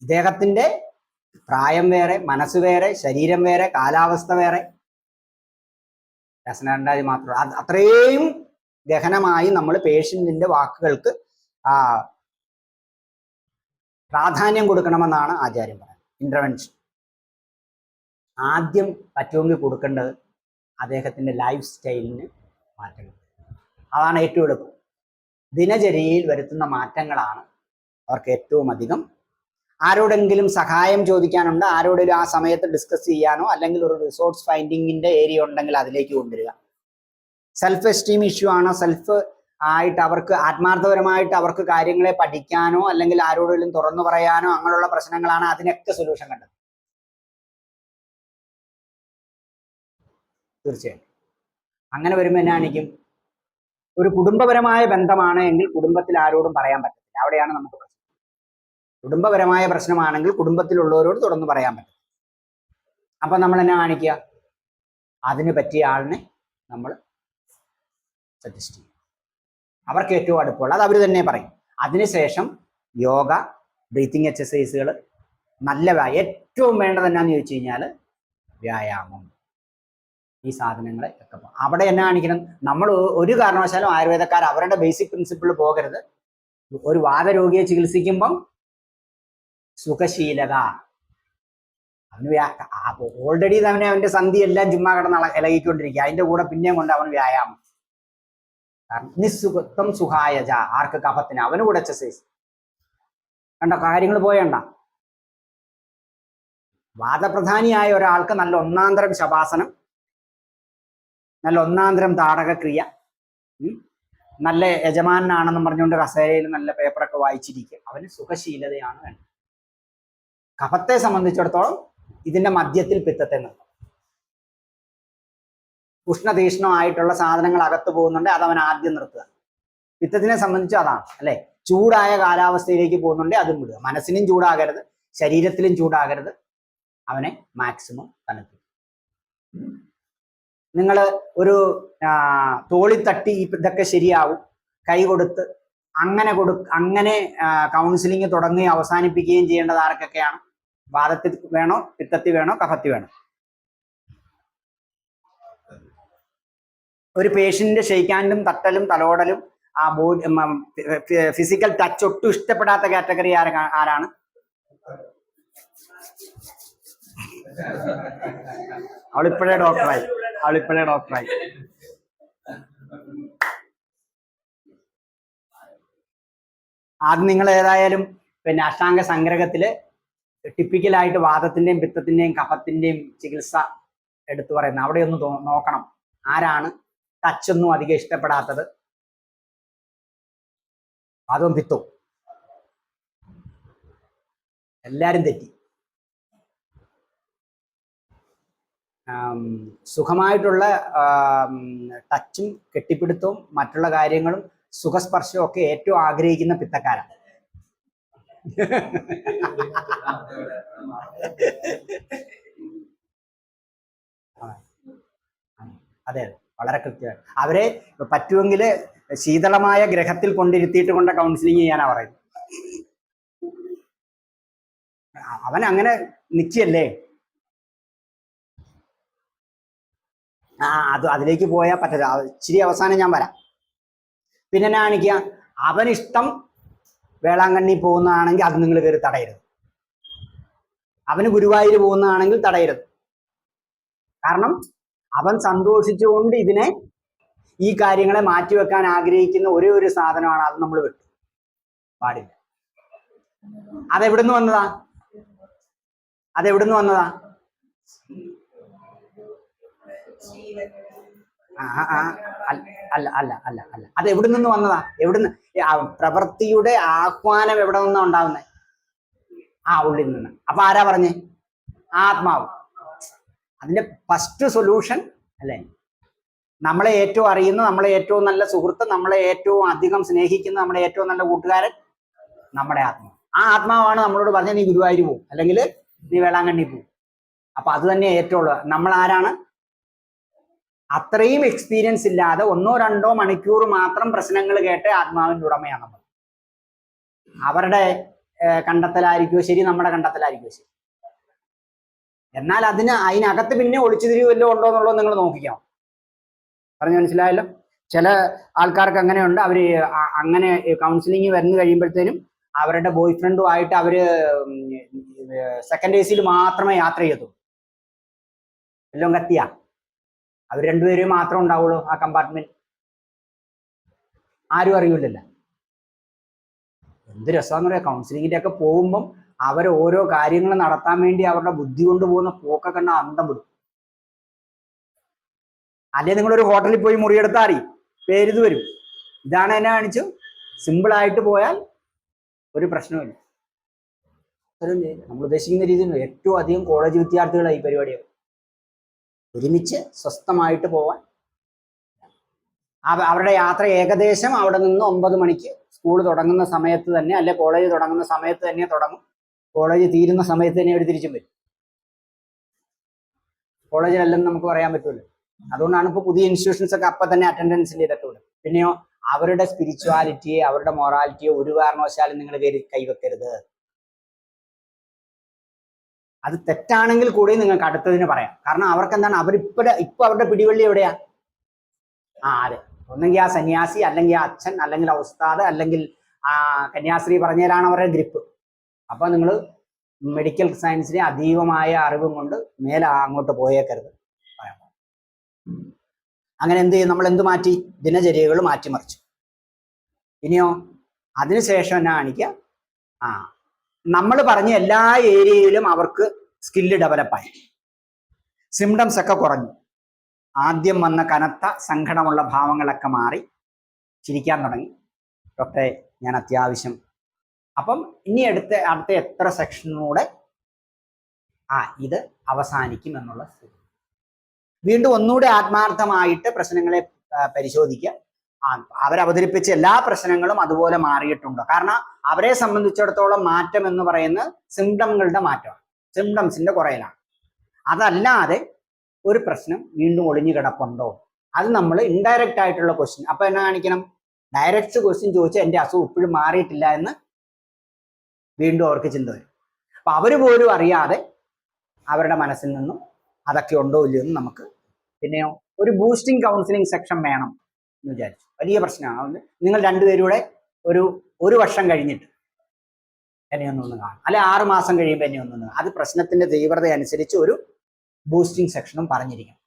ഇദ്ദേഹത്തിന്റെ പ്രായം വേറെ, മനസ്സ് വേറെ, ശരീരം വേറെ, കാലാവസ്ഥ വേറെ. രാസനാരണ്ടാതി മാത്രം അത്രയും ഗഹനമായി നമ്മൾ പേഷ്യന്റിന്റെ വാക്കുകൾക്ക് പ്രാധാന്യം കൊടുക്കണമെന്നാണ് ആചാര്യം പറയുന്നത്. ഇന്റർവെൻഷൻ ആദ്യം പറ്റുമെങ്കിൽ കൊടുക്കേണ്ടത് അദ്ദേഹത്തിന്റെ ലൈഫ് സ്റ്റൈലിന് മാറ്റങ്ങൾ. അതാണ് ഏറ്റവും എളുപ്പം. ദിനചര്യയിൽ വരുത്തുന്ന മാറ്റങ്ങളാണ് അവർക്ക് ഏറ്റവും അധികം. ആരോടെങ്കിലും സഹായം ചോദിക്കാനുണ്ട്, ആരോടെങ്കിലും ആ സമയത്ത് ഡിസ്കസ് ചെയ്യാനോ അല്ലെങ്കിൽ ഒരു റിസോഴ്സ് ഫൈൻഡിങ്ങിന്റെ ഏരിയ ഉണ്ടെങ്കിൽ അതിലേക്ക് കൊണ്ടുവരിക. സെൽഫ് എസ്റ്റീം ഇഷ്യൂ ആണോ, സെൽഫ് ആയിട്ട് അവർക്ക് ആത്മാർത്ഥപരമായിട്ട് അവർക്ക് കാര്യങ്ങളെ പഠിക്കാനോ അല്ലെങ്കിൽ ആരോടെങ്കിലും തുറന്നു പറയാനോ അങ്ങനെയുള്ള പ്രശ്നങ്ങളാണ്, അതിനൊക്കെ സൊല്യൂഷൻ കണ്ടത്. തീർച്ചയായിട്ടും അങ്ങനെ വരുമ്പോൾ എന്നാണിക്കും, ഒരു കുടുംബപരമായ ബന്ധമാണ് എങ്കിൽ കുടുംബത്തിൽ ആരോടും പറയാൻ പറ്റത്തില്ല, അവിടെയാണ് നമുക്ക് പ്രശ്നം. കുടുംബപരമായ പ്രശ്നമാണെങ്കിൽ കുടുംബത്തിലുള്ളവരോട് തുറന്നു പറയാൻ പറ്റും. അപ്പൊ നമ്മൾ എന്നാ കാണിക്കുക, അതിന് പറ്റിയ ആളിനെ നമ്മൾ സജസ്റ്റ് ചെയ്യും, അവർക്ക് ഏറ്റവും അടുപ്പമുള്ള അത് അവർ തന്നെ പറയും. അതിനുശേഷം യോഗ, ബ്രീത്തിങ് എക്സസൈസുകൾ, നല്ല ഏറ്റവും വേണ്ടത് എന്നാന്ന് ചോദിച്ചു കഴിഞ്ഞാൽ വ്യായാമം, ഈ സാധനങ്ങളെ ഒക്കെ. അവിടെ എന്നാ കാണിക്കണം, നമ്മൾ ഒരു കാരണവശാലും ആയുർവേദക്കാർ അവരുടെ ബേസിക് പ്രിൻസിപ്പിൾ പോകരുത്. ഒരു വാതരോഗിയെ ചികിത്സിക്കുമ്പം സുഖശീലത, അവന് ഓൾറെഡി തന്നെ അവന്റെ സന്ധി എല്ലാം ചുമ്മാ കിടന്ന് ഇളകിക്കൊണ്ടിരിക്കുക, അതിന്റെ കൂടെ പിന്നെയും കൊണ്ട് അവൻ വ്യായാമം. കാരണം നിസ്സുഖത്വം സുഖായജ, ആർക്ക്? കഫത്തിന്. അവന് കൂടെ എക്സസൈസ്. കണ്ട കാര്യങ്ങൾ പോയണ്ട. വാദപ്രധാനിയായ ഒരാൾക്ക് നല്ല ഒന്നാന്തരം ശവാസനം, നല്ല ഒന്നാന്തരം താടകക്രിയ, നല്ല യജമാനാണെന്നും പറഞ്ഞുകൊണ്ട് കസേരയിൽ നല്ല പേപ്പറൊക്കെ വായിച്ചിരിക്കുക, അവന് സുഖശീലതയാണ് വേണ്ടത്. കഫത്തെ സംബന്ധിച്ചിടത്തോളം ഇതിന്റെ മധ്യത്തിൽ പിത്തത്തെ നിർത്തും. ഉഷ്ണതീഷ്ണമായിട്ടുള്ള സാധനങ്ങൾ അകത്ത് പോകുന്നുണ്ട്, അതവൻ ആദ്യം നിർത്തുക. പിത്തത്തിനെ സംബന്ധിച്ച് അതാണ് അല്ലെ. ചൂടായ കാലാവസ്ഥയിലേക്ക് പോകുന്നുണ്ട്, അതും വിടുക. മനസ്സിനും ചൂടാകരുത്, ശരീരത്തിലും ചൂടാകരുത്, അവനെ മാക്സിമം തണുപ്പിക്കും. നിങ്ങൾ ഒരു തോളി തട്ടി ഇതൊക്കെ ശരിയാവും, കൈ കൊടുത്ത് അങ്ങനെ കൗൺസിലിംഗ് തുടങ്ങുകയും അവസാനിപ്പിക്കുകയും ചെയ്യേണ്ടത് ആർക്കൊക്കെയാണ്? വാദത്തിൽ വേണോ, പിത്തത്തിൽ വേണോ, കഫത്തിൽ വേണോ? ഒരു പേഷ്യന്റിന്റെ ഷെയ്ക്കാൻഡും തട്ടലും തലോടലും ആ ബോഡി ഫിസിക്കൽ ടച്ച് ഒട്ടും ഇഷ്ടപ്പെടാത്ത കാറ്റഗറി ആരാണ്? അവളിപ്പോഴേ ഡോക്ടറായി. ആദ്യം നിങ്ങൾ ഏതായാലും പിന്നെ അഷ്ടാംഗ സംഗ്രഹത്തില് ടിപ്പിക്കലായിട്ട് വാദത്തിന്റെയും പിത്തത്തിന്റെയും കഫത്തിന്റെയും ചികിത്സ എടുത്തു പറയുന്നത് അവിടെ ഒന്ന് നോക്കണം. ആരാണ് ടച്ചൊന്നും അധികം ഇഷ്ടപ്പെടാത്തത്? വാദവും പിത്തവും എല്ലാരും തെറ്റി. സുഖമായിട്ടുള്ള ടച്ചും കെട്ടിപ്പിടുത്തവും മറ്റുള്ള കാര്യങ്ങളും സുഖസ്പർശവും ഒക്കെ ഏറ്റവും ആഗ്രഹിക്കുന്ന പിത്തക്കാരാണ്. അതെ, വളരെ കൃത്യമാണ്. അവരെ പറ്റുമെങ്കിൽ ശീതളമായ ഗ്രഹത്തിൽ കൊണ്ടിരുത്തിയിട്ട് കൊണ്ട് കൗൺസിലിംഗ് ചെയ്യാനാ പറയുന്നത്. അവൻ അങ്ങനെ നിൽക്കല്ലേ. അതിലേക്ക് പോയാൽ പറ്റില്ല. ഇച്ചിരി അവസാനം ഞാൻ വരാം. പിന്നെ എന്നാ കാണിക്കുക? അവനിഷ്ടം വേളാങ്കണ്ണി പോകുന്നതാണെങ്കിൽ അത് നിങ്ങൾ കയറി തടയരുത്. അവന് ഗുരുവായൂർ പോകുന്നതാണെങ്കിൽ തടയരുത്. കാരണം അവൻ സന്തോഷിച്ചുകൊണ്ട് ഈ കാര്യങ്ങളെ മാറ്റിവെക്കാൻ ആഗ്രഹിക്കുന്ന ഒരേ ഒരു സാധനമാണ്. അത് നമ്മൾ വിട്ടു പാടില്ല. അതെവിടുന്ന് വന്നതാ? അല്ല. അത് എവിടെ നിന്ന് വന്നതാ? പ്രവൃത്തിയുടെ ആഹ്വാനം എവിടെ നിന്നാ ഉണ്ടാവുന്നത്? ഉള്ളിൽ നിന്ന്. അപ്പൊ ആരാ പറഞ്ഞേ? ആത്മാവ്. അതിന്റെ ഫസ്റ്റ് സൊല്യൂഷൻ അല്ലേ? നമ്മളെ ഏറ്റവും അറിയുന്ന, നമ്മളെ ഏറ്റവും നല്ല സുഹൃത്ത്, നമ്മളെ ഏറ്റവും അധികം സ്നേഹിക്കുന്ന, നമ്മുടെ ഏറ്റവും നല്ല കൂട്ടുകാരൻ നമ്മുടെ ആത്മാവ്. ആ ആത്മാവാണ് നമ്മളോട് പറഞ്ഞ നീ ഗുരുവായൂർ പോകും, അല്ലെങ്കിൽ നീ വേളാങ്കണ്ണി പോകും. അപ്പൊ അത് തന്നെ ഏറ്റവും ഉള്ളത്. നമ്മൾ ആരാണ്? അത്രയും എക്സ്പീരിയൻസ് ഇല്ലാതെ 1-2 മണിക്കൂർ മാത്രം പ്രശ്നങ്ങൾ കേട്ട് ആത്മാവിന്റെ ഉടമയാണ് നമ്മൾ. അവരുടെ കണ്ടെത്തലായിരിക്കുമോ ശരി, നമ്മുടെ കണ്ടെത്തലായിരിക്കുമോ ശരി. എന്നാൽ അതിനകത്ത് പിന്നെ ഒളിച്ചുതിരിവ് വല്ലതും ഉണ്ടോ എന്നുള്ളത് നിങ്ങൾ നോക്കിക്കണം. പറഞ്ഞു മനസ്സിലായല്ലോ? ചില ആൾക്കാർക്ക് അങ്ങനെയുണ്ട്. അവര് അങ്ങനെ കൗൺസിലിംഗ് വന്നു കഴിയുമ്പോഴത്തേനും അവരുടെ ബോയ് ഫ്രണ്ടുമായിട്ട് അവര് സെക്കൻഡ് AC മാത്രമേ യാത്ര ചെയ്യത്തുള്ളൂ. എല്ലാം കത്തിയാ അവർ രണ്ടുപേരും മാത്രം ഉണ്ടാവുള്ളൂ ആ കമ്പാർട്ട്മെന്റ്. ആരും അറിയില്ലല്ലോ. എന്ത് രസമാണെന്ന് പറയാം. കൗൺസിലിങ്ങിന്റെ ഒക്കെ പോകുമ്പം അവർ ഓരോ കാര്യങ്ങൾ നടത്താൻ വേണ്ടി അവരുടെ ബുദ്ധി കൊണ്ട് പോകുന്ന പോക്കെ കണ്ട അന്തം വിടും. അല്ലെ നിങ്ങളൊരു ഹോട്ടലിൽ പോയി മുറിയെടുത്താൽ അറിയും, പേരിത് വരും. ഇതാണ് എന്നെ കാണിച്ചു. സിമ്പിളായിട്ട് പോയാൽ ഒരു പ്രശ്നമില്ല. നമ്മൾ ഉദ്ദേശിക്കുന്ന രീതിയിൽ ഏറ്റവും അധികം കോളേജ് വിദ്യാർത്ഥികളായി ഈ പരിപാടിയാണ്. ഒരുമിച്ച് സ്വസ്ഥമായിട്ട് പോവാൻ. അവരുടെ യാത്ര ഏകദേശം അവിടെ നിന്ന് 9 മണിക്ക് സ്കൂൾ തുടങ്ങുന്ന സമയത്ത് തന്നെ, അല്ലെ കോളേജ് തുടങ്ങുന്ന സമയത്ത് തന്നെ തുടങ്ങും. കോളേജ് തീരുന്ന സമയത്ത് തന്നെ അവർ തിരിച്ചും വരും. കോളേജിലല്ലെന്ന് നമുക്ക് പറയാൻ പറ്റുമല്ലോ. അതുകൊണ്ടാണ് ഇപ്പോൾ പുതിയ ഇൻസ്റ്റിറ്റ്യൂഷൻസ് ഒക്കെ അപ്പം തന്നെ അറ്റൻഡൻസിന്റെ ഇതൊക്കെ വിടും. പിന്നെയോ അവരുടെ സ്പിരിച്വാലിറ്റിയെ, അവരുടെ മൊറാലിറ്റിയെ ഒരു കാരണവശാലും നിങ്ങൾ കൈവെക്കരുത്. അത് തെറ്റാണെങ്കിൽ കൂടി നിങ്ങൾക്ക് അടുത്തതിന് പറയാം. കാരണം അവർക്ക് എന്താണ്, ഇപ്പൊ അവരുടെ പിടിവള്ളി എവിടെയാ? അതെ, ഒന്നെങ്കിൽ ആ സന്യാസി, അല്ലെങ്കിൽ ആ അച്ഛൻ, അല്ലെങ്കിൽ ആ ഉസ്താദ്, അല്ലെങ്കിൽ ആ കന്യാസ്ത്രീ പറഞ്ഞതിലാണ് അവരുടെ ഗ്രിപ്പ്. അപ്പൊ നിങ്ങൾ മെഡിക്കൽ സയൻസിനെ അതീവമായ അറിവും കൊണ്ട് മേലെ അങ്ങോട്ട് പോയേക്കരുത്. അങ്ങനെ എന്ത് ചെയ്യും? നമ്മൾ എന്ത് മാറ്റി? ദിനചര്യകൾ മാറ്റിമറിച്ചു. ഇനിയോ അതിനുശേഷം എന്നാ കാണിക്കുക? നമ്മൾ പറഞ്ഞ എല്ലാ ഏരിയയിലും അവർക്ക് സ്കില്ല് ഡെവലപ്പായി, സിംറ്റംസ് ഒക്കെ കുറഞ്ഞു. ആദ്യം വന്ന കനത്ത സങ്കടമുള്ള ഭാവങ്ങളൊക്കെ മാറി ചിരിക്കാൻ തുടങ്ങി. ഡോക്ടറെ, ഞാൻ അത്യാവശ്യം. അപ്പം ഇനി അടുത്ത എത്ര സെക്ഷനിലൂടെ ഇത് അവസാനിക്കും എന്നുള്ള സ്ഥിതി. വീണ്ടും ഒന്നുകൂടെ ആത്മാർത്ഥമായിട്ട് പ്രശ്നങ്ങളെ പരിശോധിക്കുക. അവരവതരിപ്പിച്ച എല്ലാ പ്രശ്നങ്ങളും അതുപോലെ മാറിയിട്ടുണ്ടോ? കാരണം അവരെ സംബന്ധിച്ചിടത്തോളം മാറ്റം എന്ന് പറയുന്നത് സിംറ്റമുകളുടെ മാറ്റമാണ്, സിംറ്റംസിന്റെ കുറയലാണ്. അതല്ലാതെ ഒരു പ്രശ്നം വീണ്ടും ഒളിഞ്ഞു കിടപ്പുണ്ടോ? അത് നമ്മൾ ഇൻഡയറക്റ്റ് ആയിട്ടുള്ള ക്വസ്റ്റ്യൻ. അപ്പൊ എന്നാ കാണിക്കണം? ഡയറക്റ്റ് ക്വസ്റ്റ്യൻ ചോദിച്ചാൽ എൻ്റെ അസുഖം ഇപ്പോഴും മാറിയിട്ടില്ല എന്ന് വീണ്ടും അവർക്ക് ചിന്ത വരും. അപ്പൊ അവര് പോലും അറിയാതെ അവരുടെ മനസ്സിൽ നിന്നും അതൊക്കെ ഉണ്ടോ ഇല്ലയോ എന്ന് നമുക്ക്. പിന്നെയോ ഒരു ബൂസ്റ്റിംഗ് കൗൺസിലിംഗ് സെക്ഷൻ വേണം എന്ന് വിചാരിച്ചു. വലിയ പ്രശ്നമാണ്. അതുകൊണ്ട് നിങ്ങൾ രണ്ടുപേരും കൂടെ ഒരു വർഷം കഴിഞ്ഞിട്ട് എന്നെ ഒന്നൊന്ന് കാണും, അല്ലെ 6 മാസം കഴിയുമ്പോൾ എന്നെ ഒന്നൊന്ന് കാണും. അത് പ്രശ്നത്തിന്റെ തീവ്രത അനുസരിച്ച് ഒരു ബൂസ്റ്റിംഗ് സെക്ഷനും പറഞ്ഞിരിക്കണം.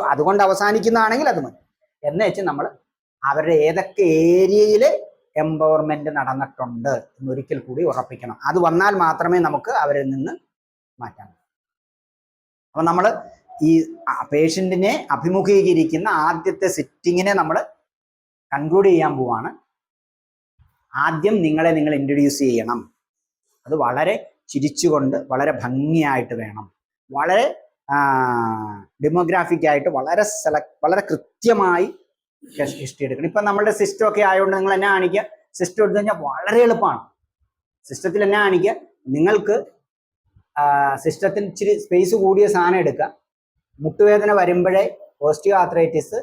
അതുകൊണ്ട് അവസാനിക്കുന്നതാണെങ്കിൽ അത് മതി. എന്ന് വെച്ച് നമ്മൾ അവരുടെ ഏതൊക്കെ ഏരിയയിൽ എംപവർമെന്റ് നടന്നിട്ടുണ്ട് എന്നൊരിക്കൽ കൂടി ഉറപ്പിക്കണം. അത് വന്നാൽ മാത്രമേ നമുക്ക് അവരിൽ നിന്ന് മാറ്റാൻ പറ്റൂ. അപ്പൊ നമ്മൾ ഈ പേഷ്യന്റിനെ അഭിമുഖീകരിക്കുന്ന ആദ്യത്തെ സിറ്റിങ്ങിനെ നമ്മൾ കൺക്ലൂഡ് ചെയ്യാൻ പോവാണ്. ആദ്യം നിങ്ങൾ ഇൻട്രൊഡ്യൂസ് ചെയ്യണം. അത് വളരെ ചിരിച്ചുകൊണ്ട് വളരെ ഭംഗിയായിട്ട് വേണം. വളരെ ഡെമോഗ്രാഫിക് ആയിട്ട് വളരെ കൃത്യമായി ഹിസ്റ്ററി എടുക്കണം. ഇപ്പൊ നമ്മളുടെ സിസ്റ്റം ഒക്കെ ആയതുകൊണ്ട് നിങ്ങൾ എന്നെ കാണിക്കുക. സിസ്റ്റം എടുത്തു കഴിഞ്ഞാൽ വളരെ എളുപ്പമാണ്. സിസ്റ്റത്തിൽ എന്നെ കാണിക്കുക. നിങ്ങൾക്ക് സിസ്റ്റത്തിൽ ഇച്ചിരി സ്പേസ് കൂടിയ സാധനം എടുക്കുക. മുട്ടുവേദന വരുമ്പോഴേ osteo arthritis,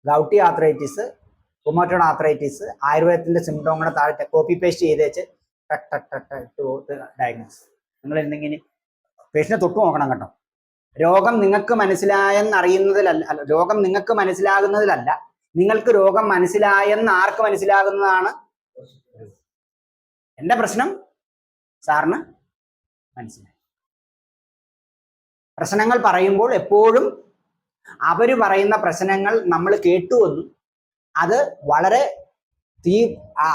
gouty arthritis, rheumatoid arthritis, ആയുർവേദത്തിന്റെ സിംറ്റോങ്ങളെ താഴെ കോപ്പി പേസ്റ്റ് ചെയ്ത് വെച്ച് ഡയഗ്നോസ്. നിങ്ങൾ എന്തെങ്കിലും പേഷ്യനെ തൊട്ട് നോക്കണം കേട്ടോ. രോഗം നിങ്ങൾക്ക് മനസ്സിലായെന്നറിയുന്നതിലല്ല, രോഗം നിങ്ങൾക്ക് മനസ്സിലാകുന്നതിലല്ല, നിങ്ങൾക്ക് രോഗം മനസ്സിലായെന്ന് ആർക്ക് മനസ്സിലാകുന്നതാണ് എന്റെ പ്രശ്നം സാറിന് മനസ്സിലായി. പ്രശ്നങ്ങൾ പറയുമ്പോൾ എപ്പോഴും അവര് പറയുന്ന പ്രശ്നങ്ങൾ നമ്മൾ കേട്ടുവെന്നും അത് വളരെ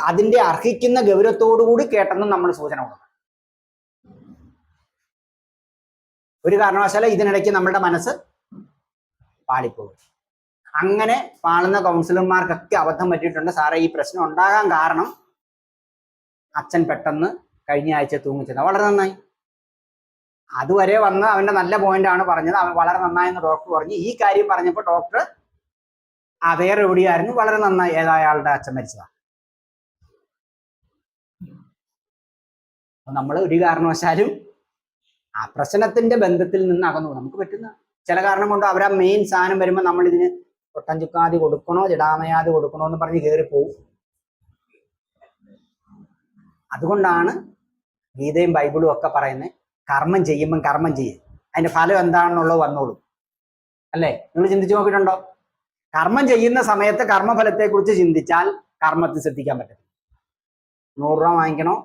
അതിന്റെ അർഹിക്കുന്ന ഗൗരവത്തോടുകൂടി കേട്ടെന്നും നമ്മൾ സൂചന കൊടുക്കണം. ഒരു കാരണവശാലും ഇതിനിടയ്ക്ക് നമ്മളുടെ മനസ്സ് പാളിപ്പോകും. അങ്ങനെ പാളുന്ന കൗൺസിലർമാർക്കൊക്കെ അബദ്ധം പറ്റിയിട്ടുണ്ട്. സാറേ ഈ പ്രശ്നം ഉണ്ടാകാൻ കാരണം അച്ഛൻ പെട്ടെന്ന് കഴിഞ്ഞ ആഴ്ച തൂങ്ങിച്ചത്. വളരെ നന്നായി. അതുവരെ വന്ന് അവന്റെ നല്ല പോയിന്റ് ആണ് പറഞ്ഞത്. അവൻ വളരെ നന്നായെന്ന് ഡോക്ടർ പറഞ്ഞു. ഈ കാര്യം പറഞ്ഞപ്പോൾ ഡോക്ടർ വേറെ എവിടെയായിരുന്നു വളരെ നന്നായി, ഏതായാളുടെ അച്ഛൻ മരിച്ചതാണ്. നമ്മൾ ഒരു കാരണവശാലും ആ പ്രശ്നത്തിന്റെ ബന്ധത്തിൽ നിന്ന് അകന്നു. നമുക്ക് പറ്റുന്ന ചില കാരണം കൊണ്ട് അവരാ മെയിൻ സാധനം വരുമ്പോൾ നമ്മൾ ഇതിന് ഒട്ടഞ്ചുക്കാതി കൊടുക്കണോ ജടാമയാതി കൊടുക്കണോ എന്ന് പറഞ്ഞ് കയറിപ്പോവും. അതുകൊണ്ടാണ് ഗീതയും ബൈബിളും ഒക്കെ പറയുന്നത് കർമ്മം ചെയ്യുമ്പം കർമ്മം ചെയ്യും, അതിന്റെ ഫലം എന്താണെന്നുള്ളത് വന്നോളൂ. അല്ലേ? നിങ്ങൾ ചിന്തിച്ചു നോക്കിയിട്ടുണ്ടോ? കർമ്മം ചെയ്യുന്ന സമയത്ത് കർമ്മഫലത്തെക്കുറിച്ച് ചിന്തിച്ചാൽ കർമ്മത്തിൽ ശ്രദ്ധിക്കാൻ പറ്റും. 100 രൂപ വാങ്ങിക്കണോ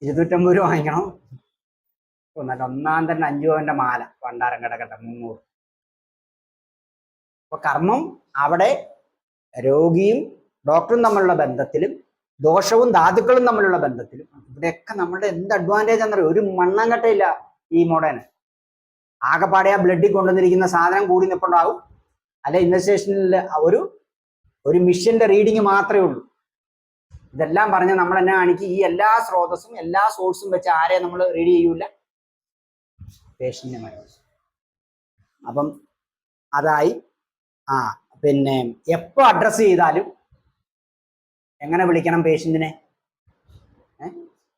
250 രൂപ വാങ്ങിക്കണോ? എന്നിട്ട് ഒന്നാം തന്നെ 5 പവന്റെ മാല പണ്ടാരം കിടക്കട്ടെ 300. അപ്പൊ കർമ്മം അവിടെ രോഗിയും ഡോക്ടറും തമ്മിലുള്ള ബന്ധത്തിലും ദോഷവും ധാതുക്കളും തമ്മിലുള്ള ബന്ധത്തിലും ഇവിടെയൊക്കെ നമ്മളുടെ എന്ത് അഡ്വാൻറ്റേജ് എന്നറിയോ? ഒരു മണ്ണാങ്കട്ടയില്ല ഈ മോഡേൺ. ആകെപ്പാടെ ആ ബ്ലഡിൽ കൊണ്ടുവന്നിരിക്കുന്ന സാധനം കൂടി നിൽപ്പുണ്ടാവും. അല്ലെ ഇൻവെസ്റ്റേഷനിൽ ഒരു മിഷ്യന്റെ റീഡിങ് മാത്രമേ ഉള്ളൂ. ഇതെല്ലാം പറഞ്ഞ് നമ്മൾ എന്നെ കാണിക്കും. ഈ എല്ലാ സ്രോതസ്സും എല്ലാ സോഴ്സും വെച്ച് ആരെ നമ്മൾ റീഡ് ചെയ്യൂല? പേഷ്യന്റിനെ മതി. അപ്പം അതായി. പിന്നെ എപ്പോ അഡ്രസ് ചെയ്താലും എങ്ങനെ വിളിക്കണം പേഷ്യന്റിനെ?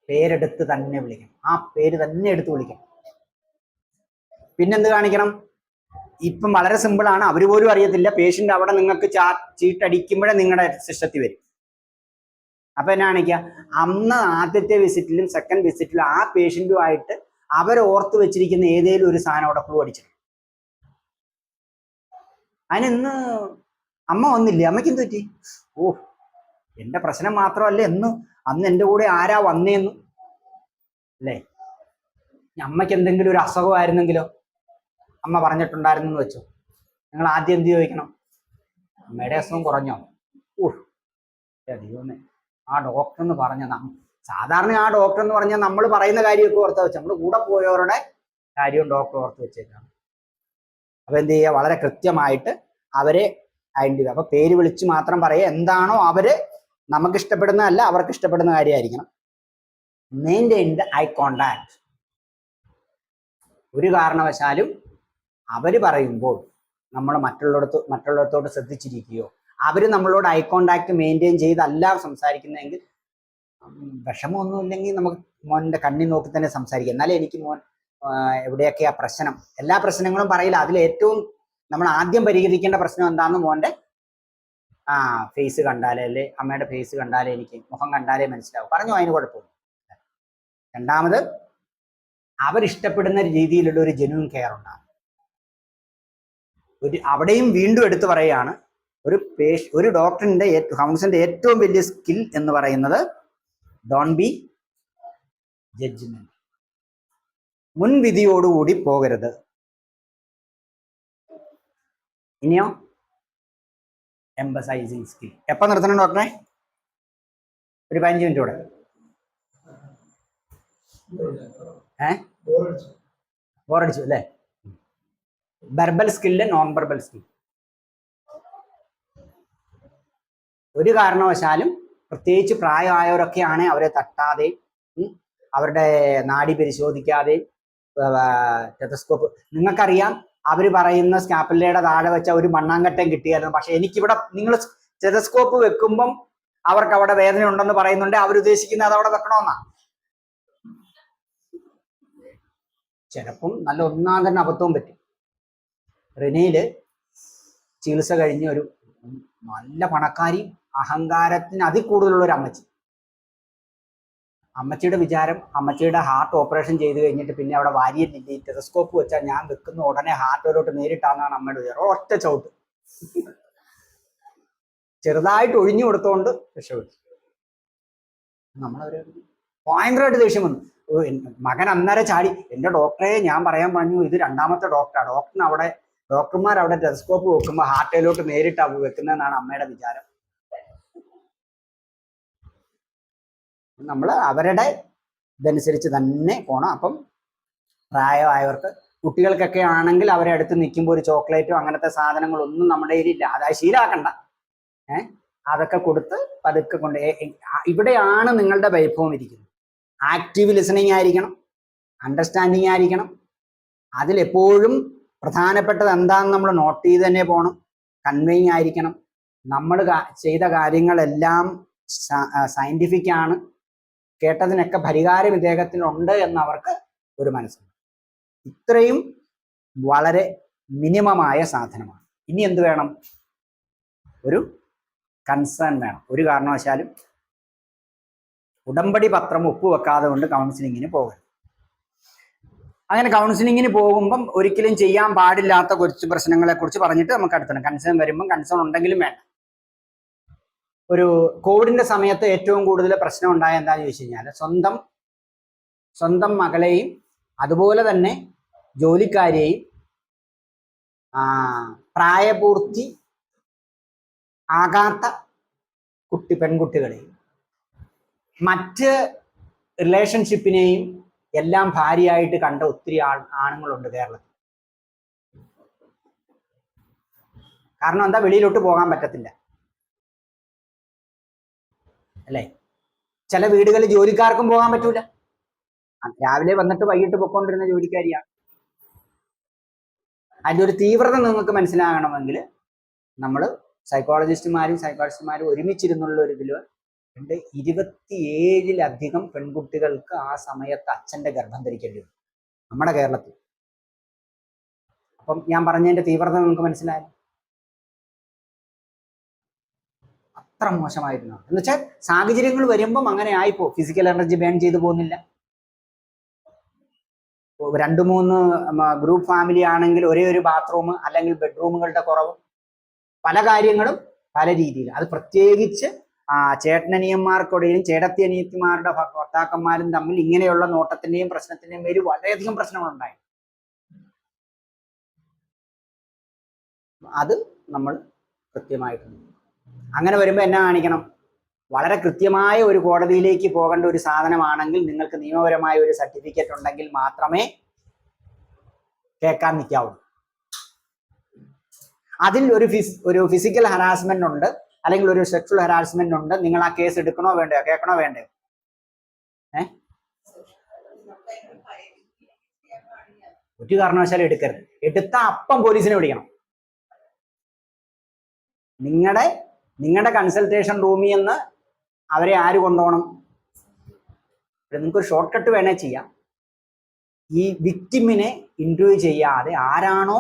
പേരെടുത്ത് തന്നെ വിളിക്കണം. ആ പേര് തന്നെ എടുത്ത് വിളിക്കണം. പിന്നെന്ത് കാണിക്കണം? ഇപ്പം വളരെ സിമ്പിളാണ്. അവർ പോലും അറിയത്തില്ല. പേഷ്യന്റ് അവിടെ നിങ്ങൾക്ക് ചീട്ടടിക്കുമ്പോഴേ നിങ്ങളുടെ സിസ്റ്റത്തിൽ വരും. അപ്പൊ എന്നാ കാണിക്കുക? അന്ന് ആദ്യത്തെ വിസിറ്റിലും സെക്കൻഡ് വിസിറ്റിലും ആ പേഷ്യന്റുമായിട്ട് അവരോർത്ത് വെച്ചിരിക്കുന്ന ഏതേലും ഒരു സാധനം അവിടെ ക്ലൂ അടിച്ചിട്ടുണ്ട്. അതിനിന്ന് അമ്മ വന്നില്ലേ? അമ്മയ്ക്ക് എന്ത് പറ്റി? ഓ, എന്റെ പ്രശ്നം മാത്രമല്ല, അന്ന് എൻ്റെ കൂടെ ആരാ വന്നേന്നു അല്ലേ? അമ്മയ്ക്ക് എന്തെങ്കിലും ഒരു അസുഖമായിരുന്നെങ്കിലോ? അമ്മ പറഞ്ഞിട്ടുണ്ടായിരുന്നു എന്ന് വെച്ചോ. നിങ്ങൾ ആദ്യം എന്ത് ചോദിക്കണം? അമ്മയുടെ അസുഖം കുറഞ്ഞോ? ദൈവമേ, ആ ഡോക്ടർ എന്ന് പറഞ്ഞ സാധാരണ ആ ഡോക്ടർ എന്ന് പറഞ്ഞാൽ നമ്മൾ പറയുന്ന കാര്യമൊക്കെ ഓർത്ത് വെച്ച് നമ്മൾ കൂടെ പോയവരുടെ കാര്യവും ഡോക്ടർ ഓർത്ത് വെച്ചേക്കാണ്. അപ്പൊ എന്ത് ചെയ്യുക? വളരെ കൃത്യമായിട്ട് അവരെ ഐഡന്റിഫൈ. അപ്പൊ പേര് വിളിച്ച് മാത്രം പറയുക. എന്താണോ അവര് നമുക്ക് ഇഷ്ടപ്പെടുന്നതല്ല, അവർക്ക് ഇഷ്ടപ്പെടുന്ന കാര്യമായിരിക്കണം. Maintain the eye contact. ഒരു കാരണവശാലും അവര് പറയുമ്പോൾ നമ്മൾ മറ്റുള്ളിടത്തോട്ട് ശ്രദ്ധിച്ചിരിക്കുകയോ അവര് നമ്മളോട് ഐ കോണ്ടാക്ട് മെയിൻറ്റെയിൻ ചെയ്തല്ല സംസാരിക്കുന്നതെങ്കിൽ വിഷമമൊന്നുമില്ലെങ്കിൽ നമുക്ക് മോൻ്റെ കണ്ണി നോക്കി തന്നെ സംസാരിക്കാം. എന്നാലേ എനിക്ക് മോൻ എവിടെയൊക്കെയാ പ്രശ്നം, എല്ലാ പ്രശ്നങ്ങളും പറയില്ല. അതിലേറ്റവും നമ്മൾ ആദ്യം പരിഹരിക്കേണ്ട പ്രശ്നം എന്താണെന്ന് മോൻ്റെ ഫേസ് കണ്ടാലേ, അല്ലെ അമ്മയുടെ ഫേസ് കണ്ടാലേ, എനിക്ക് മുഖം കണ്ടാലേ മനസ്സിലാവും. പറഞ്ഞു, അതിന് കുഴപ്പമില്ല. രണ്ടാമത്, അവരിഷ്ടപ്പെടുന്ന രീതിയിലുള്ള ഒരു ജെന്യൂൻ കെയർ ഉണ്ടാകും. അവിടെയും വീണ്ടും എടുത്തു പറയുകയാണ്, ഒരു ഡോക്ടറിന്റെ കൗൺസിലിന്റെ ഏറ്റവും വലിയ സ്കിൽ എന്ന് പറയുന്നത് ഡോണ്ട് ബി ജഡ്ജ്മെന്റ്, മുൻവിധിയോടുകൂടി പോകരുത്. ഇനിയോ എംബസൈസിങ് സ്കിൽ. എപ്പോൾ നിർത്തണം ഡോക്ടറെ? ഒരു 15 മിനിറ്റ് കൂടെ. ബോറടിച്ചു അല്ലേ? Verbal skill, non verbal skill. ഒരു കാരണവശാലും, പ്രത്യേകിച്ച് പ്രായമായവരൊക്കെയാണ്, അവരെ തട്ടാതെ, അവരുടെ നാഡി പരിശോധിക്കാതെ, ടെതസ്കോപ്പ്, നിങ്ങൾക്കറിയാം അവർ പറയുന്ന സ്കാപ്പുലയുടെ താഴെ വെച്ച ഒരു മണ്ണാങ്കട്ടം കിട്ടിയായിരുന്നു. പക്ഷെ എനിക്കിവിടെ നിങ്ങൾ ടെതസ്കോപ്പ് വെക്കുമ്പം അവർക്ക് അവിടെ വേദന ഉണ്ടെന്ന് പറയുന്നുണ്ട്, അവരുദ്ദേശിക്കുന്നത് അത് അവിടെ വെക്കണമെന്നാ. ചിലപ്പം നല്ല ഒന്നാം തന്നെ അബദ്ധവും പറ്റും. റിനയില് ചികിത്സ കഴിഞ്ഞ ഒരു നല്ല പണക്കാരി, അഹങ്കാരത്തിന് അതിൽ കൂടുതലുള്ള ഒരു അമ്മച്ചി. അമ്മച്ചിയുടെ വിചാരം, അമ്മച്ചിയുടെ ഹാർട്ട് ഓപ്പറേഷൻ ചെയ്ത് കഴിഞ്ഞിട്ട് പിന്നെ അവിടെ വാരിയല്ലില്ല, ഈ ടെലസ്കോപ്പ് വെച്ചാൽ ഞാൻ വെക്കുന്ന ഉടനെ ഹാർട്ടിലോട്ട് നേരിട്ടാന്നാണ് അമ്മയുടെ വിചാരം. ഒറ്റ ചവിട്ട് ചെറുതായിട്ട് ഒഴിഞ്ഞു കൊടുത്തോണ്ട് രക്ഷപ്പെട്ടു. നമ്മളവര് ഭയങ്കരമായിട്ട് ദേഷ്യം വന്നു. മകൻ അന്നേരം ചാടി, എൻ്റെ ഡോക്ടറെ ഞാൻ പറയാൻ പറഞ്ഞു, ഇത് രണ്ടാമത്തെ ഡോക്ടറാണ്, ഡോക്ടർമാർ അവിടെ ടെലസ്കോപ്പ് വെക്കുമ്പോൾ ഹാർട്ടിലോട്ട് നേരിട്ടാണ് വെക്കുന്നതെന്നാണ് അമ്മയുടെ വിചാരം. നമ്മൾ അവരുടെ ഇതനുസരിച്ച് തന്നെ പോണം. അപ്പം പ്രായമായവർക്ക്, കുട്ടികൾക്കൊക്കെ ആണെങ്കിൽ അവരെ അടുത്ത് നിൽക്കുമ്പോൾ ഒരു ചോക്ലേറ്റോ അങ്ങനത്തെ സാധനങ്ങളൊന്നും നമ്മുടെ കയ്യിലില്ല, അതായത് ശീലാക്കണ്ട. അതൊക്കെ കൊടുത്ത് പതുക്കെ കൊണ്ട്, ഇവിടെയാണ് നിങ്ങളുടെ വൈഭവം ഇരിക്കുന്നത്. ആക്റ്റീവ് ലിസണിങ് ആയിരിക്കണം, അണ്ടർസ്റ്റാൻഡിങ് ആയിരിക്കണം. അതിലെപ്പോഴും പ്രധാനപ്പെട്ടത് എന്താണെന്ന് നമ്മൾ നോട്ട് ചെയ്ത് തന്നെ പോകണം. കൺവേയിങ് ആയിരിക്കണം. നമ്മൾ ചെയ്ത കാര്യങ്ങളെല്ലാം സയന്റിഫിക് ആണ്, കേട്ടതിനൊക്കെ പരിഹാരം ഇദ്ദേഹത്തിനുണ്ട് എന്നവർക്ക് ഒരു മനസ്സുണ്ട്. ഇത്രയും വളരെ മിനിമമായ സാധനമാണ്. ഇനി എന്ത് വേണം? ഒരു കൺസേൺ വേണം. ഒരു കാരണവശാലും ഉടമ്പടി പത്രം ഒപ്പുവെക്കാതെ കൊണ്ട് കൗൺസിലിങ്ങിന് പോകരുത്. അങ്ങനെ കൗൺസിലിങ്ങിന് പോകുമ്പം ഒരിക്കലും ചെയ്യാൻ പാടില്ലാത്ത കുറച്ച് പ്രശ്നങ്ങളെ കുറിച്ച് പറഞ്ഞിട്ട് നമുക്ക് അടുത്തണം. കൺസേൺ വരുമ്പം കൺസേൺ ഉണ്ടെങ്കിലും വേണ്ട. ഒരു കോവിഡിന്റെ സമയത്ത് ഏറ്റവും കൂടുതൽ പ്രശ്നം ഉണ്ടായ എന്താണെന്ന് ചോദിച്ചു കഴിഞ്ഞാൽ, സ്വന്തം മകളെയും അതുപോലെ തന്നെ ജോലിക്കാരെയും പ്രായപൂർത്തി ആകാത്ത പെൺകുട്ടികളെയും മറ്റ് റിലേഷൻഷിപ്പിനെയും എല്ലാം ഭാര്യയായിട്ട് കണ്ട ഒത്തിരി ആണുങ്ങളുണ്ട് കേരളത്തിൽ. കാരണം എന്താ? വെളിയിലോട്ട് പോകാൻ പറ്റത്തില്ല അല്ലേ? ചില വീടുകളിൽ ജോലിക്കാർക്കും പോകാൻ പറ്റൂല. രാവിലെ വന്നിട്ട് വൈകിട്ട് പൊക്കോണ്ടിരുന്ന ജോലിക്കാരിയാണ്. അതിൻ്റെ ഒരു തീവ്രത നിങ്ങൾക്ക് മനസ്സിലാകണമെങ്കിൽ നമ്മൾ സൈക്കോളജിസ്റ്റുമാരും ഒരുമിച്ചിരുന്നുള്ള ഒരു ഇതിൽ 27-ലധികം പെൺകുട്ടികൾക്ക് ആ സമയത്ത് അച്ഛൻ്റെ ഗർഭം ധരിക്കേണ്ടി വരും നമ്മുടെ കേരളത്തിൽ. അപ്പം ഞാൻ പറഞ്ഞതിൻ്റെ തീവ്രത നിങ്ങൾക്ക് മനസ്സിലായി. അത്ര മോശമായിരുന്നു. എന്ന് വെച്ചാൽ സാഹചര്യങ്ങൾ വരുമ്പം അങ്ങനെ ആയിപ്പോ. ഫിസിക്കൽ എനർജി ബേൺ ചെയ്തു പോകുന്നില്ല. 2-3 ഗ്രൂപ്പ് ഫാമിലി ആണെങ്കിൽ ഒരേ ഒരു ബാത്റൂം അല്ലെങ്കിൽ ബെഡ്റൂമുകളുടെ കുറവ്, പല കാര്യങ്ങളും പല രീതിയിൽ. അത് പ്രത്യേകിച്ച് ചേട്ടനനിയന്മാർക്കിടയിലും ചേട്ടത്തി അനിയത്തിമാരുടെ ഭർത്താക്കന്മാരും തമ്മിൽ ഇങ്ങനെയുള്ള നോട്ടത്തിന്റെയും പ്രശ്നത്തിന്റെയും പേര് വളരെയധികം പ്രശ്നങ്ങളുണ്ടായി. അത് നമ്മൾ കൃത്യമായിട്ടുണ്ട്. അങ്ങനെ വരുമ്പോൾ എന്നാ കാണിക്കണം? വളരെ കൃത്യമായ ഒരു കോടതിയിലേക്ക് പോകേണ്ട ഒരു സാധനമാണെങ്കിൽ നിങ്ങൾക്ക് നിയമപരമായ ഒരു സർട്ടിഫിക്കറ്റ് ഉണ്ടെങ്കിൽ മാത്രമേ കേൾക്കാൻ നിൽക്കാവൂ. അതിൽ ഒരു ഫിസിക്കൽ ഹറാസ്മെന്റ് ഉണ്ട്, അല്ലെങ്കിൽ ഒരു സെക്ഷൽ ഹറാസ്മെന്റ് ഉണ്ട്. നിങ്ങൾ ആ കേസ് എടുക്കണോ വേണ്ടയോ, കേൾക്കണോ വേണ്ടയോ? ഒരു കാരണവശാലും എടുക്കരുത്. എടുത്ത അപ്പം പോലീസിനെ വിളിക്കണം. നിങ്ങളുടെ കൺസൾട്ടേഷൻ റൂമിൽ നിന്ന് അവരെ ആര് കൊണ്ടുപോകണം? നിങ്ങൾക്കൊരു ഷോർട്ട് കട്ട് വേണേ ചെയ്യാം. ഈ വിക്ടിമിനെ ഇന്റർവ്യൂ ചെയ്യാതെ ആരാണോ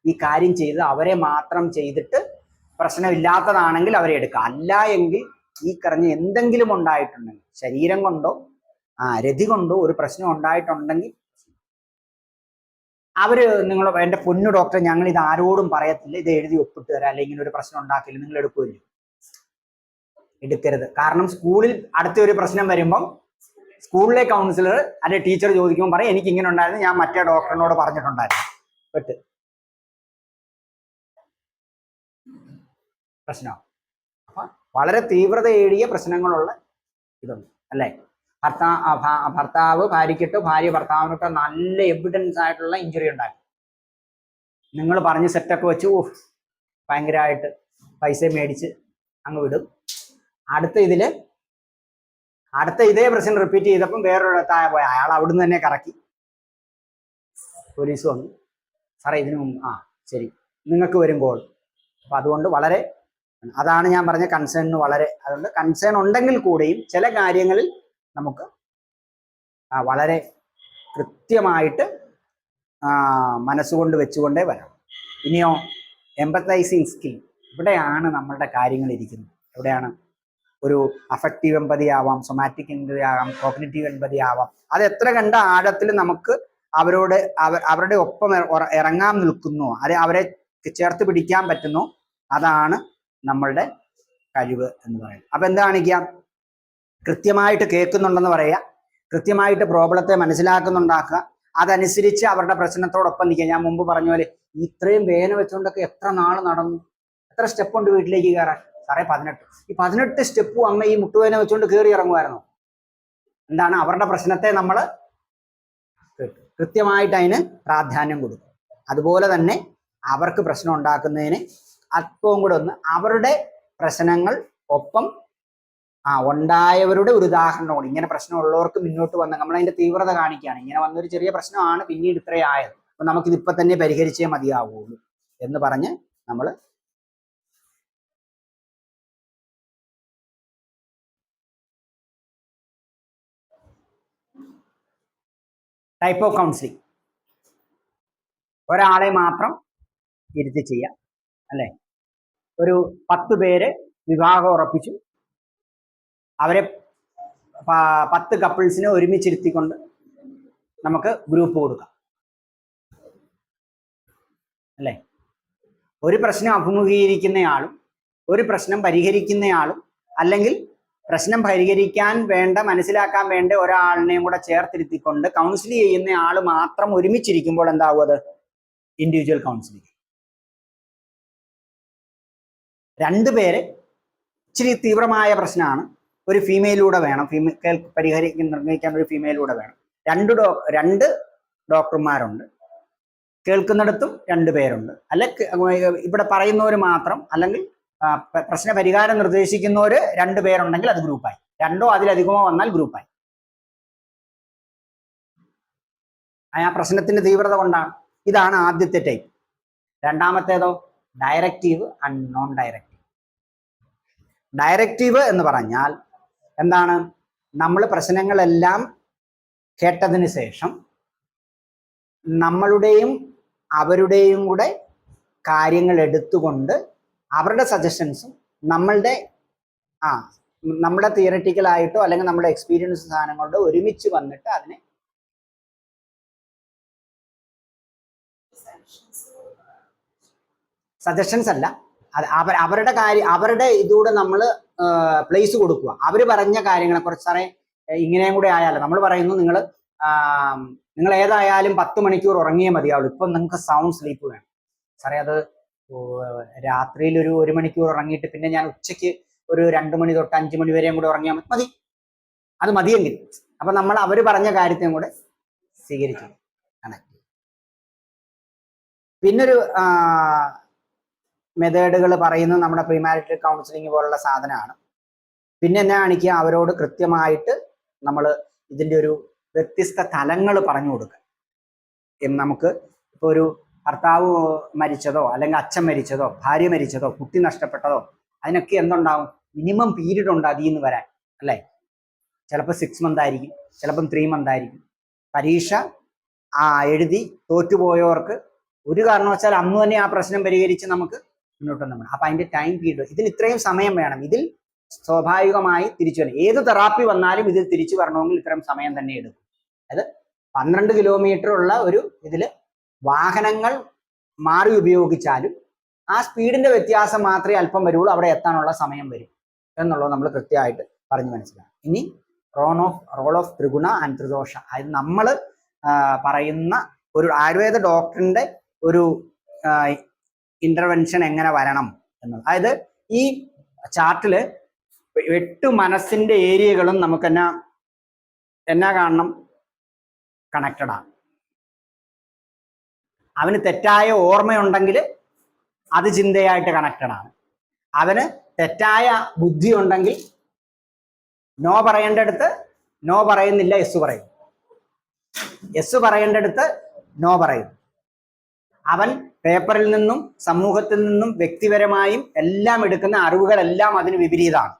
ഈ കാര്യം ചെയ്തത് അവരെ മാത്രം ചെയ്തിട്ട് പ്രശ്നമില്ലാത്തതാണെങ്കിൽ അവരെ എടുക്കുക. അല്ല എങ്കിൽ ഈ പറഞ്ഞ എന്തെങ്കിലും ഉണ്ടായിട്ടുണ്ടെങ്കിൽ, ശരീരം കൊണ്ടോ രതി കൊണ്ടോ ഒരു പ്രശ്നം ഉണ്ടായിട്ടുണ്ടെങ്കിൽ അവര് നിങ്ങൾ എന്റെ പൊന്നു ഡോക്ടറെ ഞങ്ങൾ ഇത് ആരോടും പറയത്തില്ല, ഇത് എഴുതി ഒപ്പിട്ട് തരാം, അല്ലെങ്കിൽ ഒരു പ്രശ്നം ഉണ്ടാക്കില്ല, നിങ്ങൾ എടുക്കുമല്ലോ. എടുക്കരുത്. കാരണം സ്കൂളിൽ അടുത്ത ഒരു പ്രശ്നം വരുമ്പം സ്കൂളിലെ കൗൺസിലർ അല്ലെ ടീച്ചർ ചോദിക്കുമ്പോൾ പറയും എനിക്ക് ഇങ്ങനെ ഉണ്ടായിരുന്നു, ഞാൻ മറ്റേ ഡോക്ടറിനോട് പറഞ്ഞിട്ടുണ്ടായിരുന്നു. പെട്ട് പ്രശ്നമാണ്. അപ്പൊ വളരെ തീവ്രതയേറിയ പ്രശ്നങ്ങളുള്ള ഇതുണ്ട് അല്ലേ. ഭർത്താവ് ഭാര്യയ്ക്കിട്ടോ ഭാര്യ ഭർത്താവിനിട്ടോ നല്ല എവിഡൻസ് ആയിട്ടുള്ള ഇഞ്ചുറി ഉണ്ടാക്കി, നിങ്ങൾ പറഞ്ഞ് സെറ്റൊക്കെ വെച്ച് ഭയങ്കരമായിട്ട് പൈസ മേടിച്ച് അങ്ങ് വിടും. അടുത്ത ഇതേ പ്രശ്നം റിപ്പീറ്റ് ചെയ്തപ്പം വേറൊരിടത്തായ പോയ അയാൾ അവിടുന്ന് തന്നെ കറക്കി പോലീസ് വന്നു, സാറേ ഇതിനു മുമ്പ് ശരി നിങ്ങൾക്ക് വരും കോൾ. അപ്പൊ അതുകൊണ്ട് വളരെ അതാണ് ഞാൻ പറഞ്ഞ കൺസേണിന് വളരെ, അതുകൊണ്ട് കൺസേൺ ഉണ്ടെങ്കിൽ കൂടെയും ചില കാര്യങ്ങളിൽ നമുക്ക് വളരെ കൃത്യമായിട്ട് മനസ്സുകൊണ്ട് വെച്ചുകൊണ്ടേ വരാം. ഇനിയോ എംപത്തൈസിങ് സ്കിൽ, ഇവിടെയാണ് നമ്മളുടെ കാര്യങ്ങൾ ഇരിക്കുന്നത്. എവിടെയാണ്? ഒരു അഫക്റ്റീവ് എമ്പതി ആവാം, സൊമാറ്റിക് എമ്പതി ആവാം, കോഗ്നിറ്റീവ് എമ്പതി ആവാം. അത് എത്ര കണ്ട ആഴത്തിൽ നമുക്ക് അവരുടെ ഒപ്പം ഇറങ്ങാൻ നിൽക്കുന്നു, അവരെ ചേർത്ത് പിടിക്കാൻ പറ്റുന്നു, അതാണ് നമ്മളുടെ കഴിവ് എന്ന് പറയുന്നത്. അപ്പൊ എന്താ കാണിക്കാം? കൃത്യമായിട്ട് കേൾക്കുന്നുണ്ടെന്ന് പറയുക, കൃത്യമായിട്ട് പ്രോബ്ലത്തെ മനസ്സിലാക്കുന്നുണ്ടാക്കുക, അതനുസരിച്ച് അവരുടെ പ്രശ്നത്തോടൊപ്പം നിൽക്കുക. ഞാൻ മുമ്പ് പറഞ്ഞ പോലെ ഇത്രയും വേന വെച്ചുകൊണ്ടൊക്കെ എത്ര നാൾ നടന്നു, എത്ര സ്റ്റെപ്പ് ഉണ്ട് വീട്ടിലേക്ക് കയറാൻ? സാറേ 18. ഈ 18 സ്റ്റെപ്പും അമ്മ ഈ മുട്ടുവേന വെച്ചുകൊണ്ട് കയറി ഇറങ്ങുമായിരുന്നു. എന്താണ്? അവരുടെ പ്രശ്നത്തെ നമ്മൾ കൃത്യമായിട്ട് അതിന് പ്രാധാന്യം കൊടുക്കും. അതുപോലെ തന്നെ അവർക്ക് പ്രശ്നം ഉണ്ടാക്കുന്നതിന് അല്പവും കൂടെ ഒന്ന് അവരുടെ പ്രശ്നങ്ങൾ ഒപ്പം ഉണ്ടായവരുടെ ഒരു ഉദാഹരണമാണ്. ഇങ്ങനെ പ്രശ്നമുള്ളവർക്ക് മുന്നോട്ട് വന്ന നമ്മളതിന്റെ തീവ്രത കാണിക്കുകയാണ്. ഇങ്ങനെ വന്നൊരു ചെറിയ പ്രശ്നമാണ്, പിന്നീട് ഇത്രയായത്, അപ്പൊ നമുക്കിത് ഇപ്പൊ തന്നെ പരിഹരിച്ചേ മതിയാവുള്ളൂ എന്ന് പറഞ്ഞ് നമ്മൾ ടൈപ്പ് ഓഫ് കൗൺസിലിംഗ്. ഒരാളെ മാത്രം ഇരുത്തി ചെയ്യാം അല്ലെ. ഒരു 10 പേര് വിവാഹം ഉറപ്പിച്ചു, അവരെ 10 കപ്പിൾസിനെ ഒരുമിച്ചിരുത്തിക്കൊണ്ട് നമുക്ക് ഗ്രൂപ്പ് കൊടുക്കാം അല്ലെ. ഒരു പ്രശ്നം അഭിമുഖീകരിക്കുന്നയാളും ഒരു പ്രശ്നം പരിഹരിക്കുന്നയാളും, അല്ലെങ്കിൽ പ്രശ്നം പരിഹരിക്കാൻ വേണ്ട മനസ്സിലാക്കാൻ വേണ്ട ഒരാളിനെയും കൂടെ ചേർത്തിരുത്തിക്കൊണ്ട് കൗൺസിൽ ചെയ്യുന്ന ആള് മാത്രം ഒരുമിച്ചിരിക്കുമ്പോൾ എന്താവും? അത് ഇൻഡിവിജ്വൽ കൗൺസിലിംഗ്. 2 പേര് ഇച്ചിരി തീവ്രമായ പ്രശ്നമാണ്, ഒരു ഫീമെയിലൂടെ വേണം, ഫീമെയിൽ നിർണ്ണയിക്കാൻ ഒരു ഫീമെയിലൂടെ വേണം. 2 ഡോക്ടർമാരുണ്ട്, കേൾക്കുന്നിടത്തും 2 പേരുണ്ട്, അല്ലെ ഇവിടെ പറയുന്നവർ മാത്രം, അല്ലെങ്കിൽ പ്രശ്ന പരിഹാരം നിർദ്ദേശിക്കുന്നവര് 2 പേരുണ്ടെങ്കിൽ അത് ഗ്രൂപ്പായി. 2ഓ അതിലധികമോ വന്നാൽ ഗ്രൂപ്പായി. ആ പ്രശ്നത്തിന്റെ തീവ്രത കൊണ്ടാണ്. ഇതാണ് ആദ്യത്തെ ടൈപ്പ്. രണ്ടാമത്തേതോ directive and non directive. Directive എന്ന് പറഞ്ഞാൽ എന്താണ്? നമ്മൾ പ്രശ്നങ്ങളെല്ലാം കേട്ടതിന് ശേഷം നമ്മളുടെയും അവരുടെയും കൂടെ കാര്യങ്ങൾ എടുത്തുകൊണ്ട് അവരുടെ സജഷൻസും നമ്മുടെ തിയററ്റിക്കലായിട്ടോ അല്ലെങ്കിൽ നമ്മുടെ എക്സ്പീരിയൻസ് സാധനങ്ങളുടെ ഒരുമിച്ച് വന്നിട്ട് അതിനെ സജഷൻസ് അല്ല, അവരുടെ കാര്യം, അവരുടെ ഇതൂടെ നമ്മൾ പ്ലേസ് കൊടുക്കുക. അവർ പറഞ്ഞ കാര്യങ്ങളെ കുറിച്ച് സാറേ ഇങ്ങനെയും കൂടെ ആയാലും നമ്മൾ പറയുന്നു, നിങ്ങൾ ഏതായാലും 10 മണിക്കൂർ ഉറങ്ങിയേ മതിയാവുള്ളൂ, ഇപ്പം നിങ്ങൾക്ക് സൗണ്ട് സ്ലീപ്പ് വേണം. സാറേ അത് രാത്രിയിൽ ഒരു 1 മണിക്കൂർ ഉറങ്ങിയിട്ട് പിന്നെ ഞാൻ ഉച്ചയ്ക്ക് ഒരു 2 മണി തൊട്ട് 5 മണി വരെയും കൂടെ ഉറങ്ങിയാൽ മതി, അത് മതിയെങ്കിൽ അപ്പൊ നമ്മൾ അവർ പറഞ്ഞ കാര്യത്തെയും കൂടെ സ്വീകരിച്ചു. പിന്നൊരു മെത്തേഡുകൾ പറയുന്നത് നമ്മുടെ പ്രീമാരിറ്റൽ കൗൺസിലിംഗ് പോലുള്ള സാധനമാണ്. പിന്നെ എന്നാ കാണിക്കുക? അവരോട് കൃത്യമായിട്ട് നമ്മൾ ഇതിൻ്റെ ഒരു വ്യത്യസ്ത തലങ്ങൾ പറഞ്ഞു കൊടുക്കുക. നമുക്ക് ഇപ്പോൾ ഒരു ഭർത്താവ് മരിച്ചതോ, അല്ലെങ്കിൽ അച്ഛൻ മരിച്ചതോ, ഭാര്യ മരിച്ചതോ, കുട്ടി നഷ്ടപ്പെട്ടതോ, അതിനൊക്കെ എന്തുണ്ടാവും? മിനിമം പീരീഡ് ഉണ്ട് അതിൽ നിന്ന് വരാൻ അല്ലേ. ചിലപ്പോൾ 6 മന്ത് ആയിരിക്കും, ചിലപ്പം 3 മന്ത് ആയിരിക്കും. പരീക്ഷ എഴുതി തോറ്റുപോയവർക്ക് ഒരു കാരണവശാൽ അന്ന് തന്നെ ആ പ്രശ്നം പരിഹരിച്ച് നമുക്ക് മുന്നോട്ട് വന്നു. അപ്പൊ അതിന്റെ ടൈം പീരീഡ്, ഇതിന് ഇത്രയും സമയം വേണം. ഇതിൽ സ്വാഭാവികമായി തിരിച്ചു വരണം. ഏത് തെറാപ്പി വന്നാലും ഇതിൽ തിരിച്ചു വരണമെങ്കിൽ ഇത്രയും സമയം തന്നെ എടുക്കും. അത് 12 കിലോമീറ്റർ ഉള്ള ഒരു ഇതിൽ വാഹനങ്ങൾ മാറി ഉപയോഗിച്ചാലും ആ സ്പീഡിന്റെ വ്യത്യാസം മാത്രമേ അല്പം വരുള്ളൂ. അവിടെ എത്താനുള്ള സമയം വരും എന്നുള്ളത് നമ്മൾ കൃത്യമായിട്ട് പറഞ്ഞു മനസ്സിലാക്കും. ഇനി role of triguna and tridosha, അത് നമ്മൾ പറയുന്ന ഒരു ആയുർവേദ ഡോക്ടറിന്റെ ഒരു ഇന്റർവെൻഷൻ എങ്ങനെ വരണം എന്നുള്ളത്. അതായത് ഈ ചാർട്ടില് 8 മനസ്സിന്റെ ഏരിയകളും നമുക്ക് എന്നാ കാണണം, കണക്റ്റഡ് ആണ്. അവന് തെറ്റായ ഓർമ്മയുണ്ടെങ്കിൽ അത് ചിന്തയായിട്ട് കണക്റ്റഡ് ആണ്. അവന് തെറ്റായ ബുദ്ധി ഉണ്ടെങ്കിൽ നോ പറയേണ്ടടുത്ത് നോ പറയുന്നില്ല, യെസ് പറയും. യെസ് പറയേണ്ടടുത്ത് നോ പറയും. അവൻ പേപ്പറിൽ നിന്നും സമൂഹത്തിൽ നിന്നും വ്യക്തിപരമായും എല്ലാം എടുക്കുന്ന അറിവുകളെല്ലാം അതിന് വിപരീതമാണ്.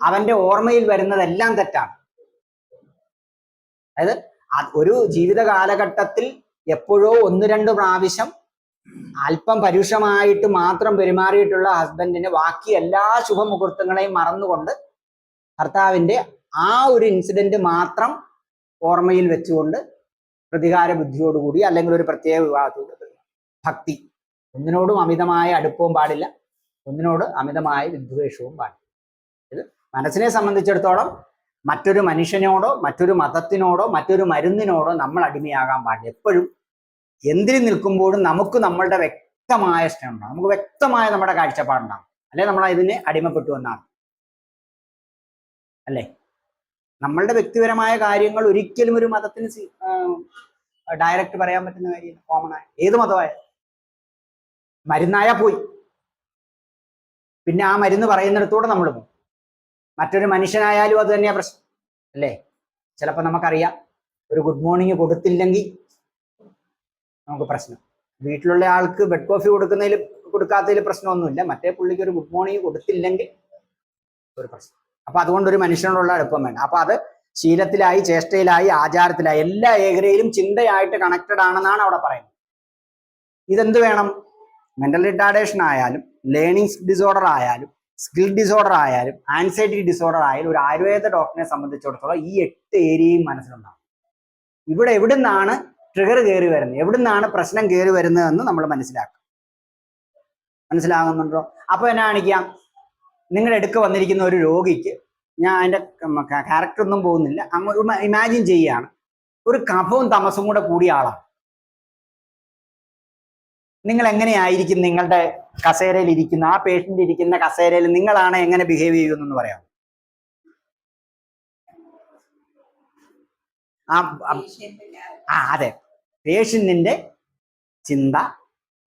അവന്റെ ഓർമ്മയിൽ വരുന്നതെല്ലാം തെറ്റാണ്. അതായത് ഒരു ജീവിത കാലഘട്ടത്തിൽ എപ്പോഴോ 1-2 പ്രാവശ്യം അല്പം പരുഷമായിട്ട് മാത്രം പെരുമാറിയിട്ടുള്ള ഹസ്ബൻഡിന് ബാക്കി എല്ലാ ശുഭമുഹൂർത്തങ്ങളെയും മറന്നുകൊണ്ട് ഭർത്താവിന്റെ ആ ഒരു ഇൻസിഡന്റ് മാത്രം ഓർമ്മയിൽ വെച്ചുകൊണ്ട് പ്രതികാര ബുദ്ധിയോടുകൂടി അല്ലെങ്കിൽ ഒരു പ്രത്യേക വിവാഹത്തോട് ഭക്തി, ഒന്നിനോടും അമിതമായ അടുപ്പവും പാടില്ല, ഒന്നിനോട് അമിതമായ വിദ്വേഷവും പാടില്ല. ഇത് മനസ്സിനെ സംബന്ധിച്ചിടത്തോളം മറ്റൊരു മനുഷ്യനോടോ മറ്റൊരു മതത്തിനോടോ മറ്റൊരു മരുന്നിനോടോ നമ്മൾ അടിമയാകാൻ പാടില്ല. എപ്പോഴും എന്തിനു നിൽക്കുമ്പോഴും നമുക്ക് നമ്മളുടെ വ്യക്തമായ സ്നേഹം ഉണ്ടാകും, നമുക്ക് വ്യക്തമായ നമ്മുടെ കാഴ്ചപ്പാടുണ്ടാകും. അല്ലെ നമ്മൾ ഇതിന് അടിമപ്പെട്ടു എന്നാണ്. അല്ലേ, നമ്മളുടെ വ്യക്തിപരമായ കാര്യങ്ങൾ ഒരിക്കലും ഒരു മതത്തിന് ഡയറക്റ്റ് പറയാൻ പറ്റുന്ന കാര്യമില്ല. കോമൺ ആയ ഏത് മതമായ മരുന്നായാൽ പോയി, പിന്നെ ആ മരുന്ന് പറയുന്നിടത്തൂടെ നമ്മൾ പോകും. മറ്റൊരു മനുഷ്യനായാലും അത് തന്നെയാ പ്രശ്നം. അല്ലേ, ചിലപ്പോൾ നമുക്കറിയാം ഒരു ഗുഡ് മോർണിംഗ് കൊടുത്തില്ലെങ്കിൽ നമുക്ക് പ്രശ്നം. വീട്ടിലുള്ള ആൾക്ക് ബെഡ് കോഫി കൊടുക്കാത്തതിൽ പ്രശ്നമൊന്നുമില്ല, മറ്റേ പുള്ളിക്ക് ഒരു ഗുഡ് മോർണിംഗ് കൊടുത്തില്ലെങ്കിൽ ഒരു പ്രശ്നം. അപ്പൊ അതുകൊണ്ട് ഒരു മനുഷ്യനോടുള്ള അടുപ്പം വേണ്ട. അപ്പൊ അത് ശീലത്തിലായി, ചേഷ്ടയിലായി, ആചാരത്തിലായി, എല്ലാ ഏകരയിലും ചിന്തയായിട്ട് കണക്റ്റഡ് ആണെന്നാണ് അവിടെ പറയുന്നത്. ഇതെന്ത് വേണം? മെന്റൽ റിട്ടാർഡേഷൻ ആയാലും, ലേണിംഗ് ഡിസോർഡർ ആയാലും, സ്കിൽ ഡിസോർഡർ ആയാലും, ആൻസൈറ്റി ഡിസോർഡർ ആയാലും ഒരു ആയുർവേദ ഡോക്ടറിനെ സംബന്ധിച്ചിടത്തോളം ഈ 8 ഏരിയയും മനസ്സിലുണ്ടാവും. ഇവിടെ എവിടുന്നാണ് ട്രിഗർ കയറി വരുന്നത്, എവിടുന്നാണ് പ്രശ്നം കയറി വരുന്നതെന്ന് നമ്മൾ മനസ്സിലാകുന്നുണ്ടോ? അപ്പൊ എന്നാ കാണിക്കാം, നിങ്ങളുടെ അടുക്ക് വന്നിരിക്കുന്ന ഒരു രോഗിക്ക്, ഞാൻ അതിന്റെ ക്യാരക്ടർ ഒന്നും പോകുന്നില്ല, അങ്ങ് ഇമാജിൻ ചെയ്യുകയാണ്, ഒരു കഫവും തമസും കൂടെ കൂടിയ ആളാണ്. നിങ്ങൾ എങ്ങനെയായിരിക്കും നിങ്ങളുടെ കസേരയിൽ ഇരിക്കുന്ന ആ പേഷ്യന്റ് ഇരിക്കുന്ന കസേരയിൽ നിങ്ങളാണ് എങ്ങനെ ബിഹേവ് ചെയ്യുമെന്ന് പറയാം? അതെ, പേഷ്യന്റിന്റെ ചിന്ത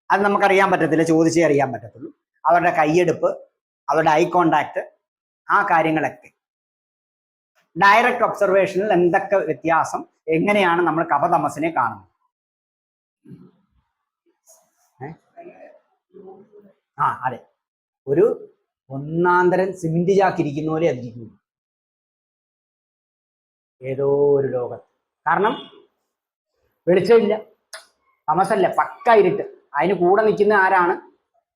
അത് നമുക്കറിയാൻ പറ്റത്തില്ല, ചോദിച്ചേ അറിയാൻ പറ്റത്തുള്ളൂ. അവരുടെ കൈയെടുപ്പ്, അവരുടെ ഐ കോണ്ടാക്ട്, ആ കാര്യങ്ങളൊക്കെ ഡയറക്റ്റ് ഒബ്സർവേഷനിൽ എന്തൊക്കെ വ്യത്യാസം, എങ്ങനെയാണ് നമ്മൾ കഫതമസിനെ കാണുന്നത്. അതെ, ഒരു ഒന്നാന്തരം സിമെന്റ് ചാക്കിരിക്കുന്ന പോലെ അതിരിക്കുന്നു ഏതോ ഒരു ലോകത്ത്. കാരണം വെളിച്ചമില്ല, തമസല്ല, പക്ക ഇരുട്ട്. അതിന് കൂടെ നിൽക്കുന്ന ആരാണ്?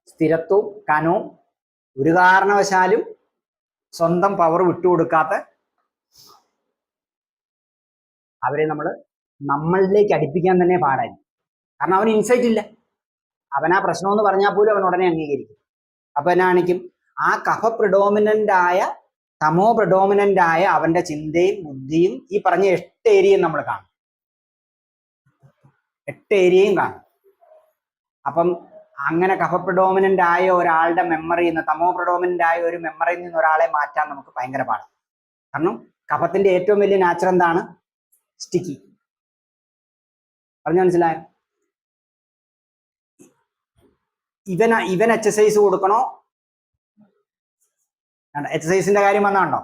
സ്ഥിരത്വവും കനവും ഒരു കാരണവശാലും സ്വന്തം പവർ വിട്ടുകൊടുക്കാത്ത അവരെ നമ്മളിലേക്ക് അടുപ്പിക്കാൻ തന്നെ പാടായി. കാരണം അവന് ഇൻസൈറ്റ് ഇല്ല. അവൻ ആ പ്രശ്നമെന്ന് പറഞ്ഞാൽ പോലും അവൻ ഉടനെ അംഗീകരിക്കും. അപ്പൊ എന്നാ കാണിക്കും? ആ കഫ പ്രിഡോമിനന്റ് ആയ, തമോ പ്രിഡോമിനന്റ് ആയ അവന്റെ ചിന്തയും ബുദ്ധിയും ഈ പറഞ്ഞ 8 ഏരിയയും നമ്മൾ കാണും. 8 ഏരിയയും കാണും. അപ്പം അങ്ങനെ കഫ പ്രിഡോമിനന്റ് ആയ ഒരാളുടെ മെമ്മറിയിൽ നിന്ന്, തമോ പ്രിഡോമിനന്റ് ആയ ഒരു മെമ്മറിയിൽ നിന്ന് ഒരാളെ മാറ്റാൻ നമുക്ക് ഭയങ്കര പാടാണ്. കാരണം കഫത്തിന്റെ ഏറ്റവും വലിയ നാച്ചർ എന്താണ്? സ്റ്റിക്കി. പറഞ്ഞു മനസ്സിലായോ? ഇവൻ എക്സസൈസ് കൊടുക്കണോ? എക്സസൈസിന്റെ കാര്യം വന്നാണ്ടോ?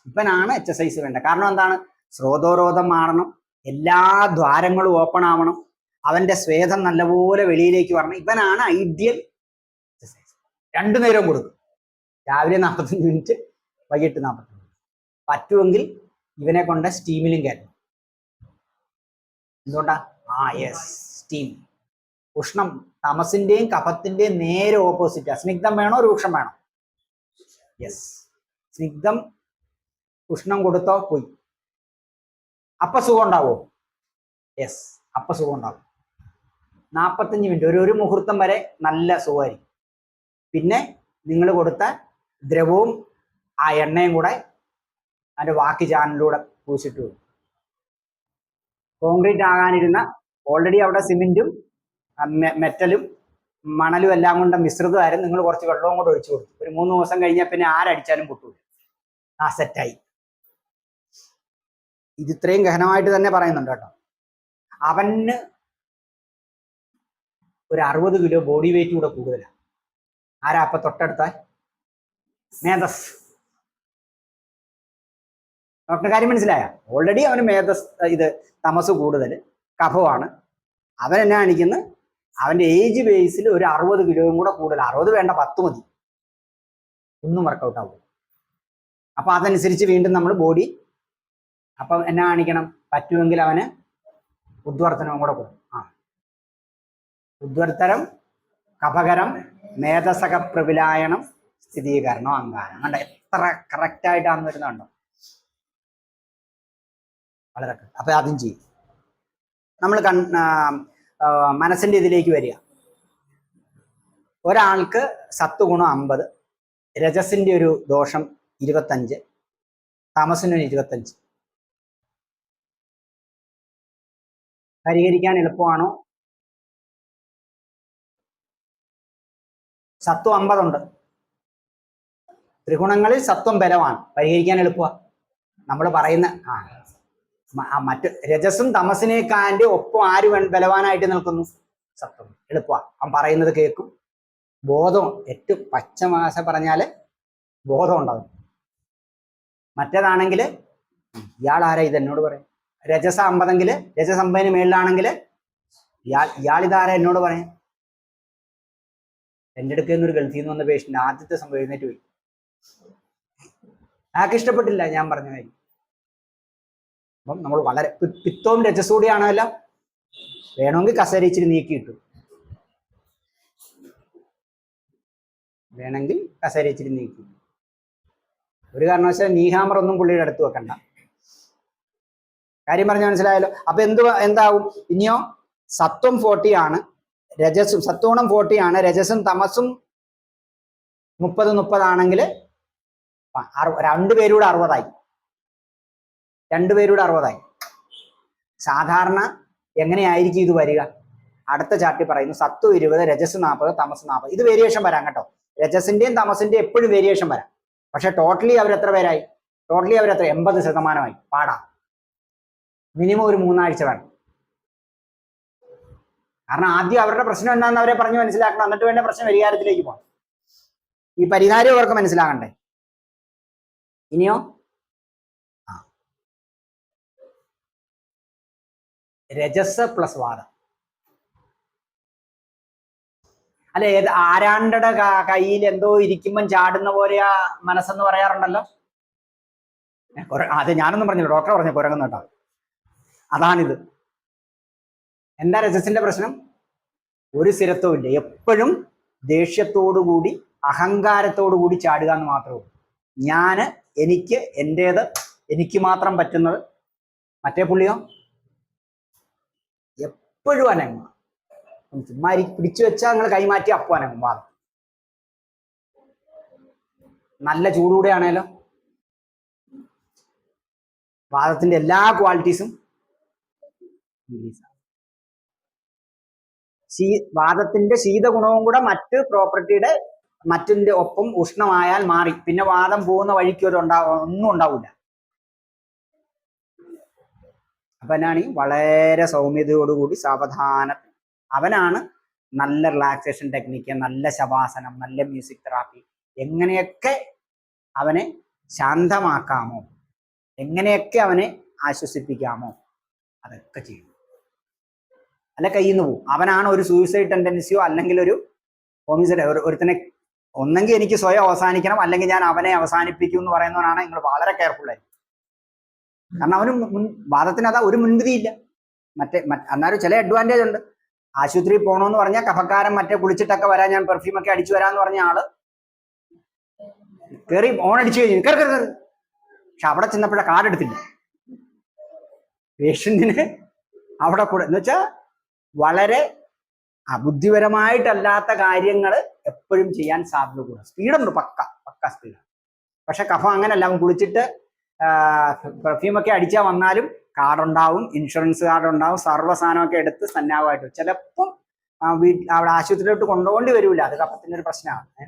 ഇവനാണ് എക്സസൈസ് വേണ്ടത്. കാരണം എന്താണ്? സ്രോതോരോധം മാറണം, എല്ലാ ദ്വാരങ്ങളും ഓപ്പൺ ആവണം, അവന്റെ സ്വേദം നല്ലപോലെ വെളിയിലേക്ക് വരണം. ഇവനാണ് ഐഡിയൽ എക്സസൈസ്. 2 നേരവും കൊടുക്കും, രാവിലെ 45 മിനിറ്റ്, വൈകിട്ട് 45 മിനിറ്റ്. പറ്റുമെങ്കിൽ ഇവനെ കൊണ്ട് സ്റ്റീമിലും കയറ്റണം. എന്തുകൊണ്ടാ? Yes, steam. ഉഷ്ണം തമസിന്റെയും കഫത്തിന്റെയും നേരെ ഓപ്പോസിറ്റ്. സ്നിഗ്ധം വേണോ രൂക്ഷം വേണോ? യെസ്, സ്നിഗ്ധം ഉഷ്ണം കൊടുത്തോ പോയി. അപ്പൊ സുഖം ഉണ്ടാവോ? യെസ്, അപ്പൊ സുഖം ഉണ്ടാവും. 45 മിനിറ്റ്, ഒരു മുഹൂർത്തം വരെ നല്ല സുഖമായിരിക്കും. പിന്നെ നിങ്ങൾ കൊടുത്ത ദ്രവവും ആ എണ്ണയും കൂടെ അതിന്റെ ബാക്കി ചാനലിലൂടെ പൂശിട്ട് വരും. കോൺക്രീറ്റ് ആകാനിരുന്ന ഓൾറെഡി അവിടെ സിമെന്റും മെറ്റലും മണലും എല്ലാം കൊണ്ട് മിശ്രിതമായിരുന്നു. നിങ്ങൾ കുറച്ച് വെള്ളവും കൂടെ ഒഴിച്ചു കൊടുത്തു. ഒരു 3 ദിവസം കഴിഞ്ഞാൽ പിന്നെ ആരടിച്ചാലും പൊട്ടൂല. സെറ്റായി. ഇത് ഇത്രയും ഗഹനമായിട്ട് തന്നെ പറയുന്നുണ്ട് കേട്ടോ. അവന് ഒരു 60 കിലോ ബോഡി വെയിറ്റ് കൂടെ കൂടുതലാണ്. ആരാ അപ്പൊ തൊട്ടടുത്ത? മേധസ്. ഡോക്ടർ കാര്യം മനസ്സിലായ? ഓൾറെഡി അവന് ഇത് തമസ് കൂടുതൽ, കഫമാണ്. അവൻ എന്നാ കാണിക്കുന്നത്? അവന്റെ ഏജ് ബേസിൽ ഒരു 60 കിലോയും കൂടെ കൂടുതൽ. 60 വേണ്ട, 10 മതി. ഒന്നും വർക്കൗട്ട് ആവും. അപ്പൊ അതനുസരിച്ച് വീണ്ടും നമ്മൾ ബോഡി അപ്പം എന്നാ കാണിക്കണം? പറ്റുമെങ്കിൽ അവന് ഉദ്വർത്തനവും കൂടെ കൊടുക്കും. ഉദ്വർത്തരം, കഫകരം, മേധസക പ്രവിലായനം, സ്ഥിരീകരണം, അങ്കാരം. കണ്ട എത്ര കറക്റ്റായിട്ടാന്ന് വരുന്നുണ്ടോ? വളരെ. അപ്പൊ അതും ചെയ്യും. നമ്മൾ മനസ്സിന്റെ ഇതിലേക്ക് വരിക. ഒരാൾക്ക് സത്വഗുണം 50, രജസിന്റെ ഒരു ദോഷം 25, തമസിനൊരു 25. പരിഹരിക്കാൻ എളുപ്പമാണോ? സത്വം 50 ഉണ്ട്. ത്രിഗുണങ്ങളിൽ സത്വം ബലമാണ്. പരിഹരിക്കാൻ എളുപ്പമാണ്. നമ്മൾ പറയുന്ന മറ്റ് രജസും തമസിനേക്കാൻ്റെ ഒപ്പം ആര് ബലവാനായിട്ട് നിൽക്കുന്നു? സത്വം. എളുപ്പമാണ്. അവൻ പറയുന്നത് കേൾക്കും. ബോധം ഏറ്റവും പച്ചമാസ പറഞ്ഞാല് ബോധം ഉണ്ടാവും. മറ്റേതാണെങ്കിൽ ഇയാൾ ആരാ ഇത് എന്നോട് പറയും? രജസ 50 രജസ് 50 മേളിലാണെങ്കിൽ ഇയാളിതാരാ എന്നോട് പറയാം? എൻ്റെ അടുക്കൽ നിന്നൊരു ഗൾഫിൽ നിന്ന് വന്ന പേഷ്യൻ്റ് ആദ്യത്തെ സംഭവം എഴുന്നേറ്റ് പോയി. ആൾക്ക് ഇഷ്ടപ്പെട്ടില്ല ഞാൻ പറഞ്ഞ കാര്യം. അപ്പം നമ്മൾ വളരെ പിത്തവും രജസൂടിയാണല്ലോ. വേണമെങ്കിൽ കസേര ഇച്ചിരി നീക്കിയിട്ടു, വേണമെങ്കിൽ കസേര ഇച്ചിരി നീക്കി. ഒരു കാരണവശാലും നീഹാമർ ഒന്നും പുള്ളിയുടെ അടുത്ത് വെക്കണ്ട. കാര്യം പറഞ്ഞാൽ മനസ്സിലായല്ലോ. അപ്പൊ എന്താവും? ഇനിയോ സത്വം 40 ആണ്, രജസും സത്വഗുണം 40 ആണ്, രജസും തമസും 30 ആണെങ്കിൽ രണ്ടുപേരൂടെ 60ആയി. സാധാരണ എങ്ങനെയായിരിക്കും ഇത് വരിക? അടുത്ത ചാർട്ടിൽ പറയുന്നു സത്വം 20, രജസ് 40, തമസ് 40. ഇത് വേരിയേഷൻ വരാം കേട്ടോ. രജസിന്റെയും തമസിന്റെയും എപ്പോഴും വേരിയേഷൻ വരാം. പക്ഷെ ടോട്ടലി അവരെത്ര പേരായി? 80% പാടാ. മിനിമം ഒരു 3 ആഴ്ച വേണം. കാരണം ആദ്യം അവരുടെ പ്രശ്നം എന്താണെന്ന് അവരെ പറഞ്ഞ് മനസ്സിലാക്കണം. എന്നിട്ട് വേണ്ട പ്രശ്നം പരിഹാരത്തിലേക്ക് പോകണം. ഈ പരിഹാരം അവർക്ക് മനസ്സിലാകണ്ടേ? ഇനിയോ രജസ് പ്ലസ് വാദം. അല്ലെ, ആരാണ്ടയുടെ കയ്യിൽ എന്തോ ഇരിക്കുമ്പം ചാടുന്ന പോലെയാ മനസ്സെന്ന് പറയാറുണ്ടല്ലോ. അത് ഞാനൊന്നും പറഞ്ഞില്ല, ഡോക്ടർ പറഞ്ഞു കുരങ്ങുന്ന കേട്ടോ. അതാണിത്. എന്താ രജസിന്റെ പ്രശ്നം? ഒരു സ്ഥിരത്വവും ഇല്ല. എപ്പോഴും ദേഷ്യത്തോടുകൂടി അഹങ്കാരത്തോടുകൂടി ചാടുക എന്ന് മാത്രമേ ഉള്ളൂ. ഞാന്, എനിക്ക്, എൻ്റേത്, എനിക്ക് മാത്രം പറ്റുന്നത്. മറ്റേ പുള്ളിയോ എപ്പോഴും അനങ്ങുക. ചുമ്മാ പിടിച്ചു വെച്ചാൽ നിങ്ങൾ കൈമാറ്റി അപ്പം അനങ്ങും. വാദം നല്ല ചൂടുകൂടെ ആണേലോ. വാദത്തിന്റെ എല്ലാ ക്വാളിറ്റീസും വാദത്തിന്റെ ശീതഗുണവും കൂടെ മറ്റ് പ്രോപ്പർട്ടിയുടെ മറ്റിന്റെ ഒപ്പം ഉഷ്ണമായാൽ മാറി. പിന്നെ വാദം പോകുന്ന വഴിക്ക് ഒന്നും ഉണ്ടാവില്ല. അപ്പൊ എന്നാണ് വളരെ സൗമ്യതയോടുകൂടി സാവധാനം. അവനാണ് നല്ല റിലാക്സേഷൻ ടെക്നിക്ക്, നല്ല ശവാസനം, നല്ല മ്യൂസിക് തെറാപ്പി, എങ്ങനെയൊക്കെ അവനെ ശാന്തമാക്കാമോ, എങ്ങനെയൊക്കെ അവനെ ആശ്വസിപ്പിക്കാമോ അതൊക്കെ ചെയ്യും. അല്ല കയ്യിൽ നിന്ന് പോകും. അവനാണ് ഒരു സൂയിസൈഡ് ടെൻഡൻസിയോ അല്ലെങ്കിൽ ഒരു ഹോമിസൈഡ്. ഒരുത്തനെ ഒന്നെങ്കിൽ എനിക്ക് സ്വയം അവസാനിക്കണം, അല്ലെങ്കിൽ ഞാൻ അവനെ അവസാനിപ്പിക്കും എന്ന് പറയുന്നവനാണ് നിങ്ങൾ വളരെ കെയർഫുൾ ആയിരിക്കും. കാരണം അവന് വാദത്തിന് അതാ ഒരു മുൻവിധിയില്ല. അന്നേരം ചില അഡ്വാൻറ്റേജ് ഉണ്ട്. ആശുപത്രിയിൽ പോകണമെന്ന് പറഞ്ഞാൽ കഫക്കാരൻ മറ്റേ കുളിച്ചിട്ടൊക്കെ വരാൻ, ഞാൻ പെർഫ്യൂമൊക്കെ അടിച്ചു വരാന്ന് പറഞ്ഞ ആള് കയറി ഓൺ അടിച്ചു കഴിഞ്ഞു കയറി. പക്ഷെ അവിടെ ചെന്നപ്പോഴേ കാർഡ് എടുത്തില്ല. പേഷ്യന്റിന് അവിടെ കൂടെ എന്ന് വെച്ചാൽ വളരെ ബുദ്ധിപരമായിട്ടല്ലാത്ത കാര്യങ്ങൾ എപ്പോഴും ചെയ്യാൻ സാധ്യത കൂടും. സ്പീഡുണ്ട്, പക്ക സ്പീഡാണ്. പക്ഷെ കഫം അങ്ങനല്ല, അവൻ കുളിച്ചിട്ട് പെർഫ്യൂമൊക്കെ അടിച്ചാൽ വന്നാലും കാർഡ് ഉണ്ടാവും, ഇൻഷുറൻസ് കാർഡ് ഉണ്ടാവും, സർവ്വ സാധനമൊക്കെ എടുത്ത് സന്നാഹമായിട്ട് ചിലപ്പം അവിടെ ആശുപത്രിയിലോട്ട് കൊണ്ടുപോകേണ്ടി വരില്ല. അത് കഫത്തിന്റെ ഒരു പ്രശ്നമാണ്.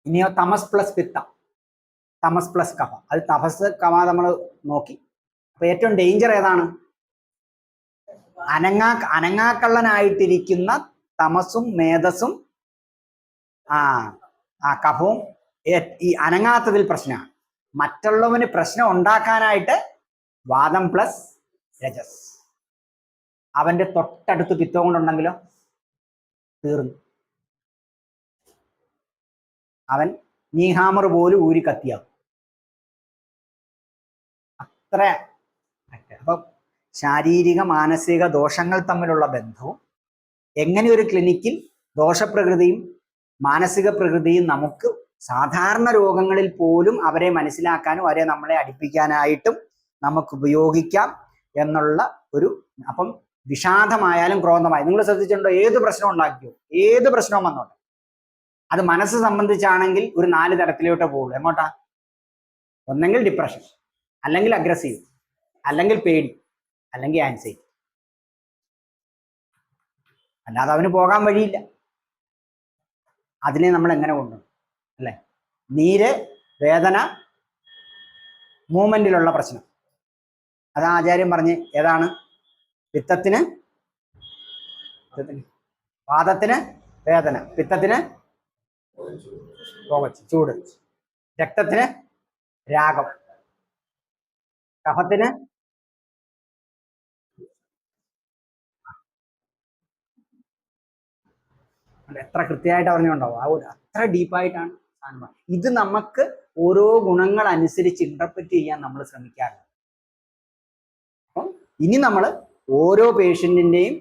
ഇനിയോ തമസ് പ്ലസ് പിത്തം, തമസ് പ്ലസ് കഫ. അത് തപസ് കഫ നമ്മൾ നോക്കി. അപ്പൊ ഏറ്റവും ഡേഞ്ചർ ഏതാണ്? അനങ്ങാക്കള്ളനായിട്ടിരിക്കുന്ന തമസും മേധസ്സും കഫവും ഈ അനങ്ങാത്തതിൽ പ്രശ്നമാണ്. മറ്റുള്ളവന് പ്രശ്നം ഉണ്ടാക്കാനായിട്ട് വാദം പ്ലസ് രജസ്. അവന്റെ തൊട്ടടുത്ത് പിത്തം കൊണ്ടുണ്ടെങ്കിലോ തീർന്നു. അവൻ നീഹാമർ പോലും ഊരി കത്തിയാവും. അത്ര. അപ്പൊ ശാരീരിക മാനസിക ദോഷങ്ങൾ തമ്മിലുള്ള ബന്ധവും എങ്ങനെ ഒരു ക്ലിനിക്കിൽ ദോഷപ്രകൃതിയും മാനസിക പ്രകൃതിയും നമുക്ക് സാധാരണ രോഗങ്ങളിൽ പോലും അവരെ മനസ്സിലാക്കാനും അവരെ നമ്മളെ അടുപ്പിക്കാനായിട്ടും നമുക്ക് ഉപയോഗിക്കാം എന്നുള്ള ഒരു. അപ്പം വിഷാദമായാലും ക്രോധമായാലും നിങ്ങൾ ശ്രദ്ധിച്ചിട്ടുണ്ടോ? ഏത് പ്രശ്നം ഉണ്ടാക്കിയോ, ഏത് പ്രശ്നവും വന്നോട്ടെ, അത് മനസ്സ് സംബന്ധിച്ചാണെങ്കിൽ ഒരു 4 തരത്തിലോട്ടേ പോകുള്ളൂ. എങ്ങോട്ടാ? ഒന്നെങ്കിൽ ഡിപ്രഷൻ, അല്ലെങ്കിൽ അഗ്രസീവ്, അല്ലെങ്കിൽ പേടി, അല്ലെങ്കിൽ ആൻസൈറ്റി. അല്ലാതെ അവന് പോകാൻ വഴിയില്ല. അതിനെ നമ്മൾ എങ്ങനെ കൊണ്ടുപോകും അല്ലെ? നീര്, വേദന, മൂവ്മെന്റിലുള്ള പ്രശ്നം. അത് ആചാര്യം പറഞ്ഞ് ഏതാണ്? പിത്തത്തിന് വാദത്തിന് വേദന, പിത്തത്തിന് പുകച്ച് ചൂട്, രക്തത്തിന് രാഗം, കഫത്തിന് എത്ര കൃത്യമായിട്ട് പറഞ്ഞുണ്ടാവും. അത്ര ഡീപ്പായിട്ടാണ് സാധനം. ഇത് നമുക്ക് ഓരോ ഗുണങ്ങൾ അനുസരിച്ച് ഇന്റർപ്രറ്റ് ചെയ്യാൻ നമ്മൾ ശ്രമിക്കാറുണ്ട്. അപ്പം ഇനി നമ്മൾ ഓരോ പേഷ്യന്റിന്റെയും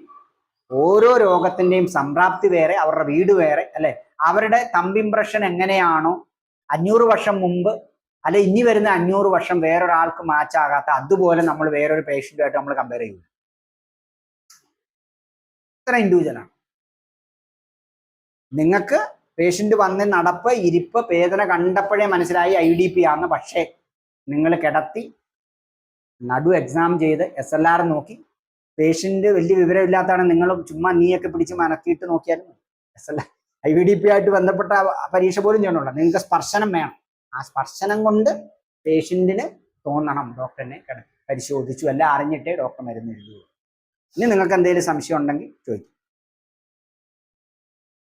ഓരോ രോഗത്തിന്റെയും സംപ്രാപ്തി വേറെ, അവരുടെ വീട് വേറെ അല്ലെ, അവരുടെ തമ്പ് ഇംപ്രഷൻ എങ്ങനെയാണോ 500 വർഷം മുമ്പ് അല്ലെ ഇനി വരുന്ന 500 വർഷം വേറൊരാൾക്ക് മാച്ച് ആകാത്ത അതുപോലെ നമ്മൾ വേറൊരു പേഷ്യന്റുമായിട്ട് നമ്മൾ കമ്പയർ ചെയ്യും. ഇത്ര ഇൻഡിവിജ്വലാണ്. നിങ്ങൾക്ക് പേഷ്യന്റ് വന്ന് നടപ്പ്, ഇരിപ്പ്, വേദന കണ്ടപ്പോഴേ മനസ്സിലായി IDP ആണെന്ന്. പക്ഷേ നിങ്ങൾ കിടത്തി നടു എക്സാം ചെയ്ത് SLR നോക്കി പേഷ്യന്റ് വലിയ വിവരമില്ലാത്തതാണ്, നിങ്ങൾ ചുമ്മാ നീയൊക്കെ പിടിച്ച് മനക്കിയിട്ട് നോക്കിയാലും SLR IDP ആയിട്ട് ബന്ധപ്പെട്ട പരീക്ഷ പോലും ചെയ്യണമല്ലോ. നിങ്ങൾക്ക് സ്പർശനം വേണം. ആ സ്പർശനം കൊണ്ട് പേഷ്യന്റിന് തോന്നണം ഡോക്ടറിനെ പരിശോധിച്ചു അല്ല അറിഞ്ഞിട്ടേ ഡോക്ടർ മരുന്ന് എഴുതുള്ളൂ. ഇനി നിങ്ങൾക്ക് എന്തെങ്കിലും സംശയം ഉണ്ടെങ്കിൽ ചോദിക്കും.